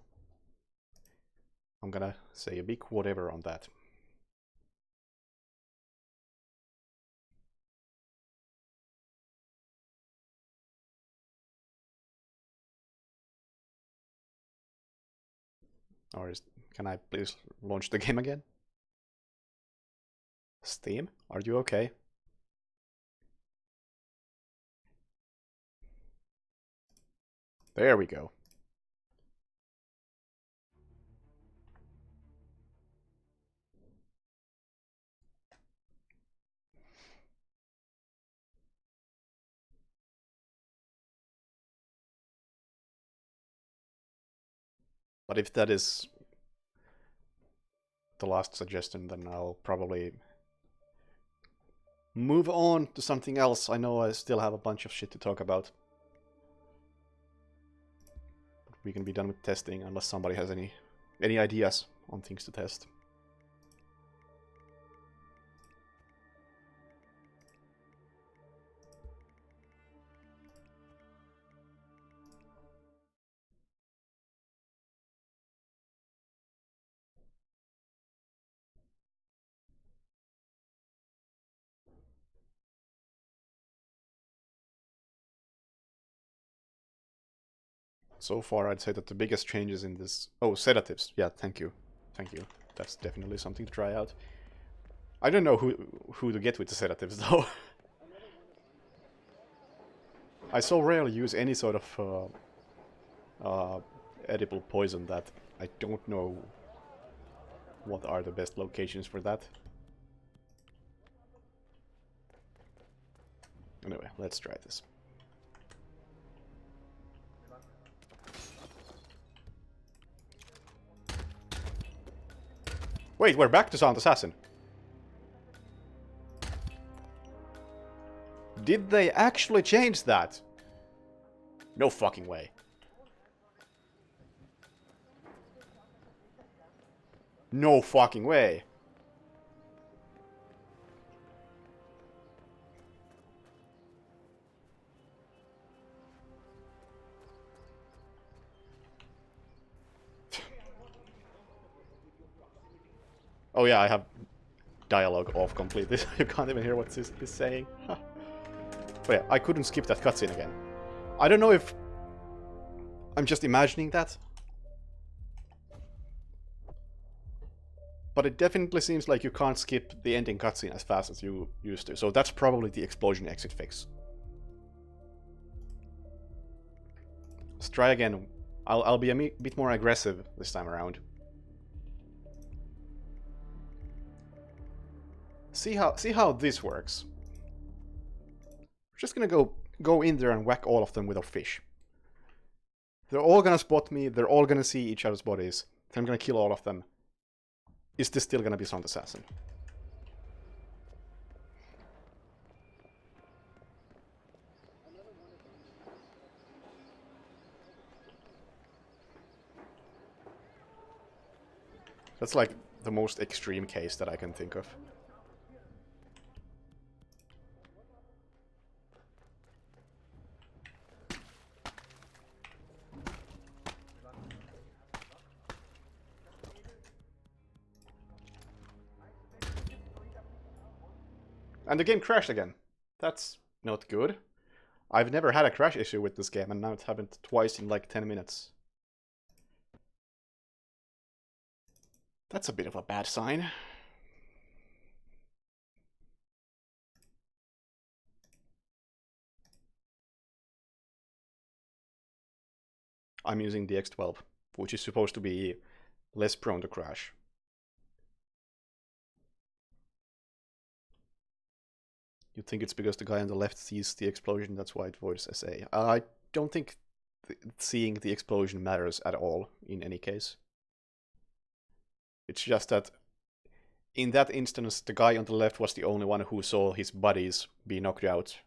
I'm gonna say a big whatever on that. Or can I please launch the game again? Steam? Are you okay? There we go. But if that is the last suggestion, then I'll probably move on to something else. I know I still have a bunch of shit to talk about. But we can be done with testing unless somebody has any ideas on things to test. So far, I'd say that the biggest changes in this... Oh, sedatives. Yeah, thank you. Thank you. That's definitely something to try out. I don't know who to get with the sedatives, though. I so rarely use any sort of edible poison that I don't know what are the best locations for that. Anyway, let's try this. Wait, we're back to Sound Assassin. Did they actually change that? No fucking way. No fucking way. Oh yeah, I have dialogue off completely. You can't even hear what he's saying. But yeah, I couldn't skip that cutscene again. I don't know if I'm just imagining that, but it definitely seems like you can't skip the ending cutscene as fast as you used to. So that's probably the explosion exit fix. Let's try again. I'll be a bit more aggressive this time around. See how this works. We're just gonna go in there and whack all of them with a fish. They're all gonna spot me. They're all gonna see each other's bodies. Then I'm gonna kill all of them. Is this still gonna be Sound Assassin? That's like the most extreme case that I can think of. And the game crashed again. That's not good. I've never had a crash issue with this game, and now it happened twice in like 10 minutes. That's a bit of a bad sign. I'm using the X12, which is supposed to be less prone to crash. You think it's because the guy on the left sees the explosion, that's why it voids SA. I don't think seeing the explosion matters at all in any case. It's just that in that instance, the guy on the left was the only one who saw his buddies be knocked out.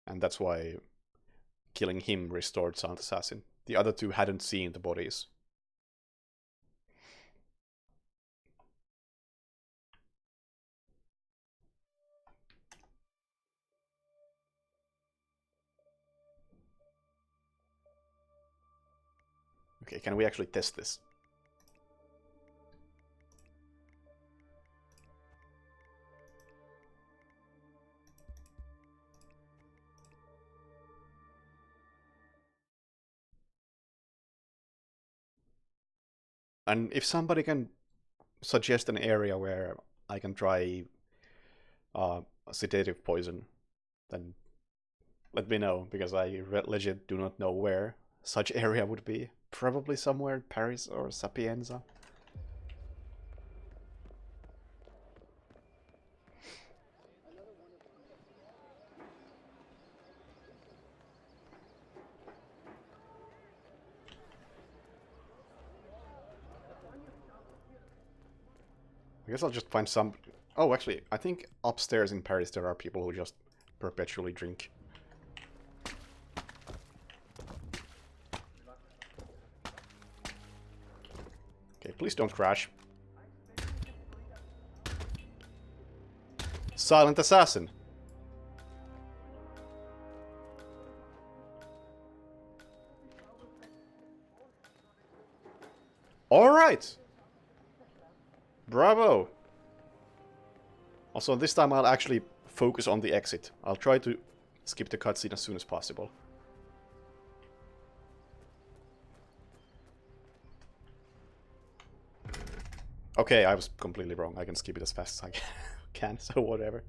And that's why killing him restored Sound Assassin. The other two hadn't seen the bodies. Okay, can we actually test this? And if somebody can suggest an area where I can try sedative poison, then let me know, because I legit do not know where such area would be. Probably somewhere in Paris or Sapienza. I guess I'll just find some... Oh, actually, I think upstairs in Paris there are people who just perpetually drink. Okay, please don't crash. Silent Assassin. Alright! Bravo! Also, this time I'll actually focus on the exit. I'll try to skip the cutscene as soon as possible. Okay, I was completely wrong. I can skip it as fast as I can, so whatever.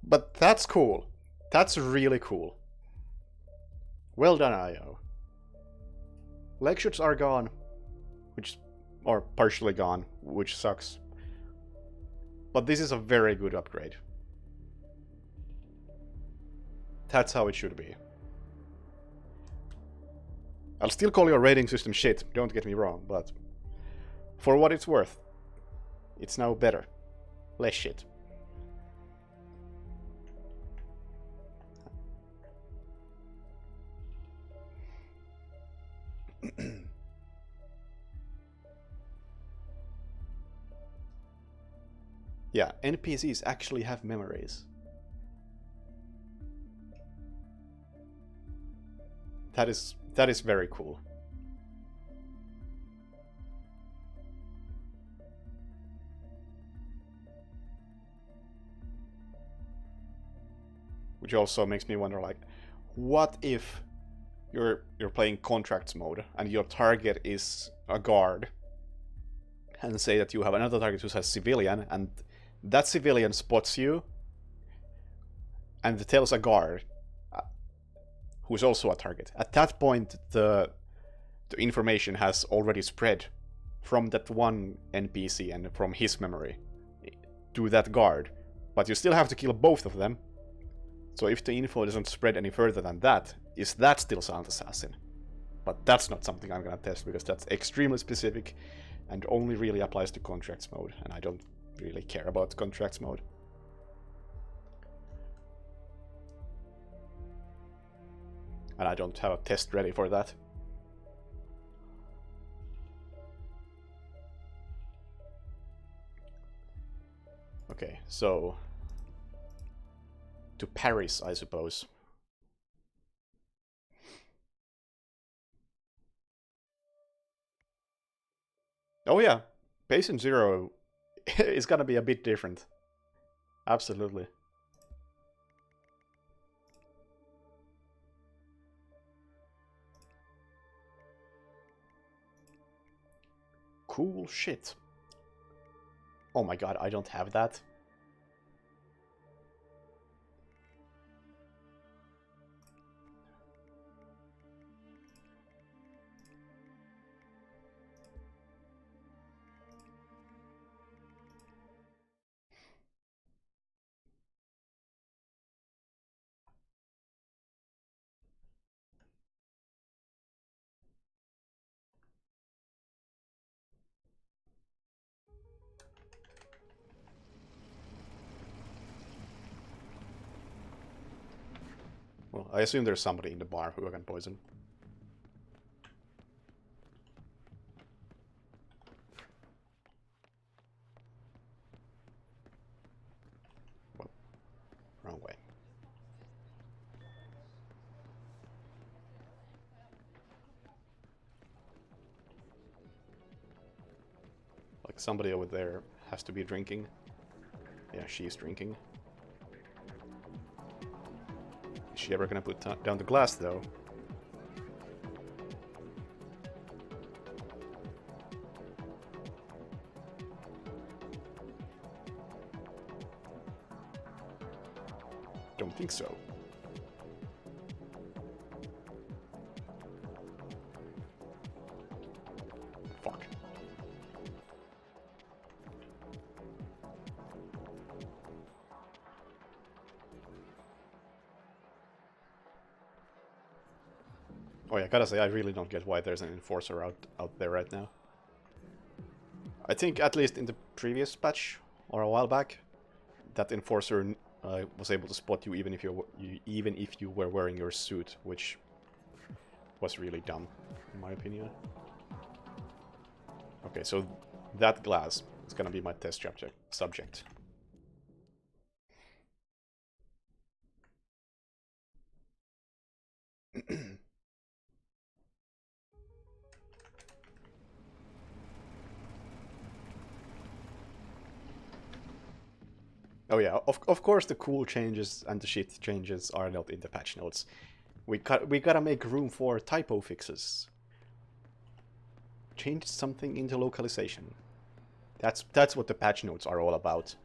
But that's cool. That's really cool. Well done, IO. Leg shots are gone, or partially gone, which sucks. But this is a very good upgrade. That's how it should be. I'll still call your rating system shit, don't get me wrong, but for what it's worth, it's now better. Less shit. Yeah, NPCs actually have memories. That is very cool. Which also makes me wonder, like, what if you're playing contracts mode and your target is a guard, and say that you have another target who has civilian, and that civilian spots you and tells a guard who's also a target. At that point, the information has already spread from that one NPC and from his memory to that guard, but you still have to kill both of them. So if the info doesn't spread any further than that, is that still Silent Assassin? But that's not something I'm gonna test, because that's extremely specific and only really applies to contracts mode, and I don't really care about contracts mode. And I don't have a test ready for that. Okay, so to Paris, I suppose. Oh yeah, Patient Zero is gonna be a bit different. Absolutely. Cool shit. Oh my god, I don't have that. Well, I assume there's somebody in the bar who I can poison. Well, wrong way. Like, somebody over there has to be drinking. Yeah, she's drinking. Is she ever gonna put down the glass, though? Don't think so. Fuck. Oh yeah, gotta say, I really don't get why there's an enforcer out there right now. I think, at least in the previous patch, or a while back, that enforcer was able to spot you even if you were wearing your suit, which was really dumb, in my opinion. Okay, so that glass is gonna be my test subject. Oh yeah, of course the cool changes and the shit changes are not in the patch notes. We gotta make room for typo fixes. Change something into localization. That's what the patch notes are all about.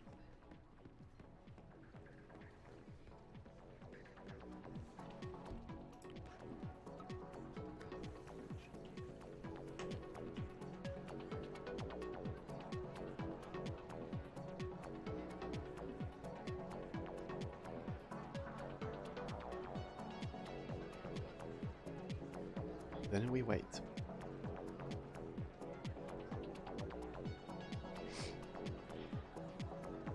Then we wait.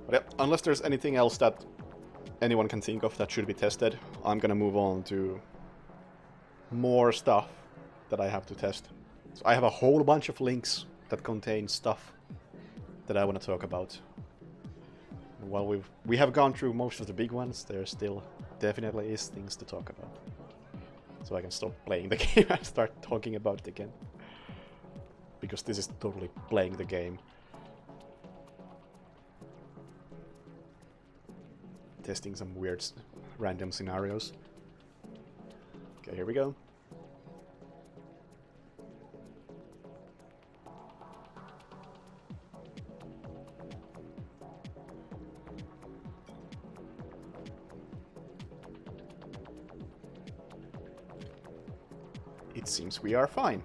But yeah, unless there's anything else that anyone can think of that should be tested, I'm gonna move on to more stuff that I have to test. So I have a whole bunch of links that contain stuff that I want to talk about. while we have gone through most of the big ones, there still definitely is things to talk about. So I can stop playing the game and start talking about it again. Because this is totally playing the game. Testing some weird random scenarios. Okay, here we go. It seems we are fine.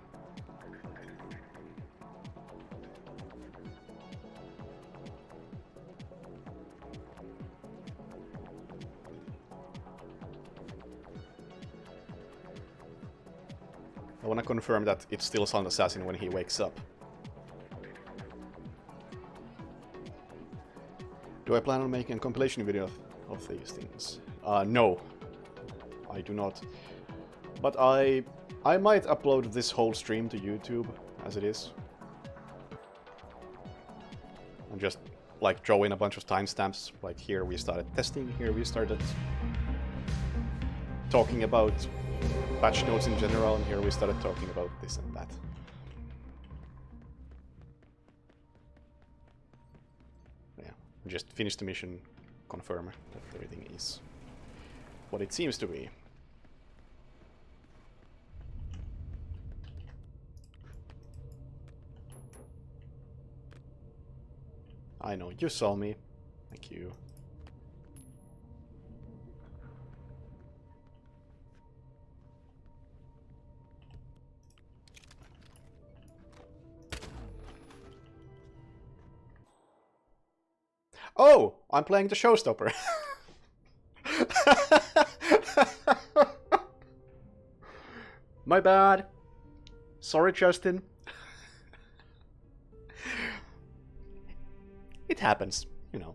I want to confirm that it's still Silent Assassin when he wakes up. Do I plan on making a compilation video of these things? No. I do not. But I might upload this whole stream to YouTube as it is. And just like throw in a bunch of timestamps. Like here we started testing, here we started talking about patch notes in general, and here we started talking about this and that. Yeah, just finish the mission, confirm that everything is what it seems to be. I know, you saw me. Thank you. Oh! I'm playing the showstopper. My bad. Sorry, Justin. It happens, you know.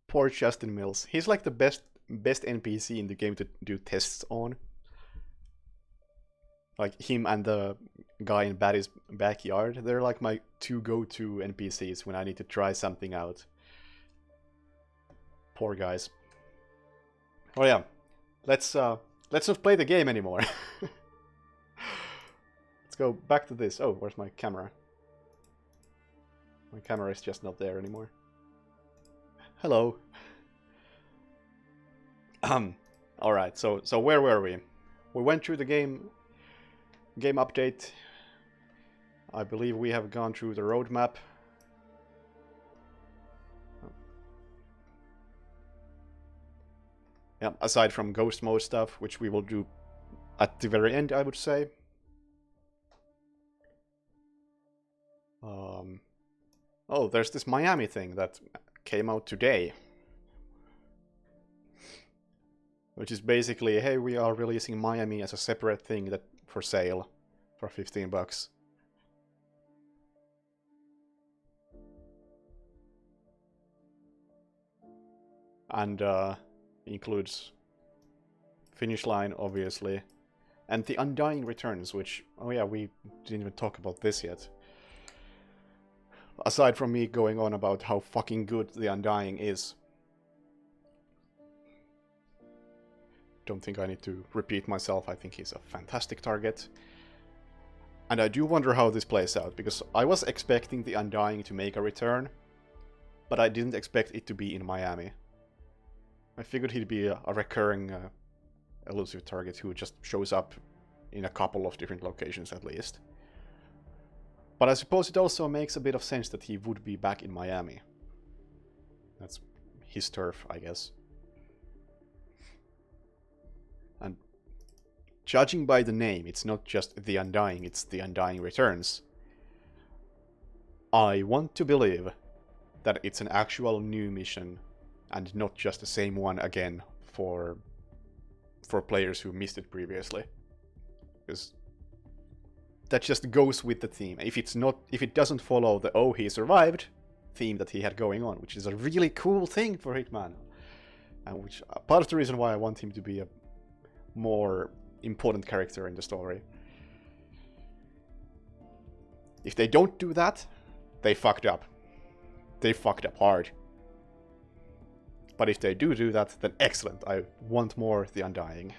Poor Justin Mills. He's like the best NPC in the game to do tests on. Like him and the guy in Batty's backyard. They're like my two go-to NPCs when I need to try something out. Poor guys. Oh yeah, let's not play the game anymore. Let's go back to this. Oh, where's my camera? My camera is just not there anymore. Hello. Alright, so where were we? We went through the game update. I believe we have gone through the roadmap. Yeah, aside from ghost mode stuff, which we will do at the very end, I would say. Oh, there's this Miami thing that came out today. Which is basically, hey, we are releasing Miami as a separate thing that for sale for $15. And includes Finish Line, obviously, and The Undying Returns, which, oh yeah, we didn't even talk about this yet. Aside from me going on about how fucking good The Undying is. Don't think I need to repeat myself, I think he's a fantastic target. And I do wonder how this plays out, because I was expecting The Undying to make a return, but I didn't expect it to be in Miami. I figured he'd be a recurring elusive target who just shows up in a couple of different locations at least. But I suppose it also makes a bit of sense that he would be back in Miami. That's his turf, I guess. And judging by the name, it's not just The Undying, it's The Undying Returns. I want to believe that it's an actual new mission and not just the same one again for players who missed it previously. Because that just goes with the theme. If it doesn't follow the "oh, he survived" theme that he had going on, which is a really cool thing for Hitman. And which part of the reason why I want him to be more important character in the story. If they don't do that, they fucked up. They fucked up hard. But if they do that, then excellent. I want more The Undying.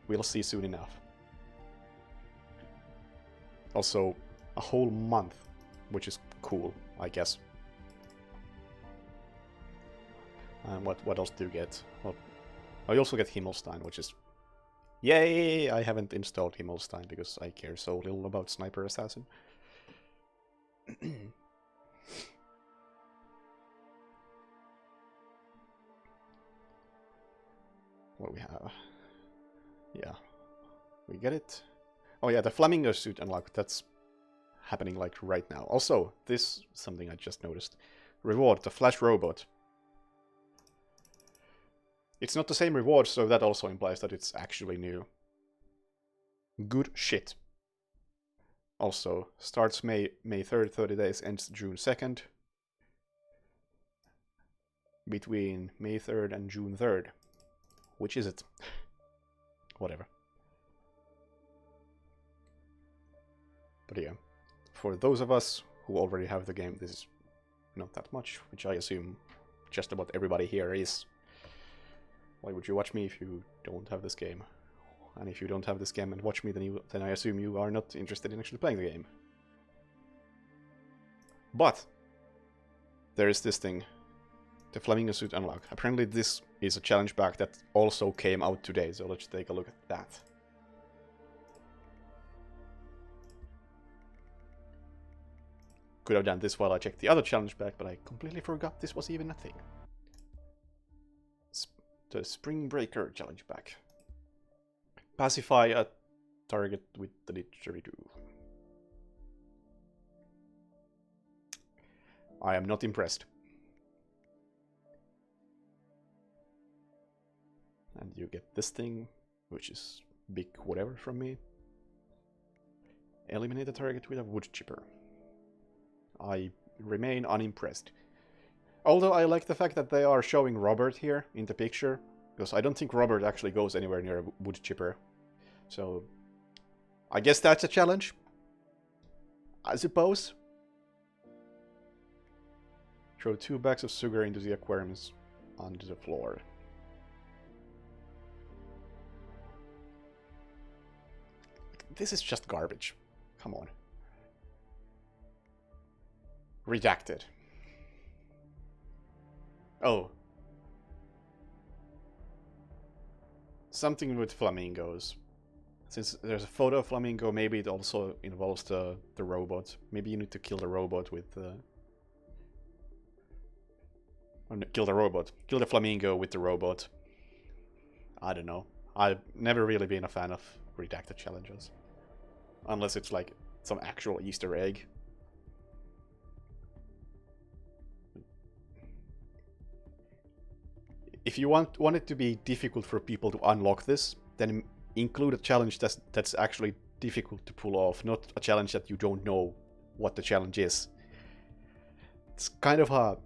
We'll see soon enough. Also, a whole month, which is cool, I guess. And what else do you get? Well, I also get Himmelstein, which is... Yay! I haven't installed Himmelstein because I care so little about Sniper Assassin. What do we have? Yeah. We get it. Oh yeah, the Flamingo suit unlocked. That's happening like right now. Also, this something I just noticed. Reward, the Flash Robot. It's not the same reward, so that also implies that it's actually new. Good shit. Also, starts May 3rd, 30 days, ends June 2nd. Between May 3rd and June 3rd. Which is it? Whatever. But yeah, for those of us who already have the game, this is not that much, which I assume just about everybody here is. Why would you watch me if you don't have this game? And if you don't have this game and watch me, then I assume you are not interested in actually playing the game. But there is this thing, the Flamingo suit unlock. Apparently this is a challenge pack that also came out today, so let's take a look at that. Could have done this while I checked the other challenge pack, but I completely forgot this was even a thing. The Spring Breaker challenge pack. Pacify a target with the didgeridoo. I am not impressed. And you get this thing, which is big whatever from me. Eliminate a target with a wood chipper. I remain unimpressed. Although I like the fact that they are showing Robert here in the picture, because I don't think Robert actually goes anywhere near a wood chipper. So, I guess that's a challenge, I suppose. Throw 2 bags of sugar into the aquariums onto the floor. This is just garbage. Come on. Redacted. Oh. Something with flamingos. Since there's a photo of flamingo, maybe it also involves the robot. Maybe you need to kill the robot with the... Oh, no, kill the robot. Kill the flamingo with the robot. I don't know. I've never really been a fan of redacted challenges. Unless it's like some actual Easter egg. If you want it to be difficult for people to unlock this, then include a challenge that's actually difficult to pull off, not a challenge that you don't know what the challenge is. It's kind of a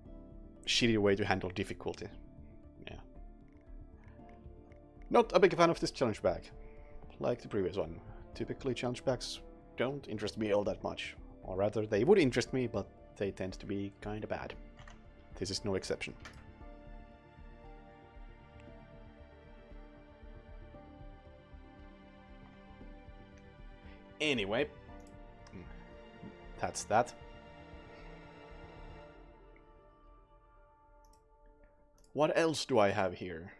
shitty way to handle difficulty. Yeah. Not a big fan of this challenge bag, like the previous one. Typically challenge packs don't interest me all that much. Or rather, they would interest me, but they tend to be kinda bad. This is no exception. Anyway, that's that. What else do I have here?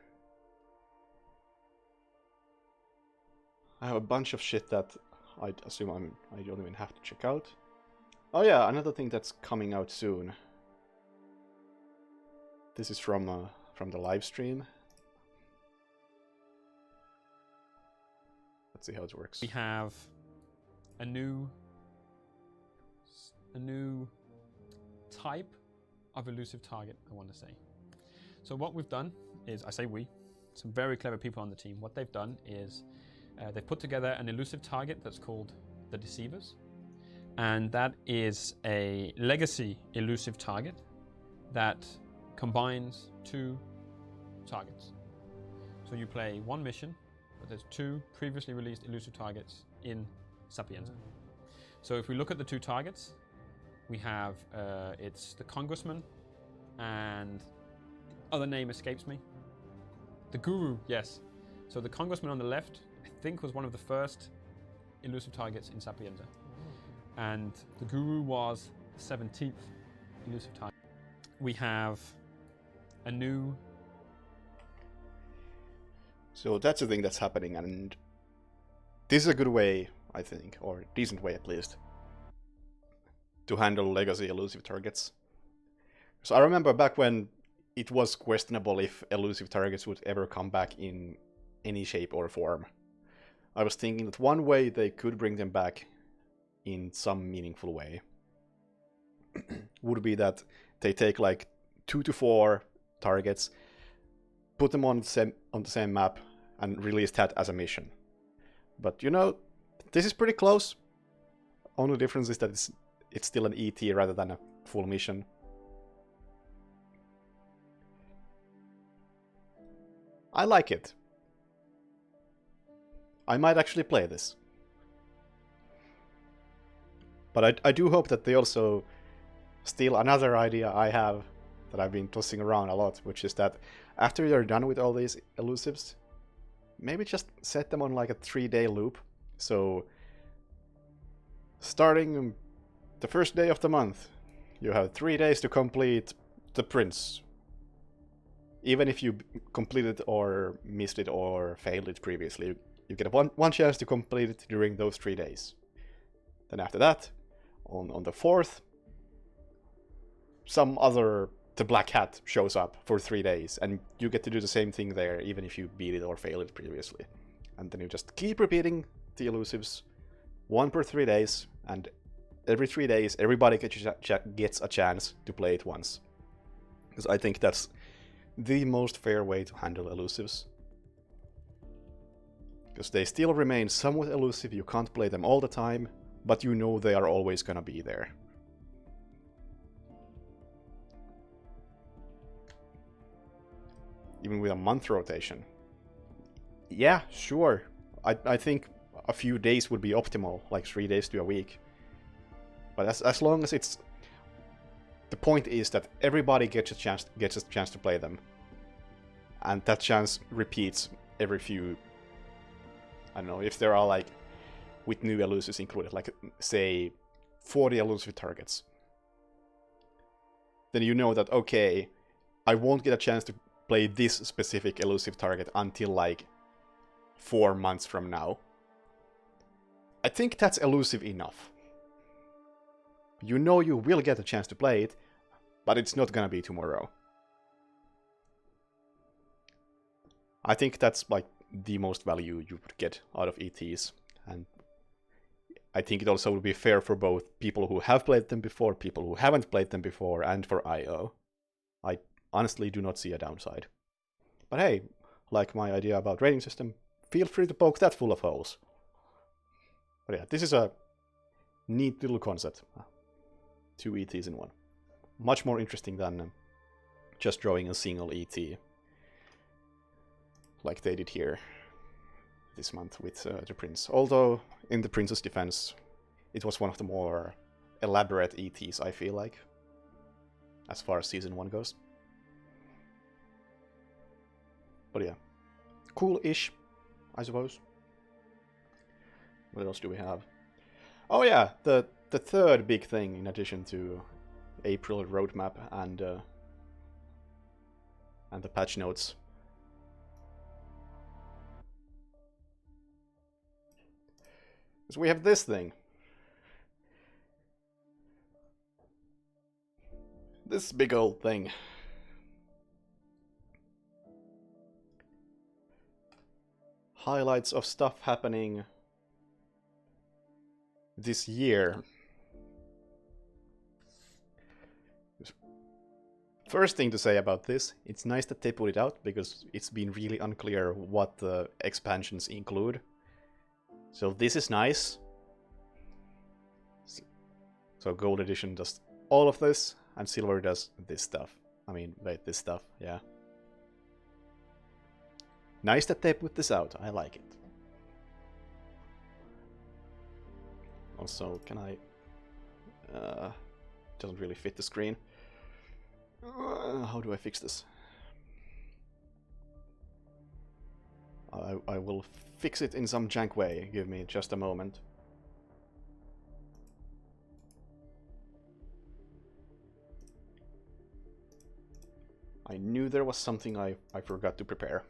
I have a bunch of shit that I'd assume I don't even have to check out. Oh yeah, another thing that's coming out soon. This is from the live stream. Let's see how it works. We have a new type of elusive target, I want to say. So what we've done is, I say we, some very clever people on the team. What they've done is they've put together an elusive target that's called the Deceivers, and that is a legacy elusive target that combines 2 targets. So you play one mission, but there's 2 previously released elusive targets in Sapienza. So if we look at the 2 targets, we have it's the Congressman and other name escapes me. The Guru, yes. So the Congressman on the left, I think, was one of the first elusive targets in Sapienza. And the Guru was the 17th elusive target. We have a new... So that's the thing that's happening, and this is a good way, I think, or a decent way at least, to handle legacy elusive targets. So I remember back when it was questionable if elusive targets would ever come back in any shape or form. I was thinking that one way they could bring them back in some meaningful way would be that they take like 2 to 4 targets, put them on the same map, and release that as a mission. But you know, this is pretty close. Only difference is that it's still an ET rather than a full mission. I like it. I might actually play this. But I do hope that they also steal another idea I have that I've been tossing around a lot, which is that after you're done with all these elusives, maybe just set them on like a 3-day loop. So starting the first day of the month, you have 3 days to complete the Prince. Even if you completed or missed it or failed it previously, you get one chance to complete it during those 3 days. Then after that, on the 4th, the Black Hat shows up for 3 days, and you get to do the same thing there, even if you beat it or failed it previously. And then you just keep repeating the elusives, 1 per 3 days, and every 3 days, everybody gets a chance to play it once. Because I think that's the most fair way to handle elusives. Because they still remain somewhat elusive, you can't play them all the time, but you know they are always gonna be there. Even with a month rotation. Yeah, sure. I think a few days would be optimal, like 3 days to a week. But as long as it's... The point is that everybody gets a chance to play them. And that chance repeats every few... I don't know, if there are like... with new elusives included, like say 40 elusive targets. Then you know that, okay, I won't get a chance to play this specific elusive target until like 4 months from now. I think that's elusive enough. You know you will get a chance to play it, but it's not gonna be tomorrow. I think that's like the most value you would get out of ETs, and I think it also would be fair for both people who have played them before, people who haven't played them before, and for IO. I honestly do not see a downside. But hey, like my idea about rating system, feel free to poke that full of holes. But yeah, this is a neat little concept. 2 ETs in one. Much more interesting than just drawing a single ET. Like they did here this month with the Prince. Although, in the Prince's defense, it was one of the more elaborate ETs, I feel like, as far as Season 1 goes. But yeah, cool-ish, I suppose. What else do we have? Oh yeah, the third big thing, in addition to April roadmap and the patch notes. So we have this thing. This big old thing. Highlights of stuff happening this year. First thing to say about this, it's nice that they put it out, because it's been really unclear what the expansions include. So this is nice. So Gold Edition does all of this, and Silver does this stuff. I mean, wait, this stuff, yeah. Nice that they put this out. I like it. Also, can I... doesn't really fit the screen. How do I fix this? I will fix it in some jank way. Give me just a moment. I knew there was something I forgot to prepare.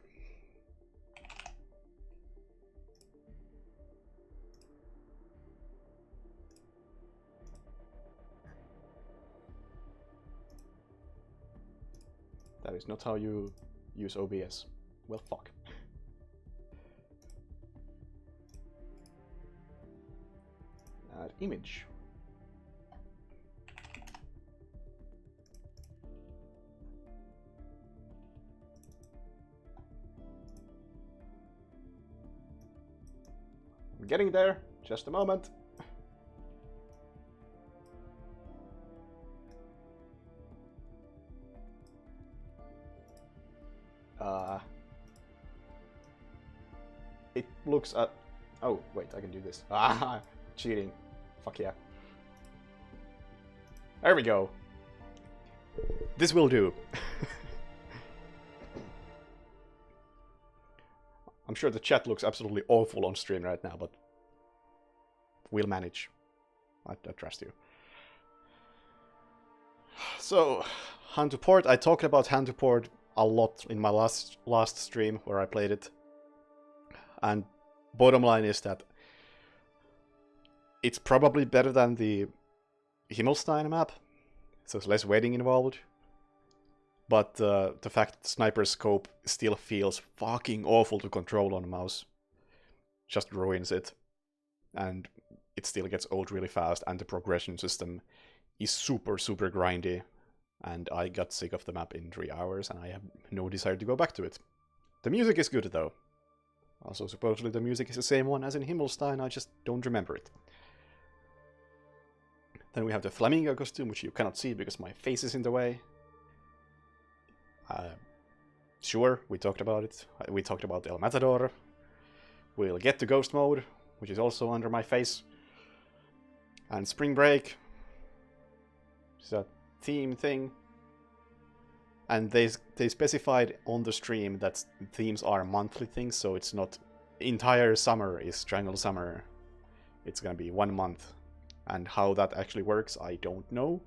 That is not how you use OBS. Well, fuck. Add image. I'm getting there. Just a moment. It looks at... Oh, wait, I can do this. Ah, cheating. Fuck yeah. There we go. This will do. I'm sure the chat looks absolutely awful on stream right now, but we'll manage. I trust you. So, Hand to Port. I talked about Hand to Port a lot in my last stream where I played it. And bottom line is that it's probably better than the Himmelstein map, so there's less waiting involved. But the fact that the sniper scope still feels fucking awful to control on a mouse just ruins it. And it still gets old really fast, and the progression system is super, super grindy. And I got sick of the map in 3 hours, and I have no desire to go back to it. The music is good though. Also, supposedly the music is the same one as in Himmelstein, I just don't remember it. Then we have the flamingo costume, which you cannot see because my face is in the way. Sure, we talked about it. We talked about El Matador. We'll get to Ghost Mode, which is also under my face. And Spring Break. It's a theme thing. And they specified on the stream that themes are monthly things, so it's not entire summer is Jungle Summer. It's gonna be 1 month. And how that actually works, I don't know.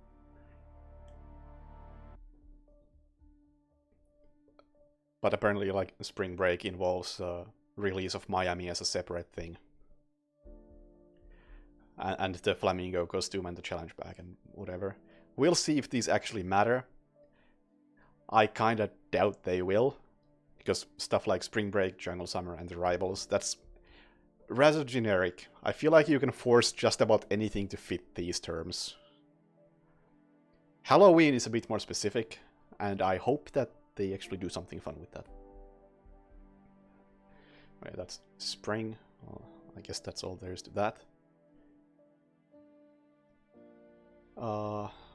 But apparently, like, Spring Break involves release of Miami as a separate thing. And the flamingo costume and the challenge bag and whatever. We'll see if these actually matter. I kinda doubt they will, because stuff like Spring Break, Jungle Summer, and the Rivals, that's rather generic. I feel like you can force just about anything to fit these terms. Halloween is a bit more specific, and I hope that they actually do something fun with that. Okay, that's spring. Well, I guess that's all there is to that.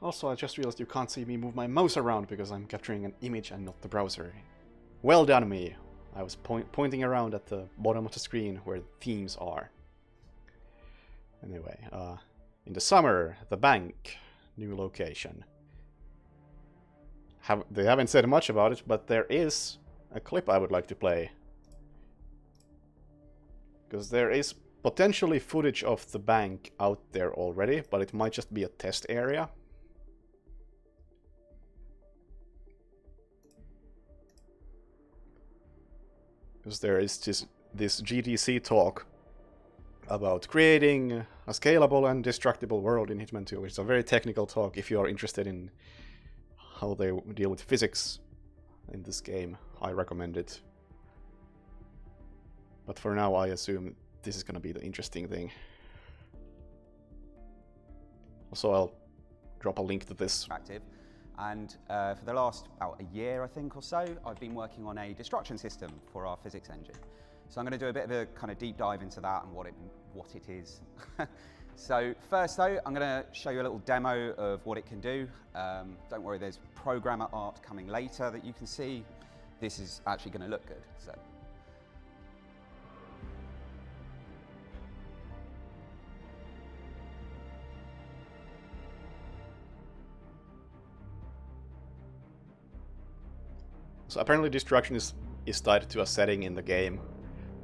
Also, I just realized you can't see me move my mouse around because I'm capturing an image and not the browser. Well done, me. I was pointing around at the bottom of the screen where the themes are. Anyway, in the summer, the bank, new location. They haven't said much about it, but there is a clip I would like to play. Because there is potentially footage of the bank out there already, but it might just be a test area. Because there is this GDC talk about creating a scalable and destructible world in Hitman 2, which is a very technical talk if you are interested in how they deal with physics in this game. I recommend it. But for now, I assume this is going to be the interesting thing. Also, I'll drop a link to this. And for the last about a year, I think, or so, I've been working on a destruction system for our physics engine. So I'm going to do a bit of a kind of deep dive into that and what it is. So first, though, I'm going to show you a little demo of what it can do. Don't worry, there's programmer art coming later that you can see. This is actually going to look good. So So apparently destruction is tied to a setting in the game,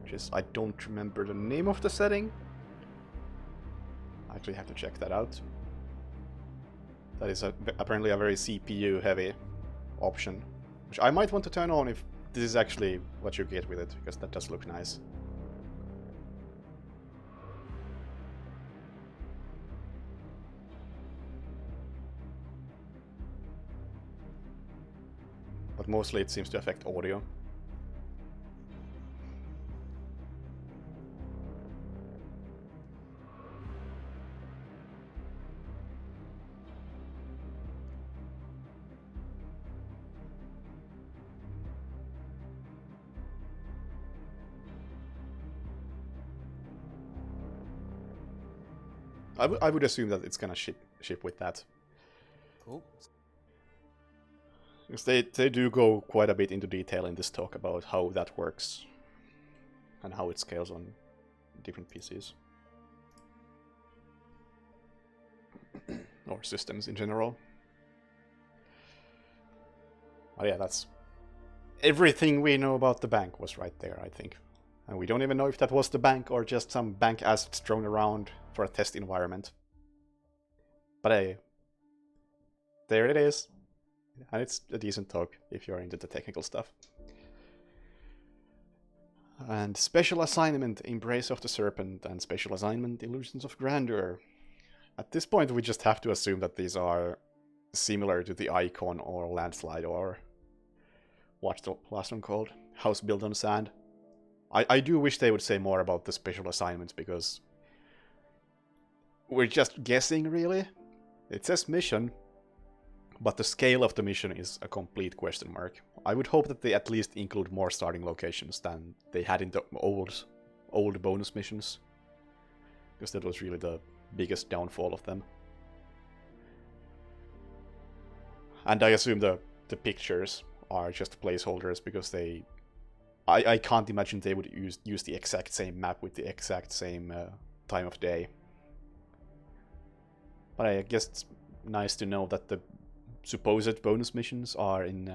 which is, I don't remember the name of the setting. I actually have to check that out. That is apparently a very CPU heavy option, which I might want to turn on if this is actually what you get with it, because that does look nice. But mostly it seems to affect audio. I would assume that it's gonna ship with that. Cool. Because they do go quite a bit into detail in this talk about how that works and how it scales on different PCs. Or systems in general. Oh yeah, that's... Everything we know about the bank was right there, I think. And we don't even know if that was the bank or just some bank assets thrown around for a test environment. But hey, there it is. And it's a decent talk if you're into the technical stuff. And Special Assignment, Embrace of the Serpent, and Special Assignment, Illusions of Grandeur. At this point we just have to assume that these are similar to the Icon or Landslide or... what's the last one called? House Built on Sand. I do wish they would say more about the special assignments, because we're just guessing, really. It says mission, but the scale of the mission is a complete question mark. I would hope that they at least include more starting locations than they had in the old bonus missions, because that was really the biggest downfall of them. And I assume the pictures are just placeholders, because they... I can't imagine they would use the exact same map with the exact same time of day. But I guess it's nice to know that the supposed bonus missions are in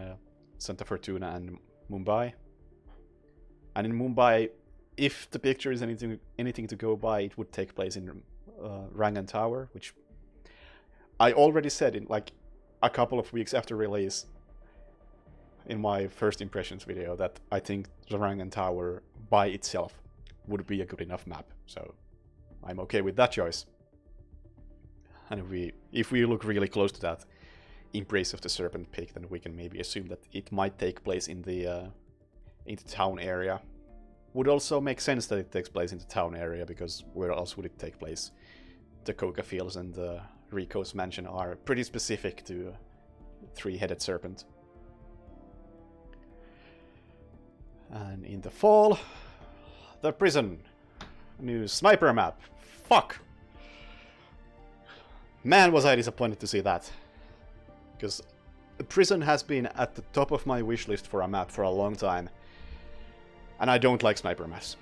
Santa Fortuna and Mumbai. And in Mumbai, if the picture is anything to go by, it would take place in Rangan Tower, which I already said in like a couple of weeks after release, in my first impressions video, that I think the Rangan Tower by itself would be a good enough map, so I'm okay with that choice. And if we look really close to that Embrace of the Serpent pick, then we can maybe assume that it might take place in the town area. Would also make sense that it takes place in the town area, because where else would it take place? The Coca Fields and Rico's mansion are pretty specific to three-headed serpent. And in the fall, the prison. New sniper map. Fuck! Man, was I disappointed to see that. Because the prison has been at the top of my wish list for a map for a long time. And I don't like sniper maps.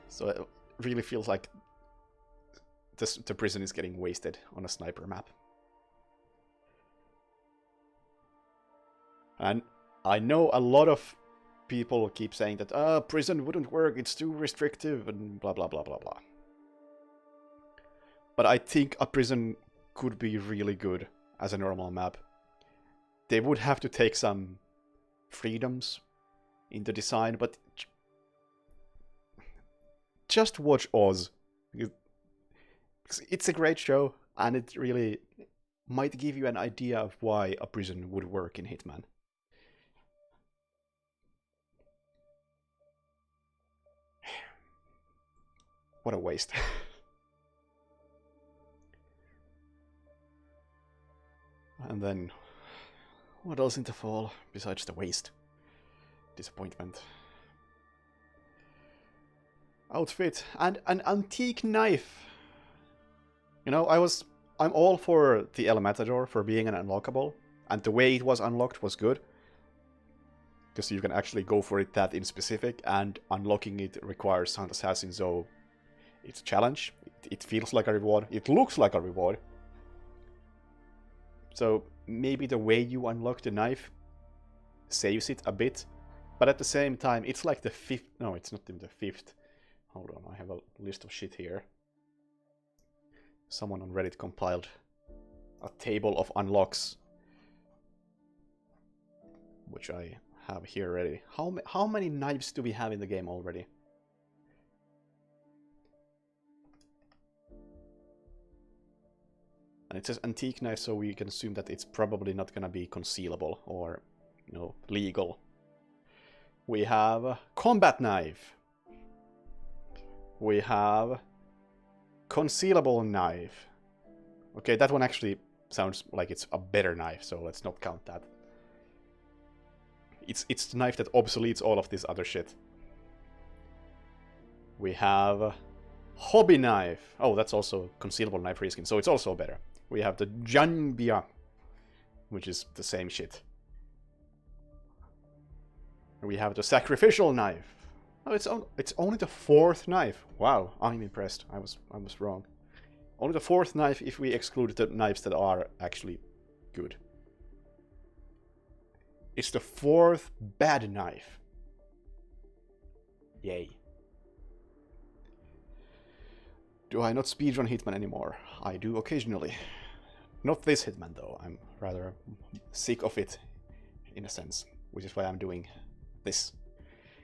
So it really feels like the prison is getting wasted on a sniper map. And I know a lot of people keep saying that prison wouldn't work, it's too restrictive, and blah blah blah blah blah. But I think a prison could be really good as a normal map. They would have to take some freedoms in the design, but just watch Oz. It's a great show, and it really might give you an idea of why a prison would work in Hitman. What a waste. And then, what else in the fall besides the waste? Disappointment. Outfit and an antique knife. You know, I'm all for the El Matador for being an unlockable, and the way it was unlocked was good. Because you can actually go for it that in specific, and unlocking it requires Sound Assassin, so it's a challenge. It feels like a reward. It looks like a reward. So maybe the way you unlock the knife saves it a bit. But at the same time, it's like the fifth... No, it's not even the fifth. Hold on, I have a list of shit here. Someone on Reddit compiled a table of unlocks, which I have here ready. How many knives do we have in the game already? And it says antique knife, so we can assume that it's probably not gonna be concealable or, you know, legal. We have a combat knife. We have concealable knife. Okay, that one actually sounds like it's a better knife, so let's not count that. It's the knife that obsoletes all of this other shit. We have hobby knife. Oh, that's also concealable knife reskin, so it's also better. We have the Janbia, which is the same shit. We have the sacrificial knife. Oh, it's only the fourth knife. Wow, I'm impressed. I was wrong. Only the fourth knife if we exclude the knives that are actually good. It's the fourth bad knife. Yay. Do I not speedrun Hitman anymore? I do occasionally. Not this Hitman though. I'm rather sick of it in a sense, which is why I'm doing this.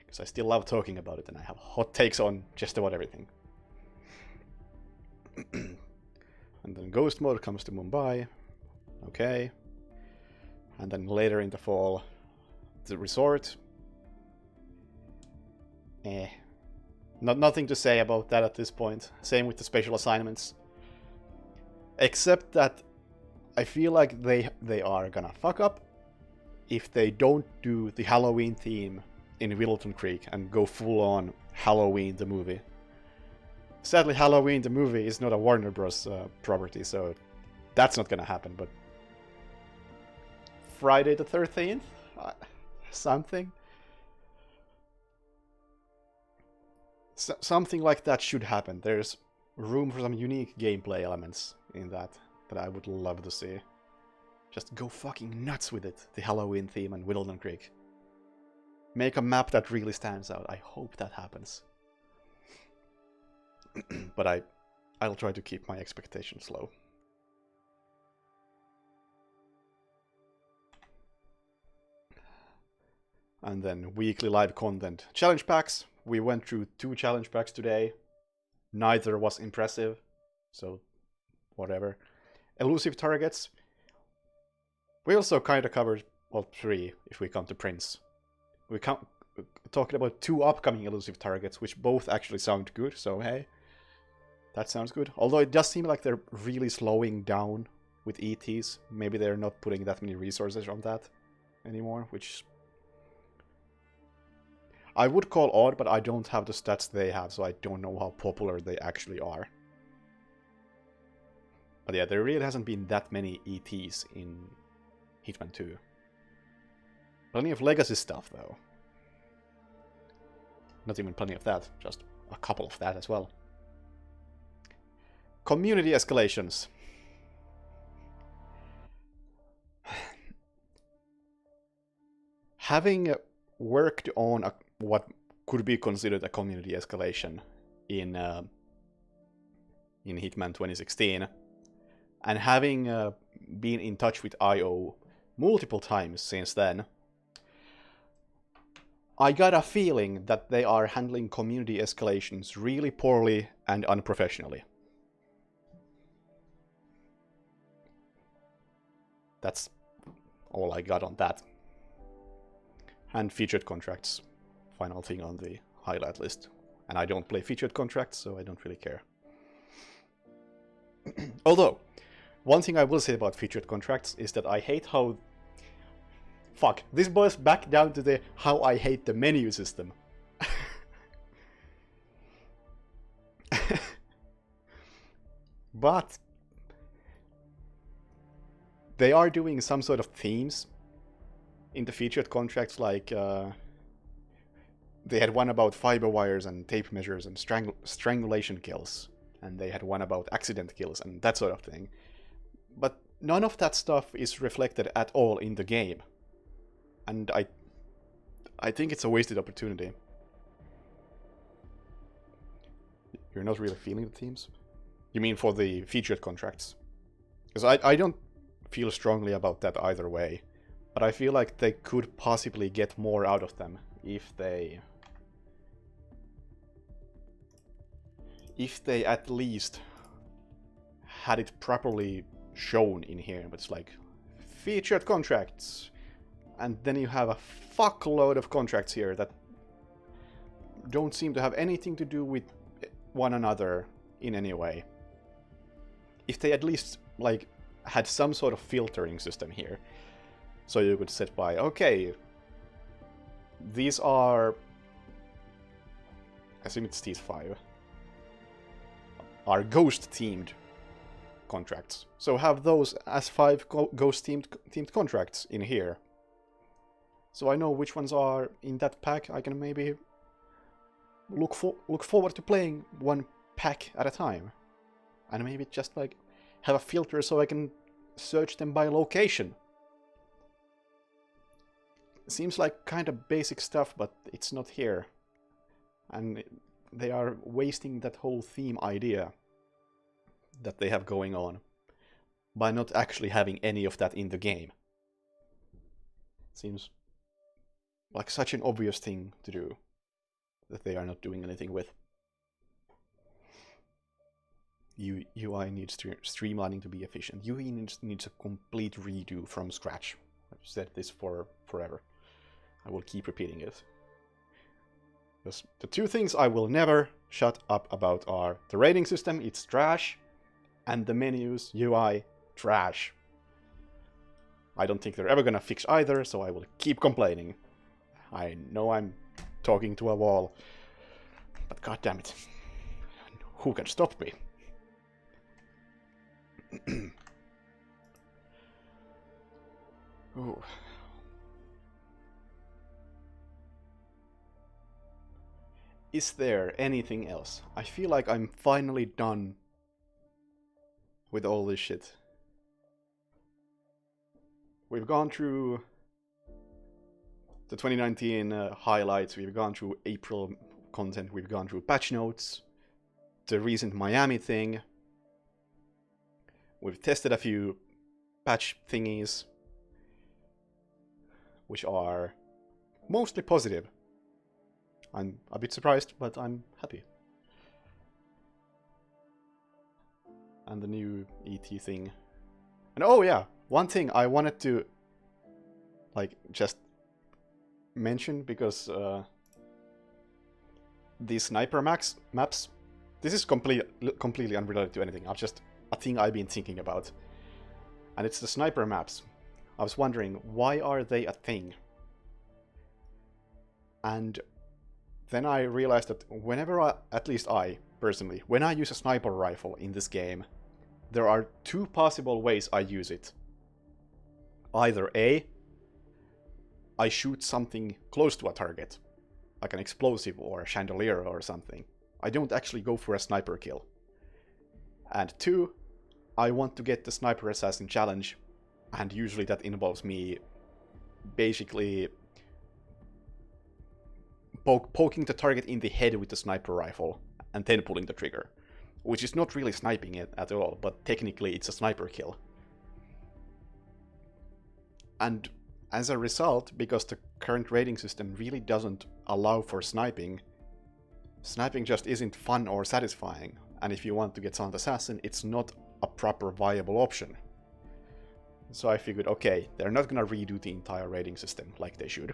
Because I still love talking about it and I have hot takes on just about everything. And then Ghost Mode comes to Mumbai. Okay. And then later in the fall, the resort. Nothing to say about that at this point. Same with the special assignments. Except that I feel like they are gonna fuck up if they don't do the Halloween theme in Wilton Creek and go full on Halloween the movie. Sadly, Halloween the movie is not a Warner Bros. Property, so that's not gonna happen, but Friday the 13th? Something? Something like that should happen. There's room for some unique gameplay elements in that I would love to see. Just go fucking nuts with it, the Halloween theme and Wilton Creek. Make a map that really stands out. I hope that happens. But I'll try to keep my expectations low. And then weekly live content. Challenge packs. We went through 2 challenge packs today. Neither was impressive, so whatever. Elusive targets. We also kind of covered, well, 3 if we come to Prince. We talking about 2 upcoming elusive targets, which both actually sound good, so hey. That sounds good. Although it does seem like they're really slowing down with ETs. Maybe they're not putting that many resources on that anymore, which I would call odd, but I don't have the stats they have, so I don't know how popular they actually are. But yeah, there really hasn't been that many ETs in Hitman 2. Plenty of legacy stuff, though. Not even plenty of that, just a couple of that as well. Community escalations. Having worked on what could be considered a community escalation in Hitman 2016, and having been in touch with IO multiple times since then, I got a feeling that they are handling community escalations really poorly and unprofessionally. That's all I got on that. And featured contracts. Final thing on the highlight list. And I don't play featured contracts, so I don't really care. Although, one thing I will say about featured contracts is that I hate how... Fuck, this boils back down to the how I hate the menu system. But they are doing some sort of themes in the featured contracts, like they had one about fiber wires and tape measures and strangulation kills, and they had one about accident kills and that sort of thing. But none of that stuff is reflected at all in the game. And I think it's a wasted opportunity. You're not really feeling the teams? You mean for the featured contracts? Because I don't feel strongly about that either way. But I feel like they could possibly get more out of them if they at least had it properly shown in here. But it's like featured contracts, and then you have a fuckload of contracts here that don't seem to have anything to do with one another in any way. If they at least like had some sort of filtering system here, so you could set by, okay, these are, I assume it's these 5, are ghost themed contracts. So have those as 5 ghost themed contracts in here. So I know which ones are in that pack. I can maybe look forward to playing one pack at a time. And maybe just like have a filter so I can search them by location. Seems like kind of basic stuff, but it's not here. And they are wasting that whole theme idea that they have going on by not actually having any of that in the game. Seems like such an obvious thing to do that they are not doing anything with. UI needs streamlining to be efficient. UI needs a complete redo from scratch. I've said this for forever. I will keep repeating it. Because the 2 things I will never shut up about are the rating system, it's trash, and the menus, UI, trash. I don't think they're ever gonna fix either, so I will keep complaining. I know I'm talking to a wall, but god damn it, who can stop me? Ooh. Is there anything else? I feel like I'm finally done with all this shit. We've gone through the 2019 highlights, we've gone through April content, we've gone through patch notes, the recent Miami thing, we've tested a few patch thingies, which are mostly positive. I'm a bit surprised, but I'm happy. And the new ET thing. And oh yeah, one thing I wanted to like just mention, because these sniper maps, this is completely unrelated to anything. I've just a thing I've been thinking about. And it's the sniper maps. I was wondering, why are they a thing? And then I realized that whenever at least I, personally, when I use a sniper rifle in this game, there are 2 possible ways I use it. Either A, I shoot something close to a target, like an explosive or a chandelier or something. I don't actually go for a sniper kill. And 2, I want to get the sniper assassin challenge, and usually that involves me basically poking the target in the head with the sniper rifle and then pulling the trigger, which is not really sniping it at all, but technically it's a sniper kill. And as a result, because the current rating system really doesn't allow for sniping, sniping just isn't fun or satisfying, and if you want to get Silent Assassin, it's not a proper viable option. So I figured, okay, they're not gonna redo the entire rating system like they should.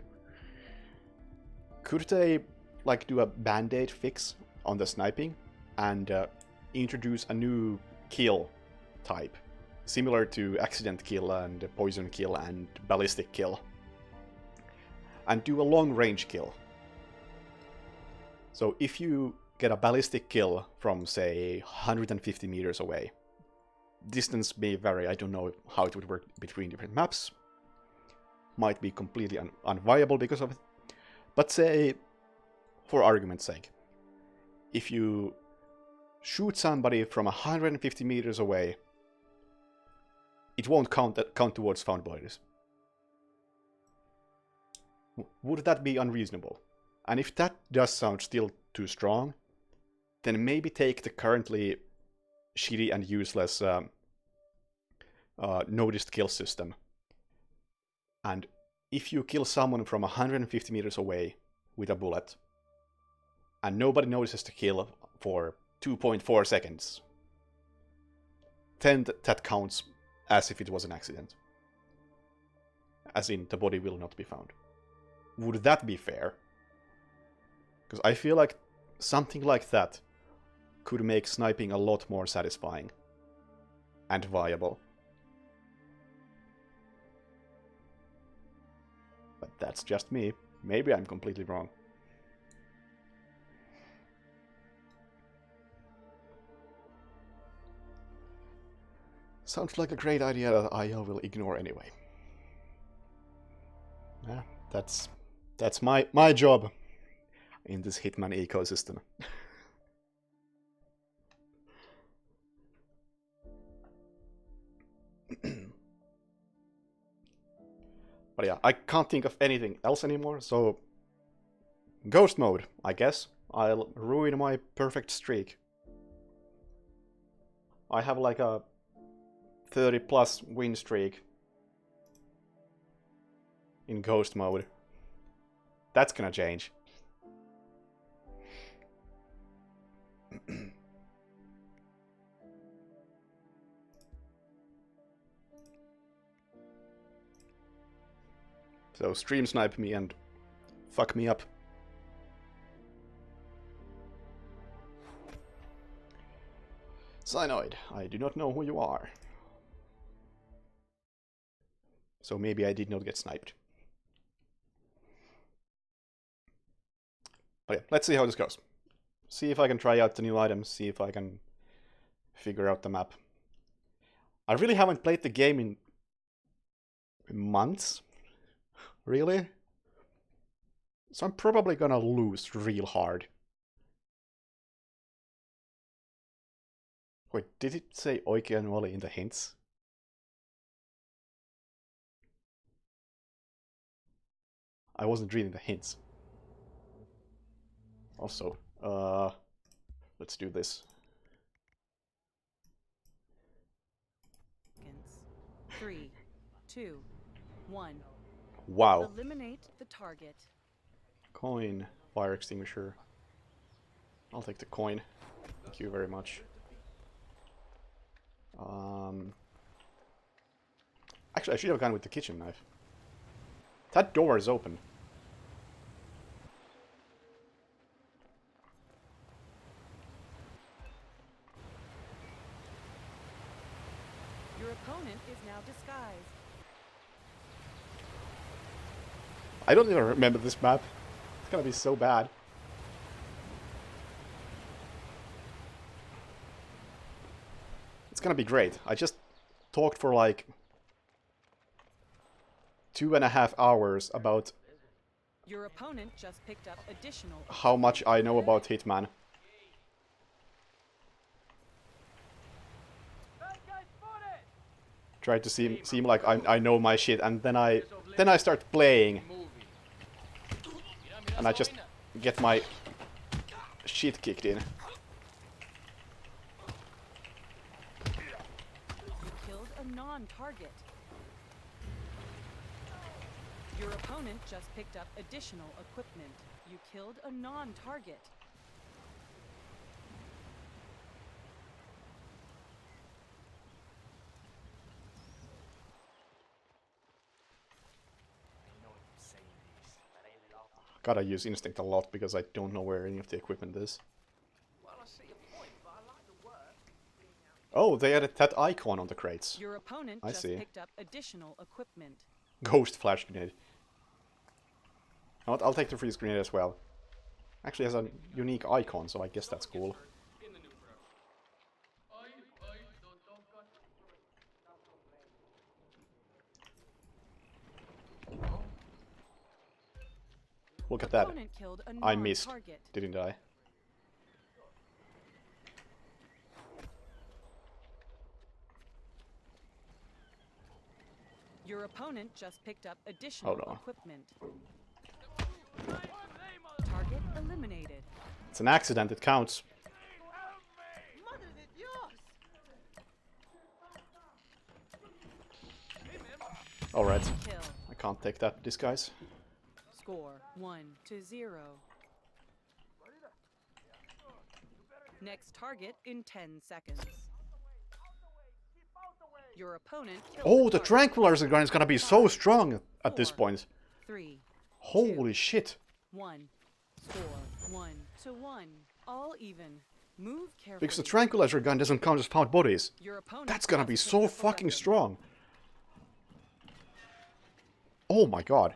Could they like do a band-aid fix on the sniping and introduce a new kill type, similar to accident kill and poison kill and ballistic kill, and do a long range kill? So if you get a ballistic kill from, say, 150 meters away, distance may vary, I don't know how it would work between different maps, might be completely unviable because of it. But say, for argument's sake, if you shoot somebody from 150 meters away, it won't count towards found bodies. would that be unreasonable? And if that does sound still too strong, then maybe take the currently shitty and useless noticed kill system. And if you kill someone from 150 meters away with a bullet, and nobody notices the kill for 2.4 seconds, then that counts as if it was an accident. As in, the body will not be found. Would that be fair? Because I feel like something like that could make sniping a lot more satisfying and viable. But that's just me. Maybe I'm completely wrong. Sounds like a great idea that IO will ignore anyway. Yeah, that's my job in this Hitman ecosystem. But yeah, I can't think of anything else anymore, so ghost mode, I guess. I'll ruin my perfect streak. I have like a 30 plus win streak in ghost mode. That's gonna change. So stream snipe me and fuck me up. Cyanoid, I do not know who you are. So maybe I did not get sniped. But yeah, let's see how this goes. See if I can try out the new items, see if I can figure out the map. I really haven't played the game in months. Really? So I'm probably gonna lose real hard. Wait, did it say Oike and Wally in the hints? I wasn't reading the hints. Also, let's do this. 3, 2, 1. Wow. Eliminate the target. Coin, fire extinguisher. I'll take the coin. Thank you very much. Actually, I should have gone with the kitchen knife. That door is open. Your opponent is now disguised. I don't even remember this map. It's gonna be so bad. It's gonna be great. I just talked for like 2.5 hours about Your opponent just picked up additional. how much I know about Hitman. Try to seem like I know my shit, and then I start playing, and I just get my shit kicked in. You killed a non-target. Your opponent just picked up additional equipment. You killed a non-target. Gotta use instinct a lot because I don't know where any of the equipment is. Oh, they added that icon on the crates. Your opponent I just see. picked up additional equipment. Ghost flash grenade. I'll take the freeze grenade as well. Actually has a unique icon, so I guess that's cool. Look at that. Opponent killed a I missed, non-target. didn't I? Your opponent just picked up additional Hold on. equipment. eliminated. It's an accident, it counts. Alright, Kill. I can't take that disguise. Score 1-0. Next target in 10 seconds. Your opponent killed Oh, the target. tranquilizer gun is gonna be so strong at this 4, point. 3, Holy shit. 1. Score 1-1. All even. Move carefully. Because the tranquilizer gun doesn't count as found bodies. Your opponent That's gonna just be picked so up a fucking weapon. strong. Oh my god.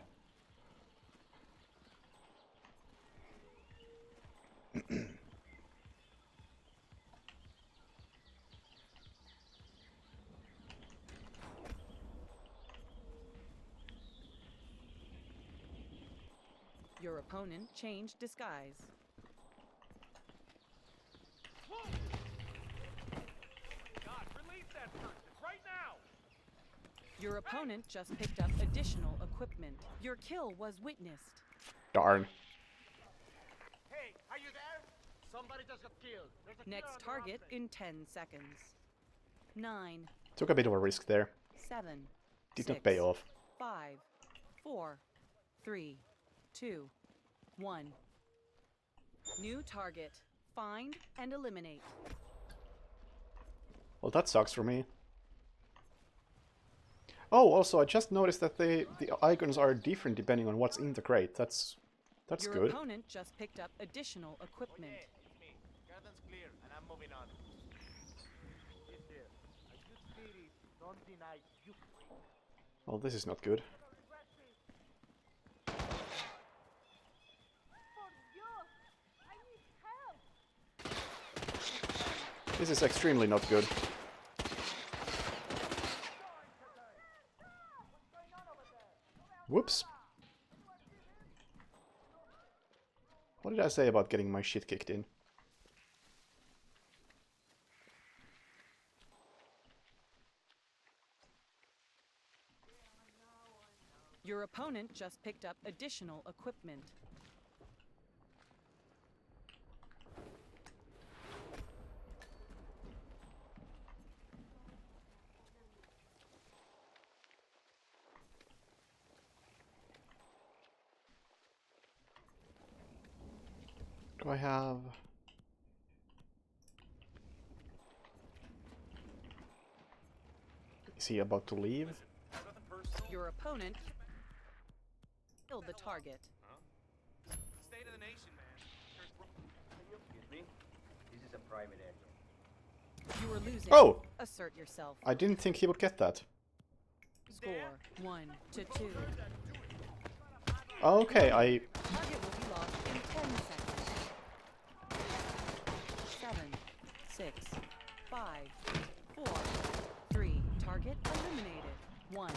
Your opponent changed disguise. God, release that person right now! Your opponent just picked up additional equipment. Your kill was witnessed. Darn. Hey, are you there? Somebody just got killed. There's a Next killer on the target rock in 10 seconds. 9, Took a bit of a risk there. 7, Did 6, not pay off. 5, 4, 3, 2, 1. New target. Find and eliminate. Well, that sucks for me. Oh, also, I just noticed that the icons are different depending on what's in the crate. That's Your good. opponent just picked up additional equipment. Okay, it's me. Garden's clear, and I'm moving on. This here. A good spirit don't deny you free. Well, this is not good. This is extremely not good. Whoops. What did I say about getting my shit kicked in? Your opponent just picked up additional equipment. Do I have... Is he about to leave? Nothing personal. Your opponent killed the target. State of the nation, man. Excuse me? This is a private area. You were losing. Oh! Assert yourself. I didn't think he would get that. Score 1-2. Okay, I... Target will be lost in 10 seconds. 7, 6, 5, 4, 3. Target eliminated. 1.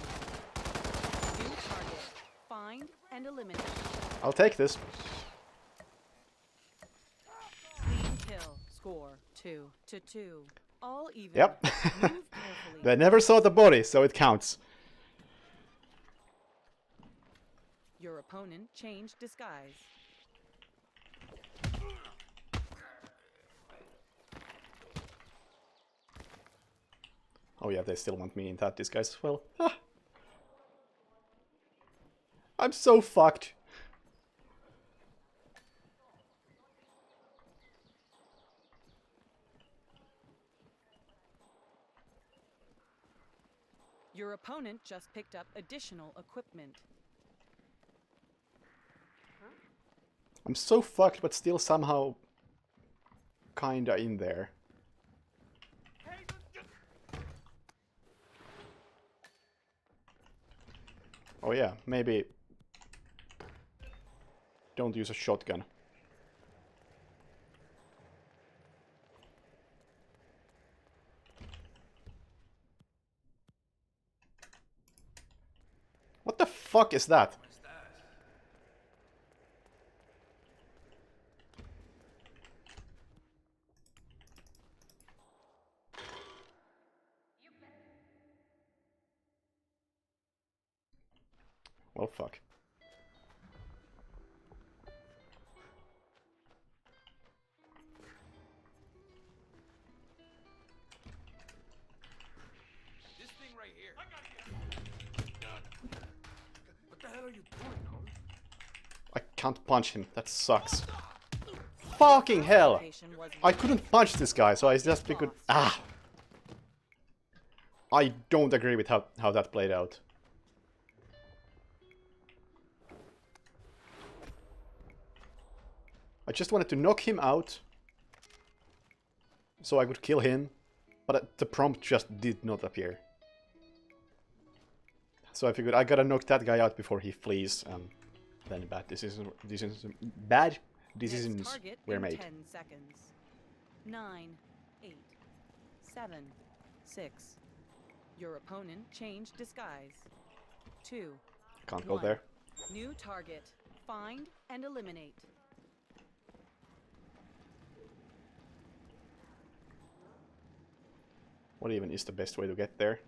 New target. Find and eliminate. I'll take this. Clean kill. Score 2-2. All even. Yep. Move carefully. They never saw the body, so it counts. Your opponent changed disguise. Oh yeah, they still want me in that disguise as well. Ah. I'm so fucked. Your opponent just picked up additional equipment. I'm so fucked, but still somehow kinda in there. Oh yeah, maybe don't use a shotgun. What the fuck is that? Well, fuck. are you doing, Cole? I can't punch him. That sucks. Fucking hell! Location was I couldn't punch this guy, so I just figured... Ah! I don't agree with how that played out. I just wanted to knock him out, so I could kill him, but the prompt just did not appear. So I figured I gotta knock that guy out before he flees, and then bad decisions Next target were in made. 10 seconds. 9, 8, 7, 6. Your opponent changed disguise. 2. Can't go 1. there. New target. Find and eliminate. What even is the best way to get there?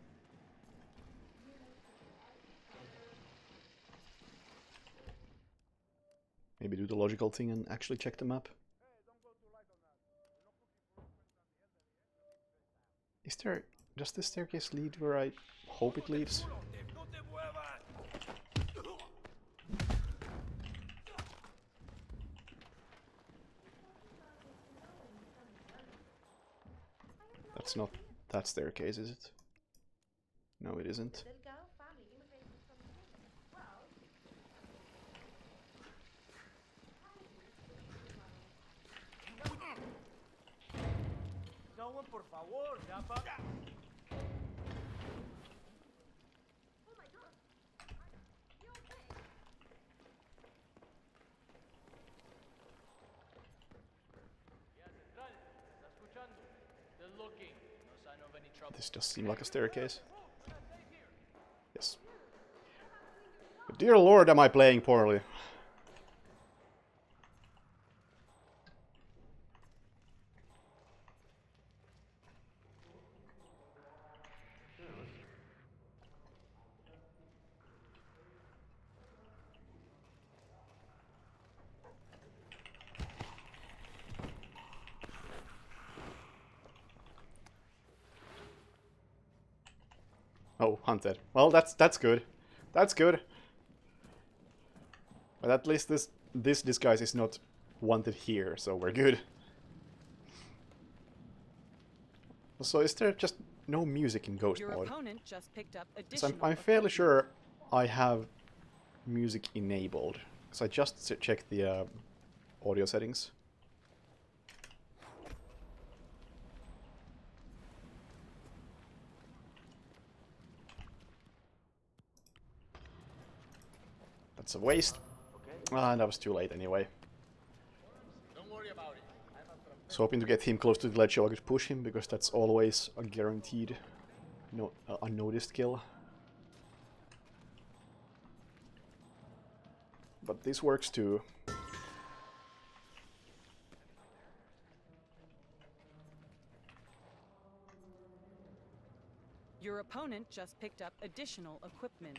Maybe do the logical thing and actually check the map. Is there... Does this staircase lead where I hope it leads? That's not that staircase, is it? No, it isn't. Someone, por favor, ya pa. This does seem like a staircase. Yes. But dear lord, am I playing poorly. Oh, hunted. Well, that's good. That's good. But at least this disguise is not wanted here, so we're good. So is there just no music in Ghost Your mode? opponent just picked up 'Cause additional. I'm fairly sure I have music enabled. Because I just checked the audio settings. That's a waste. Ah, that was too late anyway. Don't worry about it. So hoping to get him close to the ledge so I could push him, because that's always a guaranteed unnoticed kill. But this works too. Your opponent just picked up additional equipment.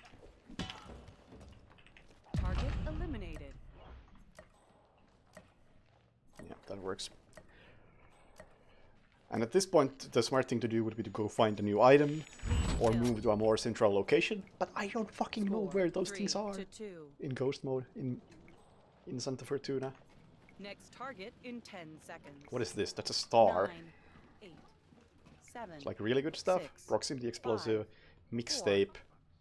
Target eliminated. Yeah, that works. And at this point, the smart thing to do would be to go find a new item, or move to a more central location. But I don't fucking know Score where those things 3 are to 2. in Ghost mode in Santa Fortuna. Next target in 10 seconds. What is this? That's a star. 9, 8, 7. It's like really good stuff. 6, Proximity explosive, mixtape,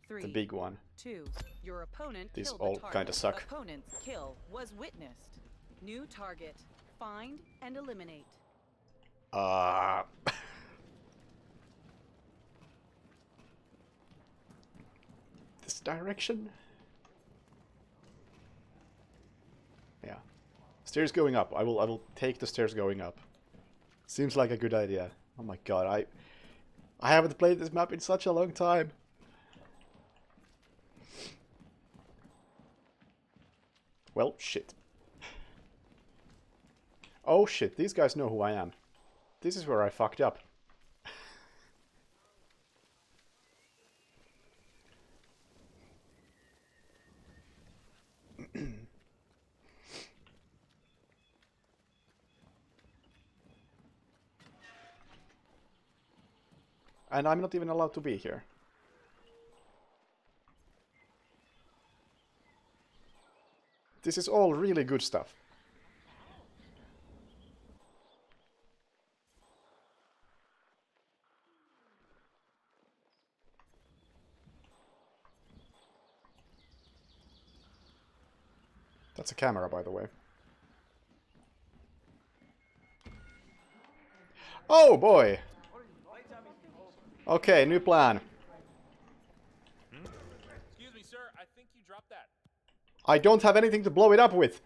3, the big one. 2. Your opponent These killed all the target. kinda suck. Opponent's kill was witnessed. New target. Find and eliminate. This direction? Yeah. Stairs going up. I will take the stairs going up. Seems like a good idea. Oh my god, I haven't played this map in such a long time. Well, shit. Oh shit, these guys know who I am. This is where I fucked up. And I'm not even allowed to be here. This is all really good stuff. That's a camera, by the way. Oh boy! Okay, new plan. Excuse me, sir. I think you dropped that. I don't have anything to blow it up with.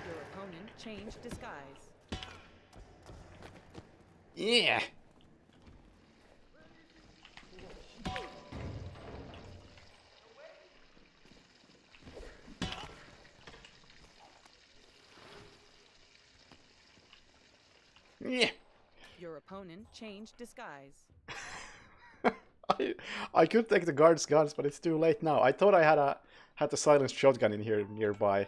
Your opponent changed disguise. Yeah. Yeah. Your opponent changed disguise. I could take the guards' guns, but it's too late now. I thought I had the silenced shotgun in here nearby.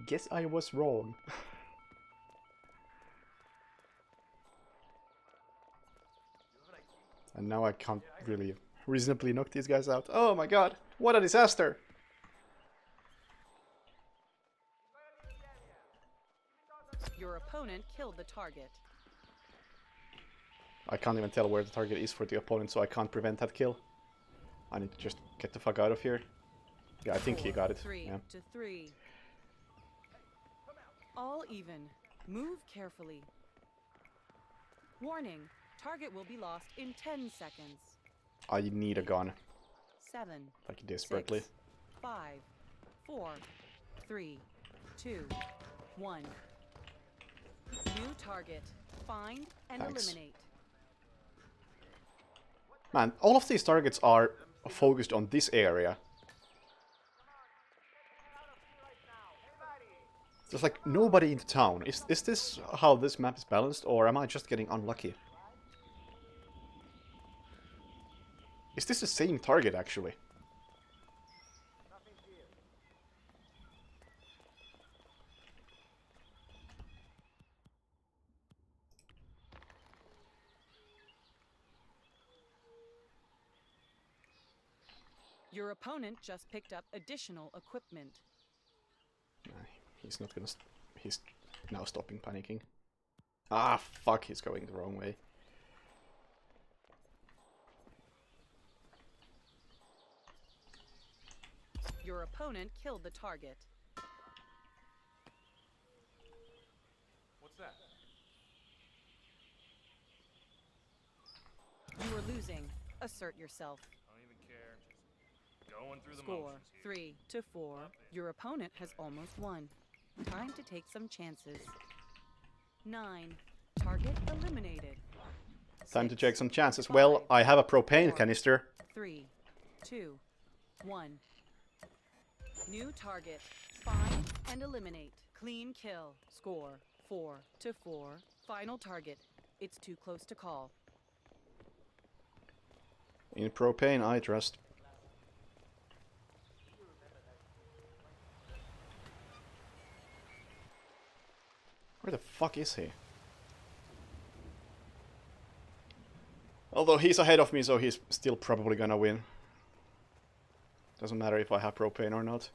Guess I was wrong. And now I can't really reasonably knock these guys out. Oh my god, what a disaster! Your opponent killed the target. I can't even tell where the target is for the opponent, so I can't prevent that kill. I need to just get the fuck out of here. Yeah, I think he got it. 3 Yeah. to 3. All even. Move carefully. Warning. Target will be lost in 10 seconds. I need a gun, 7, like desperately. 6, 5, 4, 3, 2, 1. New target. Find and Thanks. eliminate. Man, all of these targets are focused on this area. There's like nobody in the town. Is this how this map is balanced, or am I just getting unlucky? Is this the same target, actually? Your opponent just picked up additional equipment. He's not gonna... He's now stopping panicking. Ah, fuck, he's going the wrong way. Your opponent killed the target. What's that? You are losing. Assert yourself. I don't even care. Just going through the Score motions here. 3 to 4. Your opponent has almost won. Time to take some chances. 9. Target eliminated. Time to 6, check some chances. 5, Well, I have a propane 4, canister. 3, 2, 1. New target. Find and eliminate. Clean kill. Score 4 to 4. Final target. It's too close to call. In propane, I trust. Where the fuck is he? Although he's ahead of me, so he's still probably gonna win. Doesn't matter if I have propane or not.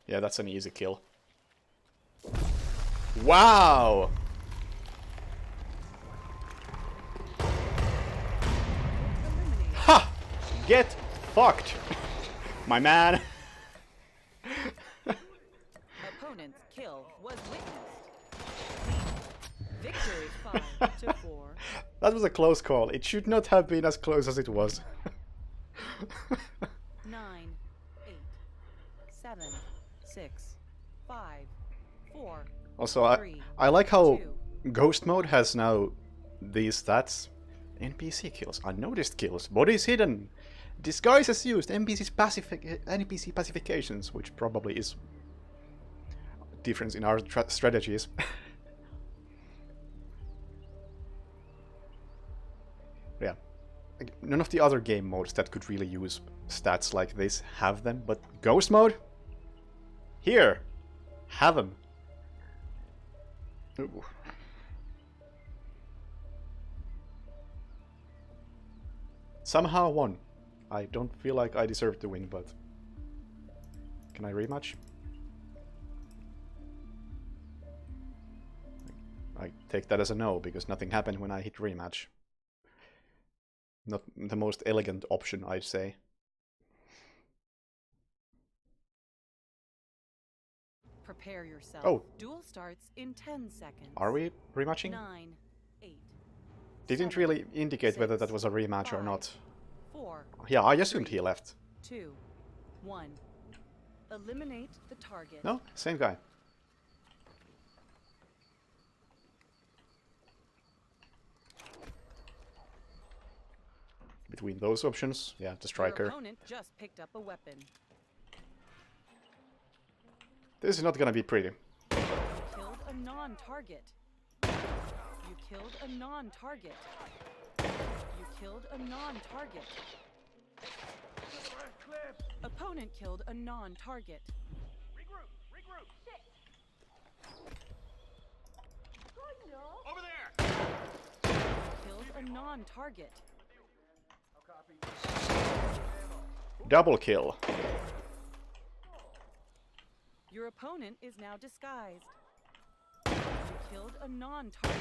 Yeah, that's an easy kill. Wow! Eliminated. Ha! Get fucked! My man! Opponent's kill was witnessed. Victory 5 to 4. That was a close call. It should not have been as close as it was. 9, 8, 7, 6, 5, 4, 4. Also, Three, I like how 2. Ghost Mode has now these stats. NPC kills, unnoticed kills, bodies hidden, disguises used, NPC pacifications, which probably is difference in our strategies. Yeah. None of the other game modes that could really use stats like this have them, but Ghost Mode? Here! Have them. Ooh. Somehow won. I don't feel like I deserve to win, but... Can I rematch? I take that as a no, because nothing happened when I hit rematch. Not the most elegant option, I'd say. Prepare yourself. Oh. Duel starts in 10 seconds. Are we rematching? 9, 8. Didn't 7, really indicate whether that 6, was a rematch or 5, not. 4. Yeah, I assumed 3, he left. 2, 1. Eliminate the target. No, same guy. Between those options, yeah, the striker. Your opponent just picked up a weapon. This is not gonna be pretty. You killed a non-target. You killed a non-target. You killed a non-target. Opponent killed a non-target. Regroup! Regroup! Over there! Killed a non-target. Double kill. Your opponent is now disguised. You killed a non-target.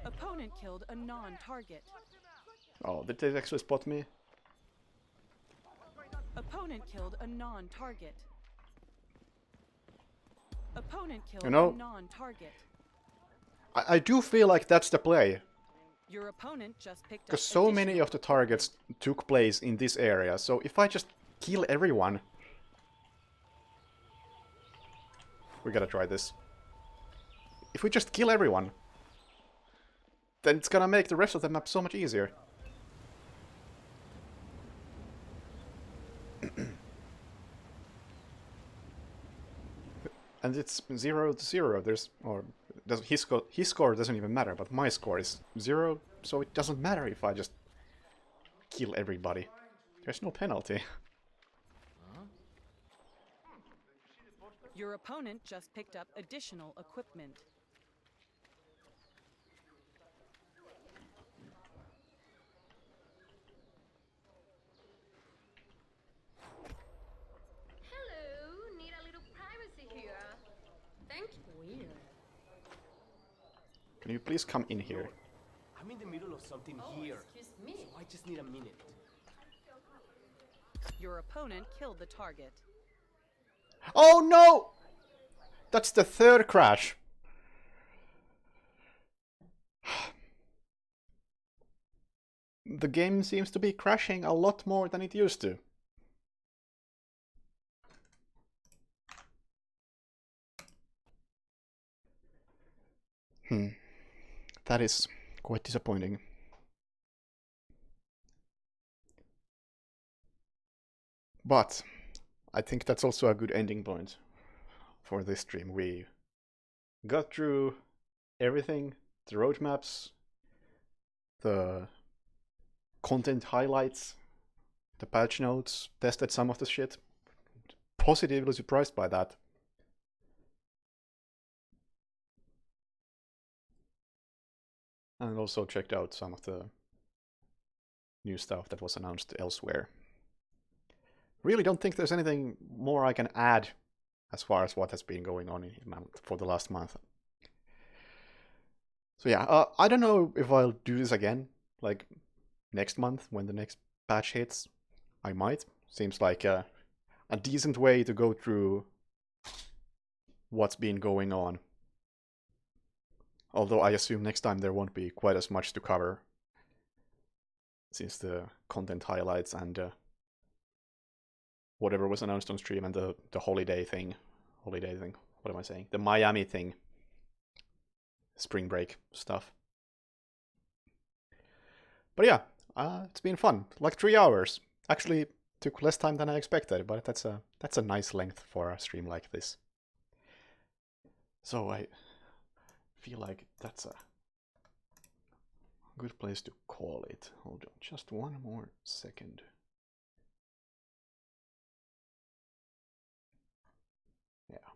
Opponent killed a non-target. Oh, did they actually spot me? Opponent killed a non-target. Opponent killed You know, a non-target. I do feel like that's the play. Your opponent just picked up Because so many additional of the targets took place in this area, so if I just kill everyone... We gotta try this. If we just kill everyone, then it's gonna make the rest of the map so much easier. And it's 0-0. There's his score doesn't even matter, but my score is 0, so it doesn't matter if I just kill everybody. There's no penalty. Your opponent just picked up additional equipment. Hello, need a little privacy here. Thank you. Weird. Can you please come in here? I'm in the middle of something here. Excuse me. So I just need a minute. Your opponent killed the target. Oh no! That's the third crash. The game seems to be crashing a lot more than it used to. That is quite disappointing. But I think that's also a good ending point for this stream. We got through everything, the roadmaps, the content highlights, the patch notes, tested some of the shit. Positively surprised by that. And also checked out some of the new stuff that was announced elsewhere. Really don't think there's anything more I can add as far as what has been going on in Hitman for the last month. So yeah, I don't know if I'll do this again, like next month when the next patch hits. I might. Seems like a decent way to go through what's been going on. Although I assume next time there won't be quite as much to cover, since the content highlights and whatever was announced on stream and the holiday thing. What am I saying? The Miami thing. Spring break stuff. But yeah, it's been fun. Like 3 hours. Actually, took less time than I expected, but that's a nice length for a stream like this. So I feel like that's a good place to call it. Hold on, just one more second. Yeah.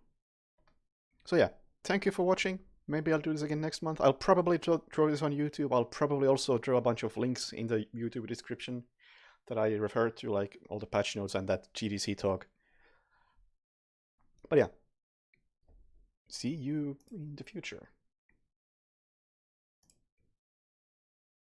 So yeah, thank you for watching. Maybe I'll do this again next month. I'll probably throw this on YouTube. I'll probably also throw a bunch of links in the YouTube description that I referred to, like all the patch notes and that GDC talk. But yeah, see you in the future.